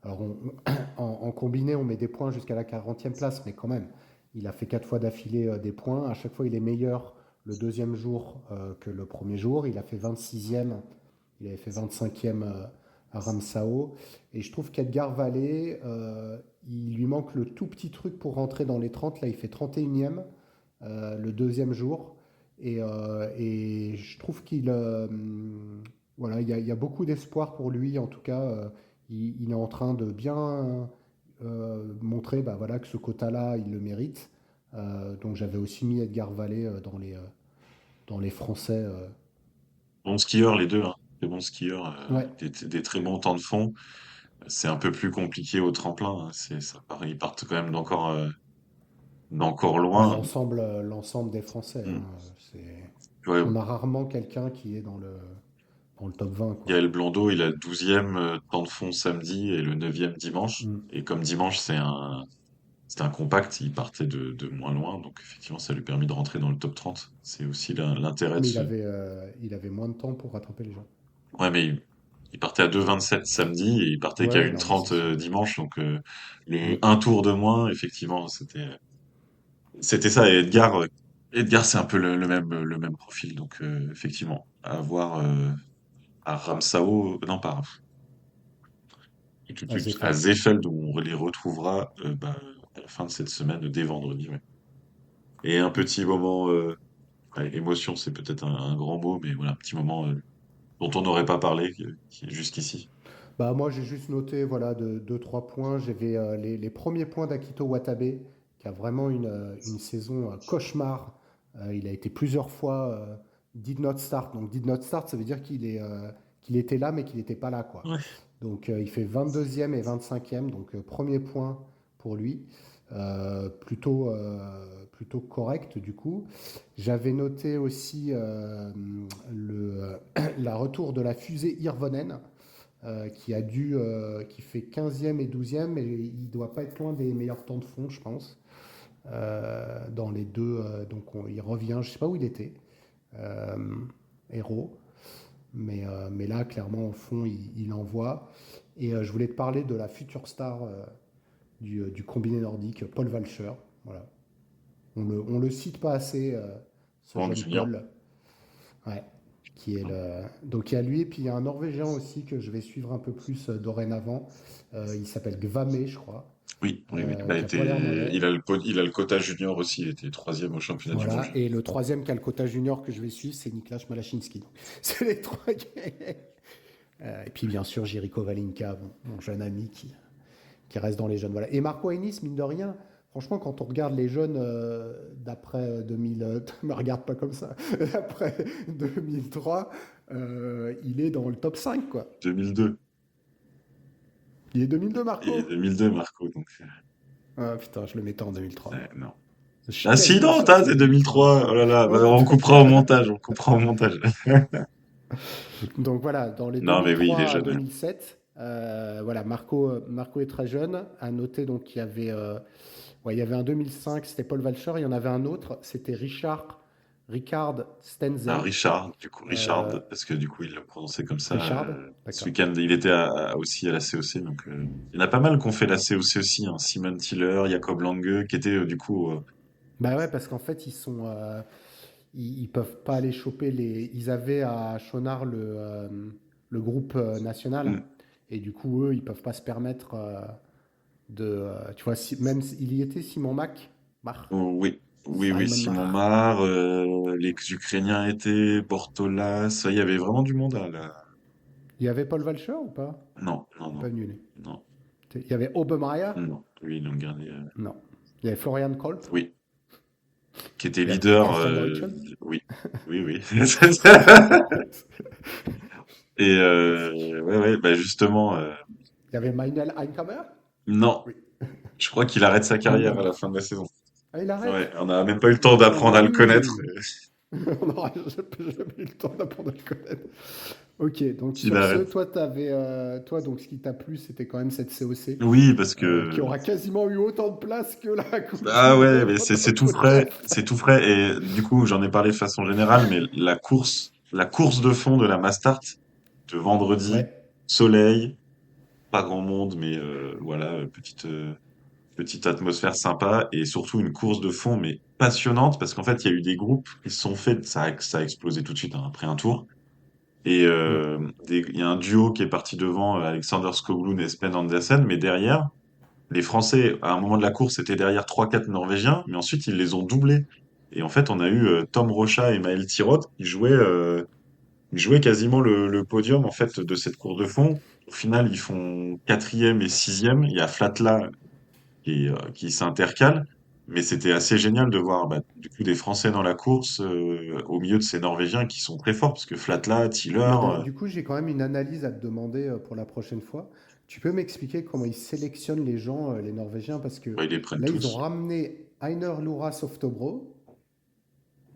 S3: Alors en combiné, on met des points jusqu'à la 40e place, mais quand même, il a fait 4 fois d'affilée des points. À chaque fois, il est meilleur le deuxième jour que le premier jour. Il a fait 26e, il avait fait 25e à Ramsau. Et je trouve qu'Edgar Vallée, il lui manque le tout petit truc pour rentrer dans les 30. Là, il fait 31e le deuxième jour. Et je trouve voilà, il y a beaucoup d'espoir pour lui. En tout cas, il est en train de bien montrer bah, voilà, que ce quota-là, il le mérite. Donc j'avais aussi mis Edgar Vallée dans les Français.
S2: Bons skieurs, les deux, hein. Des bons skieurs,
S3: Ouais.
S2: des très bons temps de fond. C'est un peu plus compliqué au tremplin, hein. Ils partent quand même d'encore
S3: Bah,
S2: loin.
S3: l'ensemble des Français,
S2: Mm.
S3: hein, c'est...
S2: Ouais,
S3: On a rarement quelqu'un qui est dans le top 20, quoi.
S2: Gaël Blondeau, il a le 12e temps de fond samedi et le 9e dimanche.
S3: Mm.
S2: Et comme dimanche, c'était un compact, il partait de moins loin. Donc effectivement, ça lui a permis de rentrer dans le top 30. C'est aussi l'intérêt de
S3: Mais
S2: ce.
S3: il avait moins de temps pour rattraper les gens.
S2: Ouais, mais il partait à 2,27 samedi et il partait
S3: Ouais,
S2: qu'à
S3: ouais,
S2: une
S3: non, mais c'est
S2: 30
S3: sûr.
S2: dimanche. Donc le
S3: Mm.
S2: un tour de moins, effectivement, c'était ça. Et Edgar, c'est un peu le même profil. Donc effectivement, à voir à Ramsau, non pas
S3: À
S2: à
S3: Zefeld.
S2: Seefeld, où on les retrouvera bah, à la fin de cette semaine, dès vendredi. Ouais. Et un petit moment, ouais, émotion, c'est peut-être un grand mot, mais voilà, un petit moment dont on n'aurait pas parlé qui est jusqu'ici.
S3: Bah, moi, j'ai juste noté voilà, de 2-3 points. J'avais les premiers points d'Akito Watabe, qui a vraiment une saison cauchemar. Il a été plusieurs fois did not start. Donc, did not start, ça veut dire qu'il était là, mais qu'il n'était pas là, quoi.
S2: Ouais.
S3: Donc, il fait 22e et 25e. Donc, premier point pour lui. Plutôt correct, du coup. J'avais noté aussi la retour de la fusée Hirvonen qui fait 15e et 12e, et il ne doit pas être loin des meilleurs temps de fond, je pense. Dans les deux, donc il revient, je ne sais pas où il était, euh, héros, mais là, clairement, au fond, il envoie. Et je voulais te parler de la future star du combiné nordique, Paul Walcher. Voilà. On le cite pas assez, ce
S2: Bon,
S3: jeune
S2: junior.
S3: Paul. Ouais. Donc il y a lui, et puis il y a un Norvégien aussi que je vais suivre un peu plus dorénavant. Il s'appelle Gvame, je crois,
S2: Oui, oui, oui.
S3: qui a pas l'air mauvais.
S2: Il a le quota junior aussi. Il était troisième au championnat du monde
S3: Voilà.
S2: junior.
S3: Et le troisième qui a le quota junior que je vais suivre, c'est Niklas Malachinsky. Donc, c'est les trois. Et puis bien sûr, Jericho Valinka, mon jeune ami qui reste dans les jeunes. Voilà. Et Marco Ennis, mine de rien, franchement, quand on regarde les jeunes d'après 2000, me regarde pas comme ça, après 2003, il est dans le top 5, quoi.
S2: 2002.
S3: Il est 2002,
S2: Et
S3: Marco.
S2: 2002, Marco. Donc,
S3: Ah putain, je le mettais en 2003.
S2: non.
S3: Je suis
S2: Ah si,
S3: quasiment
S2: non,
S3: sûr que
S2: c'est
S3: c'est 2003.
S2: 2003. Oh là là, bah,
S3: Ouais,
S2: on
S3: donc,
S2: coupera au montage. On coupera au montage.
S3: donc voilà, dans les
S2: Non, mais oui, il est
S3: 2003 à
S2: jeune.
S3: 2007, voilà, Marco est très jeune. À noter donc qu'il y avait, ouais, il y avait un 2005, c'était Paul Walcher. Il y en avait un autre, c'était Richard
S2: Ah,
S3: Stenzel.
S2: Richard, du coup, Richard,
S3: Euh,
S2: parce que du coup, il l'a prononcé comme ça.
S3: Richard,
S2: Ce
S3: d'accord.
S2: week-end, il était aussi à la COC, donc il y en a pas mal qui ont fait la COC aussi, hein. Simon Tiller, Jacob Lange, qui étaient du coup.
S3: Bah ouais, parce qu'en fait, ils peuvent pas aller choper les. Ils avaient à Schonard le groupe national,
S2: Hmm.
S3: et du coup, eux, ils peuvent pas se permettre tu vois, même il y était Simon Bach,
S2: Oh, oui, oui, oui,
S3: Simon
S2: Simon
S3: Mach.
S2: Marr, les Ukrainiens étaient, Bortolas, il y avait vraiment du monde là.
S3: Il y avait Paul Walcher ou pas?
S2: Non, non,
S3: Il n'est
S2: non,
S3: pas venu, lui.
S2: non,
S3: Il y avait Obermeier?
S2: non, lui, ils l'ont gardé.
S3: Non. Il y avait Florian Kolb?
S2: Oui, qui était
S3: Il y avait
S2: leader,
S3: Christian Deutschel?
S2: oui, oui, oui. Et ouais, ouais, bah justement,
S3: Il y avait Meinel Einkammer?
S2: Non,
S3: Oui.
S2: je crois qu'il arrête sa
S3: Ah
S2: carrière à
S3: merde.
S2: la fin de la saison.
S3: Ah, il arrête?
S2: Ouais, on n'a même pas eu le temps d'apprendre à
S3: Ah
S2: le connaître.
S3: oui! On n'aura jamais eu le temps d'apprendre à le connaître. Ok, donc
S2: Qu'il
S3: sur ce,
S2: arrête.
S3: toi, toi, donc ce qui t'a plu, c'était quand même cette COC,
S2: Oui, parce
S3: qui
S2: que
S3: aura quasiment eu autant de place que la Coupe du
S2: ah ouais,
S3: Monde
S2: mais
S3: dans
S2: c'est
S3: notre
S2: tout frais,
S3: podcast.
S2: c'est tout frais. Et du coup, j'en ai parlé de façon générale, mais la course de fond de la Mastart de vendredi,
S3: Ouais,
S2: soleil, pas grand monde, mais voilà, petite atmosphère sympa et surtout une course de fond, mais passionnante parce qu'en fait, il y a eu des groupes qui se sont faits, ça a explosé tout de suite hein, après un tour. Et
S3: mm,
S2: il y a un duo qui est parti devant, Alexander Skoglund et Sven Andersen, mais derrière, les Français, à un moment de la course, étaient derrière trois quatre Norvégiens, mais ensuite ils les ont doublés. Et en fait, on a eu Tom Rocha et Maël Tirot ils jouaient quasiment le podium en fait de cette course de fond. Au final, ils font quatrième et sixième. Il y a Flatla qui s'intercalent, mais c'était assez génial de voir bah, du coup des Français dans la course au milieu de ces Norvégiens qui sont très forts parce que Flatla, Tiller,
S3: mais du coup, j'ai quand même une analyse à te demander pour la prochaine fois. Tu peux m'expliquer comment ils sélectionnent les gens, les Norvégiens, parce que
S2: bah, ils les prennent
S3: là, ils ont
S2: tous.
S3: ramené Einar Lura Softobro.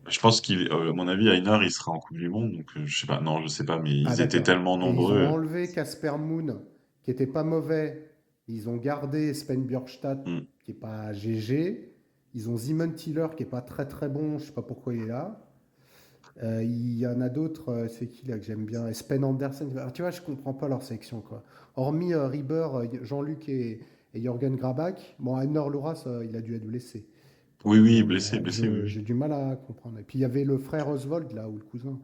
S2: Je pense à mon avis, Einar, il sera en Coupe du Monde, donc je sais pas, non, je sais pas, mais
S3: Ah
S2: ils étaient
S3: d'accord.
S2: tellement
S3: Et ils ont
S2: nombreux.
S3: enlevé Casper Moon, qui était pas mauvais. Ils ont gardé Sven Björkstad,
S2: Hmm.
S3: qui est pas GG. Ils ont Simon Tiller, qui est pas très très bon. Je sais pas pourquoi il est là. Il y en a d'autres. C'est qui là que j'aime bien? Sven Andersen. Alors, tu vois, je comprends pas leur sélection quoi. Hormis Rieber, Jean-Luc et Jürgen Grabach. Bon, Einar Louras, il a dû être blessé.
S2: Oui, oui,
S3: Mais
S2: blessé, blessé, oui, oui.
S3: j'ai du mal à comprendre. Et puis il y avait le frère Oswald là, ou le cousin,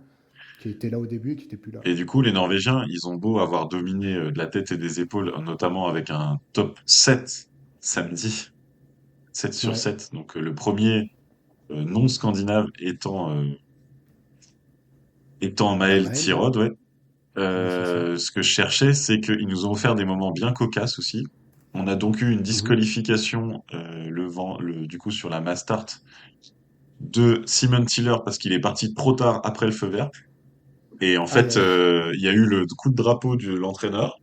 S3: qui était là au début et qui était plus là.
S2: Et du coup, les Norvégiens, ils ont beau avoir dominé de la tête et des épaules, notamment avec un top 7 samedi, 7 sur
S3: Ouais.
S2: 7. Donc le premier non scandinave étant
S3: Bah
S2: Maël
S3: Maël, ouais.
S2: Tirod, ouais.
S3: Ouais, c'est ça.
S2: Ce que je cherchais, c'est qu'ils nous ont offert des moments bien cocasses aussi. On a donc eu une
S3: Mhm.
S2: disqualification du coup sur la Mastart de Simon Tiller parce qu'il est parti trop tard après le feu vert. Et en
S3: Aïe
S2: fait,
S3: aïe.
S2: il y a eu le coup de drapeau de l'entraîneur.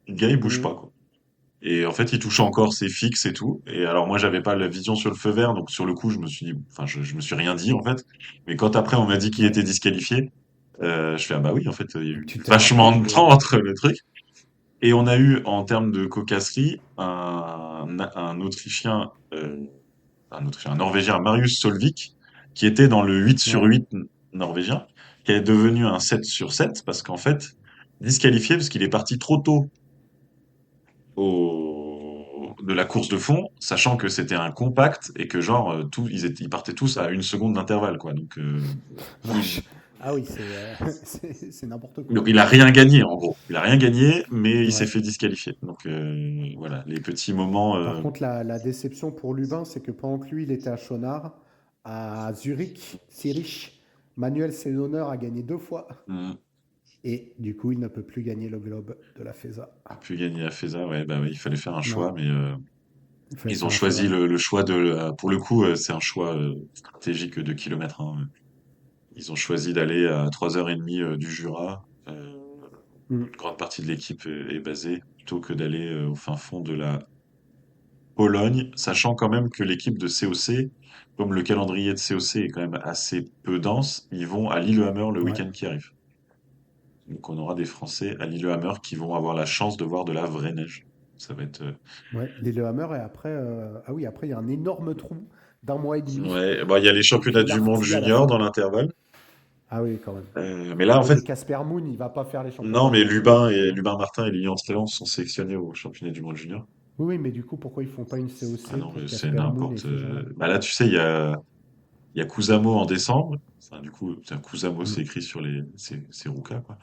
S2: Le gars, il bouge
S3: Mhm.
S2: pas, quoi. Et en fait, il touche encore ses fixes et tout. Et alors moi, j'avais pas la vision sur le feu vert, donc sur le coup, je me suis dit, enfin, je me suis rien dit en fait. Mais quand après on m'a dit qu'il
S3: Ouais.
S2: était disqualifié, je fais ah bah oui, en fait, il y a eu
S3: Tu t'es
S2: vachement
S3: rappelé
S2: de temps
S3: que.
S2: entre le truc. Et on a eu en termes de cocasserie un Norvégien, Marius Solvik, qui était dans le 8 sur
S3: Ouais.
S2: 8 norvégien, qui est devenu un 7 sur 7 parce qu'en fait, disqualifié parce qu'il est parti trop tôt de la course de fond, sachant que c'était un compact et que genre ils partaient tous à une seconde d'intervalle quoi.
S3: Vache. Ah oui, c'est n'importe quoi.
S2: Donc il a rien gagné en gros. Il a rien gagné, mais il s'est
S3: Ouais.
S2: fait disqualifier. Donc voilà, les petits moments.
S3: Par contre, la déception pour Lubin, c'est que pendant que lui, il était à Schonard, à Zurich, Zurich, Manuel Sédoneur a gagné 2 fois.
S2: hmm,
S3: Et du coup, il ne peut plus gagner le globe de la FESA.
S2: pu gagner à Fesa, ouais, bah oui, il fallait faire un choix,
S3: Non,
S2: mais
S3: il fallait
S2: ils ont
S3: faire un
S2: choisi
S3: choix.
S2: le choix pour le coup, c'est un choix stratégique de kilomètres. Hein. Ils ont choisi d'aller à 3h30 du Jura.
S3: Mm.
S2: Une grande partie de l'équipe est basée, plutôt que d'aller au fin fond de la Pologne, sachant quand même que l'équipe de COC, comme le calendrier de COC est quand même assez peu dense, ils vont à Lillehammer le
S3: Ouais.
S2: week-end qui arrive. Donc on aura des Français à Lillehammer qui vont avoir la chance de voir de la vraie neige. Ça va être
S3: Ouais. Lillehammer, et après, ah oui, après, il y a un énorme trou d'1 mois et demi
S2: ouais, bah, il y a les
S3: qui est
S2: championnats du monde
S3: l'Arctique à la
S2: junior
S3: fin.
S2: dans l'intervalle.
S3: Ah oui, quand même.
S2: Mais là, en
S3: Oui,
S2: fait,
S3: mais Casper Moon, il va pas faire les championnats
S2: non,
S3: du
S2: mais
S3: monde junior,
S2: Lubin Martin et Lilian Trélan sont sélectionnés au championnat du monde junior.
S3: Oui, oui, mais du coup, pourquoi ils font pas une
S2: Ah
S3: COC
S2: non,
S3: pour
S2: mais c'est
S3: Casper Moon et
S2: n'importe.
S3: ces gens-là?
S2: Bah là, tu sais, il y a Kusamo en décembre. Enfin, du coup, Kusamo,
S3: Mm.
S2: c'est écrit sur c'est Ruka, quoi.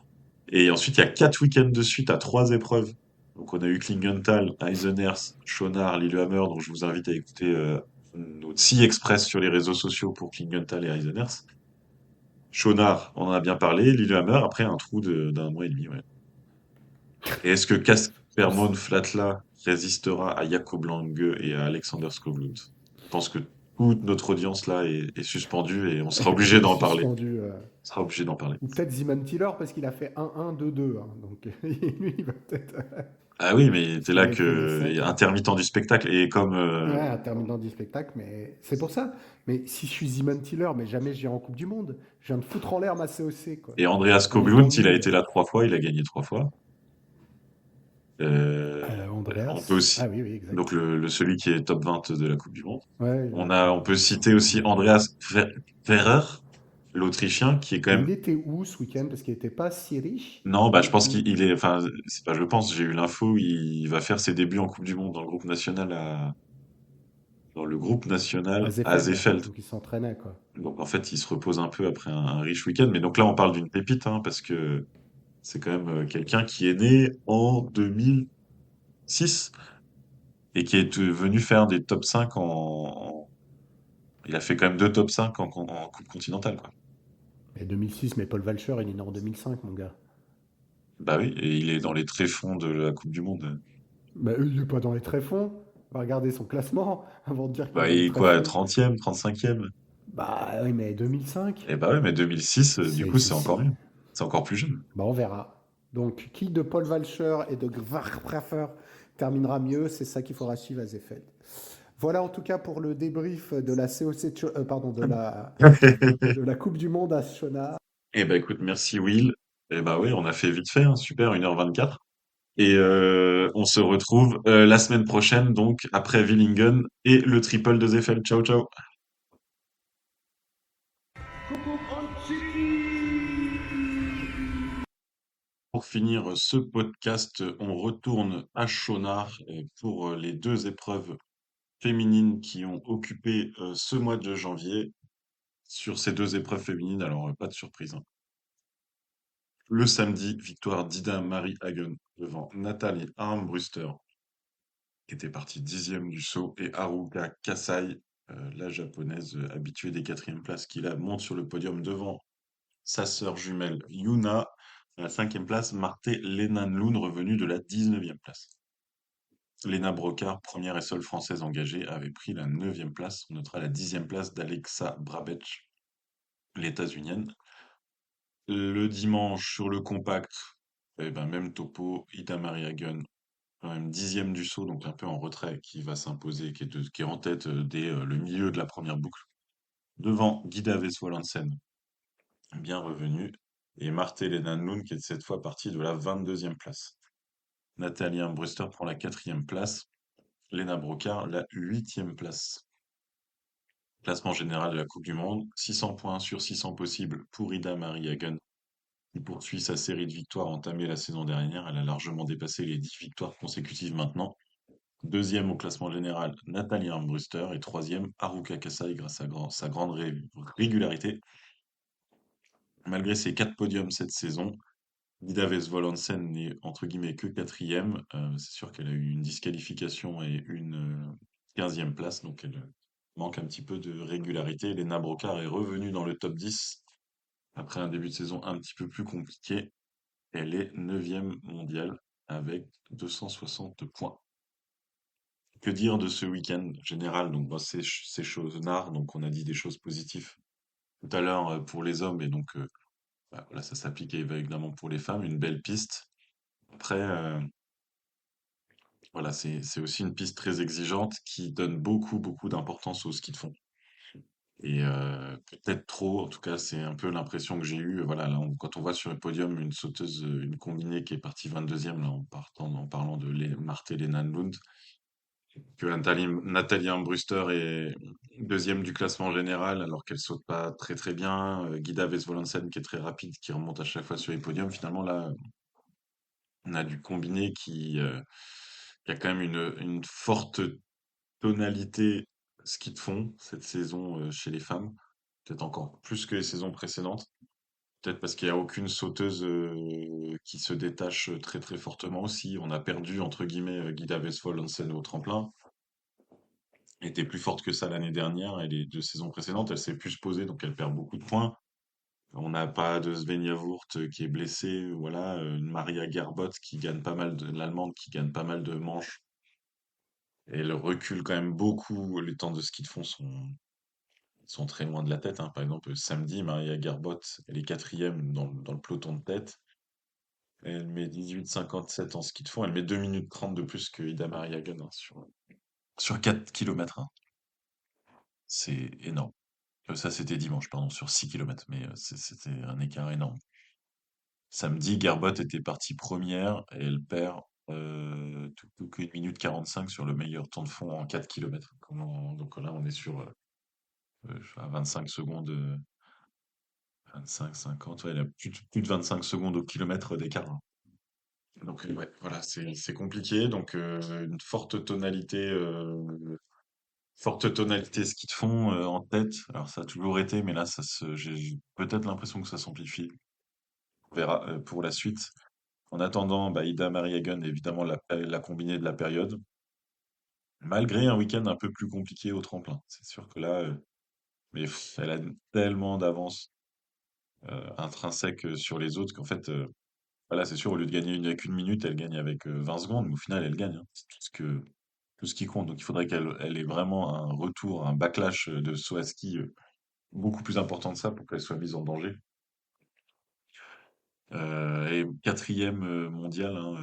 S2: Et ensuite, il y a 4 week-ends de suite à 3 épreuves. Donc, on a eu Klingenthal, Eisenherz, Schonard, Lillehammer. Donc, je vous invite à écouter notre Sea Express sur les réseaux sociaux pour Klingenthal et Eisenherz. Schonard, on en a bien parlé. Lillehammer, après un trou d'un mois et demi, ouais. Et est-ce que
S3: Bon,
S2: Caspermon Flatla résistera à Jakob Lange et à Alexander Skovlund? Je pense que toute notre audience là est suspendue et on sera obligé
S3: est
S2: d'en parler.
S3: suspendu.
S2: On sera obligé d'en parler.
S3: Ou peut-être Simon Tiller parce qu'il a fait 1-1-2-2, hein, donc lui, il va peut-être.
S2: Ah oui, mais
S3: parce
S2: t'es
S3: que
S2: là
S3: là, il faisait
S2: que
S3: sec.
S2: intermittent du spectacle. Et comme
S3: Ouais, intermittent du spectacle, mais c'est pour ça. Mais si je suis Simon Tiller, mais jamais j'irai en Coupe du Monde. Je viens de foutre en l'air ma COC, quoi.
S2: et Andreas
S3: En étant
S2: Skoglund, il a
S3: nul.
S2: été là 3 fois, il a gagné 3 fois. Euh, on peut
S3: Andreas. Ah
S2: aussi,
S3: oui, oui,
S2: donc
S3: exact.
S2: celui qui est top 20 de la Coupe du Monde.
S3: Ouais, il a
S2: On
S3: été
S2: peut citer
S3: champion
S2: aussi
S3: du monde.
S2: Andreas Ferrer, l'Autrichien, qui est quand
S3: Et
S2: même.
S3: il était où ce week-end? Parce qu'il n'était pas si riche.
S2: Non, bah, je pense
S3: Il-
S2: qu'il est, enfin, c'est pas, je pense, j'ai eu l'info, il va faire ses débuts en Coupe du Monde dans le groupe national
S3: À
S2: à
S3: Zefeld.
S2: Seefeld.
S3: Donc il s'entraînait, quoi.
S2: Donc, en fait, il se repose un peu après un riche week-end. Mais donc là, on parle d'une pépite, hein, parce que c'est quand même quelqu'un qui est né en 2006 et qui est venu faire des top 5 il a fait quand même 2 top 5 en Coupe continentale, quoi.
S3: Et 2006, mais Paul Valcher, il est né en 2005, mon gars.
S2: Bah oui, et il est dans les tréfonds de la Coupe du Monde.
S3: Bah, il n'est pas dans les tréfonds. On va regarder son classement avant de dire qu'il est
S2: Bah,
S3: dans les
S2: il est quoi,
S3: tréfonds.
S2: 30e, 35e?
S3: Bah oui, mais 2005,
S2: Et bah ouais, mais 2006, du coup, c'est encore
S3: c'est.
S2: mieux. C'est encore plus jeune.
S3: Bah, on verra. Donc, qui de Paul Valcher et de Graffer terminera mieux, c'est ça qu'il faudra suivre à Zefeld. Voilà en tout cas pour le débrief de la COC, pardon, de la Coupe du Monde à Schona.
S2: Eh ben écoute, merci Will. Eh bah oui, on a fait vite fait, hein, super, 1h24. Et on se retrouve la semaine prochaine, donc après Willingen et le triple de Zefeld. Ciao, ciao. Pour finir ce podcast, on retourne à Chonard pour les 2 épreuves féminines qui ont occupé ce mois de janvier. Sur ces 2 épreuves féminines, alors pas de surprise, hein. Le samedi, victoire d'Ida Marie Hagen devant Nathalie Armbruster, qui était partie 10e du saut, et Haruka Kasai, la japonaise habituée des 4e places, qui la monte sur le podium devant sa sœur jumelle Yuna. À la 5e place, Marte Lenanloun, revenue de la 19e place. Lena Brocard, première et seule française engagée, avait pris la 9e place. On notera la 10e place d'Alexa Brabec, l'états-unienne. Le dimanche, sur le compact, eh ben, même topo, Ida Marie Hagen, quand même 10e du saut, donc un peu en retrait, qui va s'imposer, qui est en tête dès le milieu de la première boucle, devant Guida Veswalansen, bien revenu, et Marte Lenanloun, qui est cette fois partie de la 22e place. Nathalie Armbruster prend la 4e place, Lena Brocard la 8e place. Classement général de la Coupe du Monde, 600 points sur 600 possibles pour Ida Marie Hagen, qui poursuit sa série de victoires entamée la saison dernière. Elle a largement dépassé les 10 victoires consécutives maintenant. Deuxième au classement général, Nathalie Armbruster. Et troisième, Haruka Kasai grâce à sa grande régularité. Malgré ses 4 podiums cette saison, Ida Vesvolansen n'est entre guillemets que quatrième. C'est sûr qu'elle a eu une disqualification et une 15e place, donc elle manque un petit peu de régularité. Lena Brocard est revenue dans le top 10 après un début de saison un petit peu plus compliqué. Elle est 9e mondiale avec 260 points. Que dire de ce week-end général? Donc, bon, c'est choses nard, donc on a dit des choses positives tout à l'heure pour les hommes, et donc bah, voilà, ça s'applique évidemment pour les femmes. Une belle piste. Après, voilà, c'est aussi une piste très exigeante qui donne beaucoup, beaucoup d'importance au ski de fond. Et peut-être trop, en tout cas, c'est un peu l'impression que j'ai eue. Voilà, là, quand on voit sur le podium une sauteuse, une combinée qui est partie 22e, là, en parlant de Marte Lund, que Nathalie Armbruster est deuxième du classement général, alors qu'elle saute pas très très bien. Guida Vesvolansen, qui est très rapide, qui remonte à chaque fois sur les podiums. Finalement, là, on a du combiné qui a quand même une forte tonalité ski de fond cette saison chez les femmes, peut-être encore plus que les saisons précédentes. Peut-être parce qu'il n'y a aucune sauteuse qui se détache très très fortement aussi. On a perdu entre guillemets Guida Vesvolansen au tremplin. Elle était plus forte que ça l'année dernière et les 2 saisons précédentes, elle s'est plus posée, donc elle perd beaucoup de points. On n'a pas de Svenja Wurth qui est blessée, voilà, une Maria Garbot qui gagne pas mal l'allemande qui gagne pas mal de manches. Et elle recule quand même beaucoup. Les temps de ski de fond sont très loin de la tête, hein. Par exemple, samedi, Maria Garbot, elle est quatrième dans le peloton de tête. Elle met 18,57 en ski de fond. Elle met 2 minutes 30 de plus que Ida Maria Gun hein, sur 4 kilomètres. Hein. C'est énorme. Ça, c'était dimanche, pardon, sur 6 kilomètres. Mais c'était un écart énorme. Samedi, Gerbot était partie première et elle perd tout qu'une minute 45 sur le meilleur temps de fond en 4 kilomètres. Donc là, on est sur à 25 secondes, 25, 50, ouais, il y a plus de 25 secondes au kilomètre d'écart. Hein. Donc ouais, voilà, c'est compliqué. Donc une forte tonalité ski de fond en tête. Alors ça a toujours été, mais là, j'ai peut-être l'impression que ça s'amplifie. On verra pour la suite. En attendant, bah, Ida Maria Gun, évidemment, la combinée de la période, malgré un week-end un peu plus compliqué au tremplin. C'est sûr que là, mais elle a tellement d'avance intrinsèque sur les autres qu'en fait, voilà, c'est sûr, au lieu de gagner avec une minute, elle gagne avec 20 secondes, mais au final, elle gagne. Hein. C'est tout ce qui compte. Donc il faudrait qu'elle ait vraiment un retour, un backlash de saut à ski beaucoup plus important que ça pour qu'elle soit mise en danger. Et quatrième mondial hein,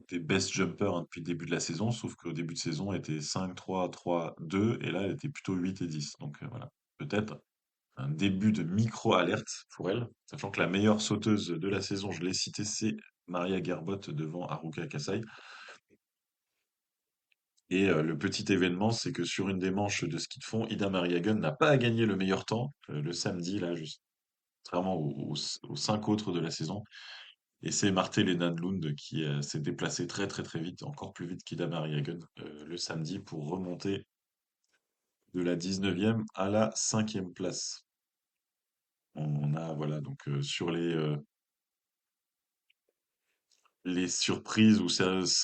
S2: des best jumpers hein, depuis le début de la saison, sauf qu'au début de saison, elle était 5, 3, 3, 2, et là, elle était plutôt 8 et 10. Donc voilà, peut-être un début de micro-alerte pour elle, sachant que la meilleure sauteuse de la saison, je l'ai citée, c'est Maria Gerbot devant Haruka Kasai. Et le petit événement, c'est que sur une des manches de ski de fond, Ida Maria Gun n'a pas à gagner le meilleur temps le samedi, là, juste, contrairement aux 5 autres de la saison. Et c'est Marthe Lena Lund qui s'est déplacée très très très vite, encore plus vite qu'Ida Maria Gun, le samedi pour remonter de la 19e à la 5e place. On a, voilà, donc sur les surprises ou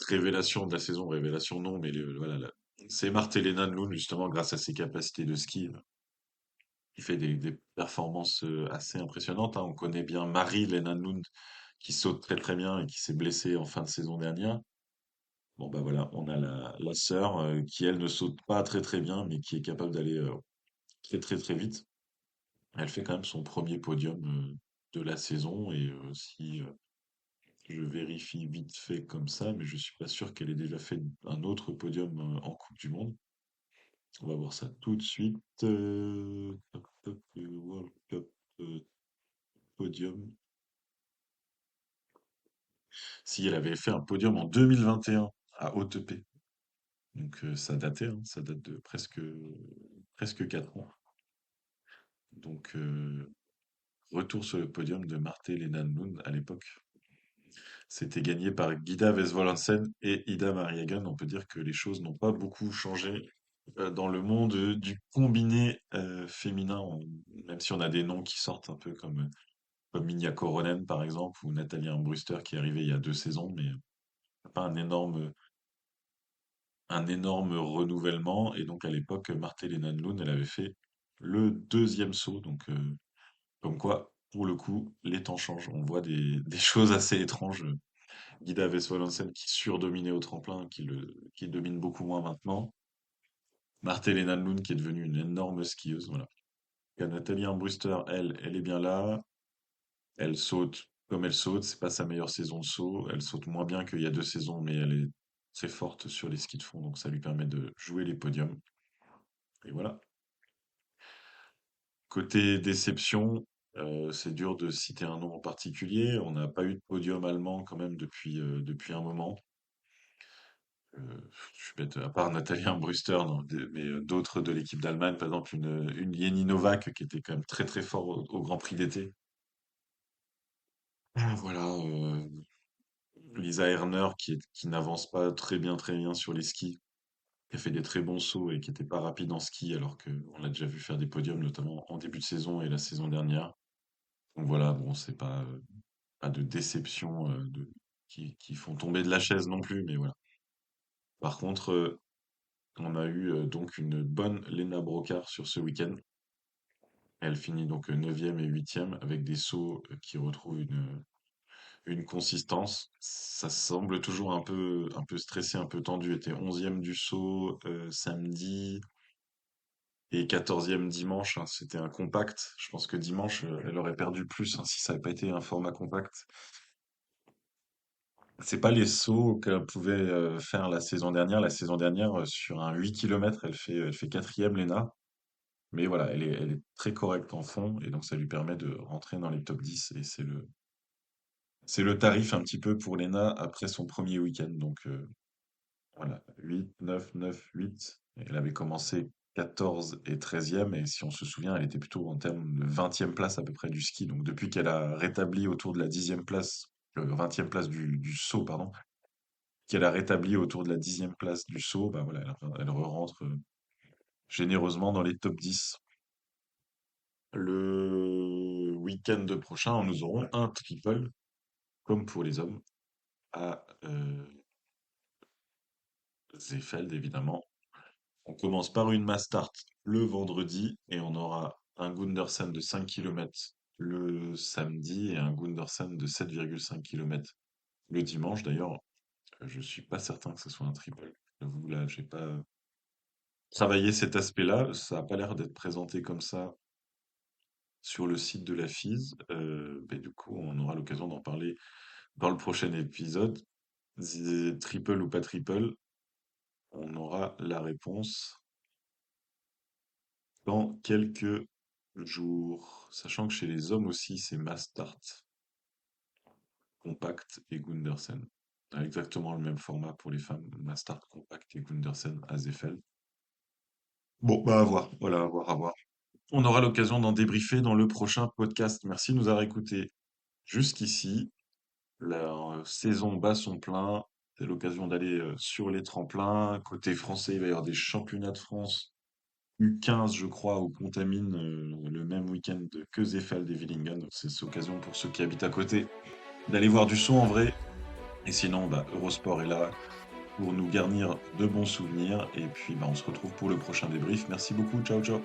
S2: révélations de la saison, révélations non, mais voilà, c'est Marthe Lena Lund, justement, grâce à ses capacités de ski, qui fait des performances assez impressionnantes. Hein. On connaît bien Marie Lena-Lund qui saute très très bien et qui s'est blessée en fin de saison dernière. Bon bah voilà, on a la sœur qui elle ne saute pas très très bien mais qui est capable d'aller très très très vite. Elle fait quand même son premier podium de la saison et si je vérifie vite fait comme ça, mais je suis pas sûr qu'elle ait déjà fait un autre podium en Coupe du Monde. On va voir ça tout de suite. Toc, toc, World Cup podium. Si elle avait fait un podium en 2021 à Haute-Paix. Donc ça datait, hein, ça date de presque 4 ans. Donc retour sur le podium de Marthe Lund à l'époque. C'était gagné par Gida Vesvolansen et Ida Mariagan. On peut dire que les choses n'ont pas beaucoup changé dans le monde du combiné féminin, même si on a des noms qui sortent un peu comme Minja Koronen par exemple, ou Nathalie Armbruster qui est arrivée il y a 2 saisons, mais pas un énorme renouvellement. Et donc à l'époque, Marthe Lund, elle avait fait le deuxième saut. Donc comme quoi, pour le coup, les temps changent. On voit des choses assez étranges. Guida Vesvolansen qui surdominait au tremplin, qui domine beaucoup moins maintenant. Marthe Lund qui est devenue une énorme skieuse. Voilà. Et Nathalie Armbruster, elle est bien là. Elle saute comme elle saute. C'est pas sa meilleure saison de saut. Elle saute moins bien qu'il y a 2 saisons, mais elle est très forte sur les skis de fond, donc ça lui permet de jouer les podiums. Et voilà. Côté déception, c'est dur de citer un nom en particulier. On n'a pas eu de podium allemand quand même depuis un moment. Je suis bête, à part Nathalie Armbruster, non, mais d'autres de l'équipe d'Allemagne, par exemple une Jenny Novak qui était quand même très très fort au Grand Prix d'été. Voilà, Lisa Erner qui n'avance pas très bien sur les skis, qui a fait des très bons sauts et qui n'était pas rapide en ski, alors qu'on l'a déjà vu faire des podiums, notamment en début de saison et la saison dernière. Donc voilà, bon, c'est pas de déception qui font tomber de la chaise non plus, mais voilà. Par contre, on a eu donc une bonne Lena Brocard sur ce week-end. Elle finit donc 9e et 8e avec des sauts qui retrouvent une consistance. Ça semble toujours un peu stressé, un peu tendu. Elle était 11e du saut samedi et 14e dimanche. Hein. C'était un compact. Je pense que dimanche, elle aurait perdu plus hein, si ça n'avait pas été un format compact. C'est pas les sauts qu'elle pouvait faire la saison dernière. La saison dernière, sur un 8 km, elle fait quatrième, Lena. Mais voilà, elle est très correcte en fond, et donc ça lui permet de rentrer dans les top 10. Et c'est le tarif un petit peu pour Lena après son premier week-end. Donc voilà, 8, 9, 9, 8. Elle avait commencé 14 et 13e, et si on se souvient, elle était plutôt en termes de 20e place à peu près du ski. Donc depuis qu'elle a rétabli autour de la 10e place, 20e place du saut, pardon, qu'elle a rétabli autour de la 10e place du saut, bah voilà, elle re-rentre généreusement dans les top 10. Le week-end prochain, nous aurons un triple, comme pour les hommes, à Seefeld, évidemment. On commence par une mass start le vendredi, et on aura un Gundersen de 5 km le samedi et un Gundersen de 7,5 km le dimanche. D'ailleurs, je suis pas certain que ce soit un triple. J'avoue, là, j'ai pas travaillé cet aspect-là. Ça a pas l'air d'être présenté comme ça sur le site de la FIS. Mais du coup, on aura l'occasion d'en parler dans le prochain épisode. Triple ou pas triple, on aura la réponse dans quelques jours. Sachant que chez les hommes aussi, c'est Mastart, Compact et Gundersen. Exactement le même format pour les femmes, Mastart, Compact et Gundersen à Seefeld. Bon, bah à voir, voilà, à voir, à voir. On aura l'occasion d'en débriefer dans le prochain podcast. Merci de nous avoir écoutés jusqu'ici. La saison bat son plein. C'est l'occasion d'aller sur les tremplins. Côté français, il va y avoir des championnats de France U15, je crois, où Contamine le même week-end que Seefeld et Villingen. Donc c'est l'occasion pour ceux qui habitent à côté d'aller voir du saut en vrai. Et sinon, bah, Eurosport est là pour nous garnir de bons souvenirs. Et puis, bah, on se retrouve pour le prochain débrief. Merci beaucoup. Ciao, ciao.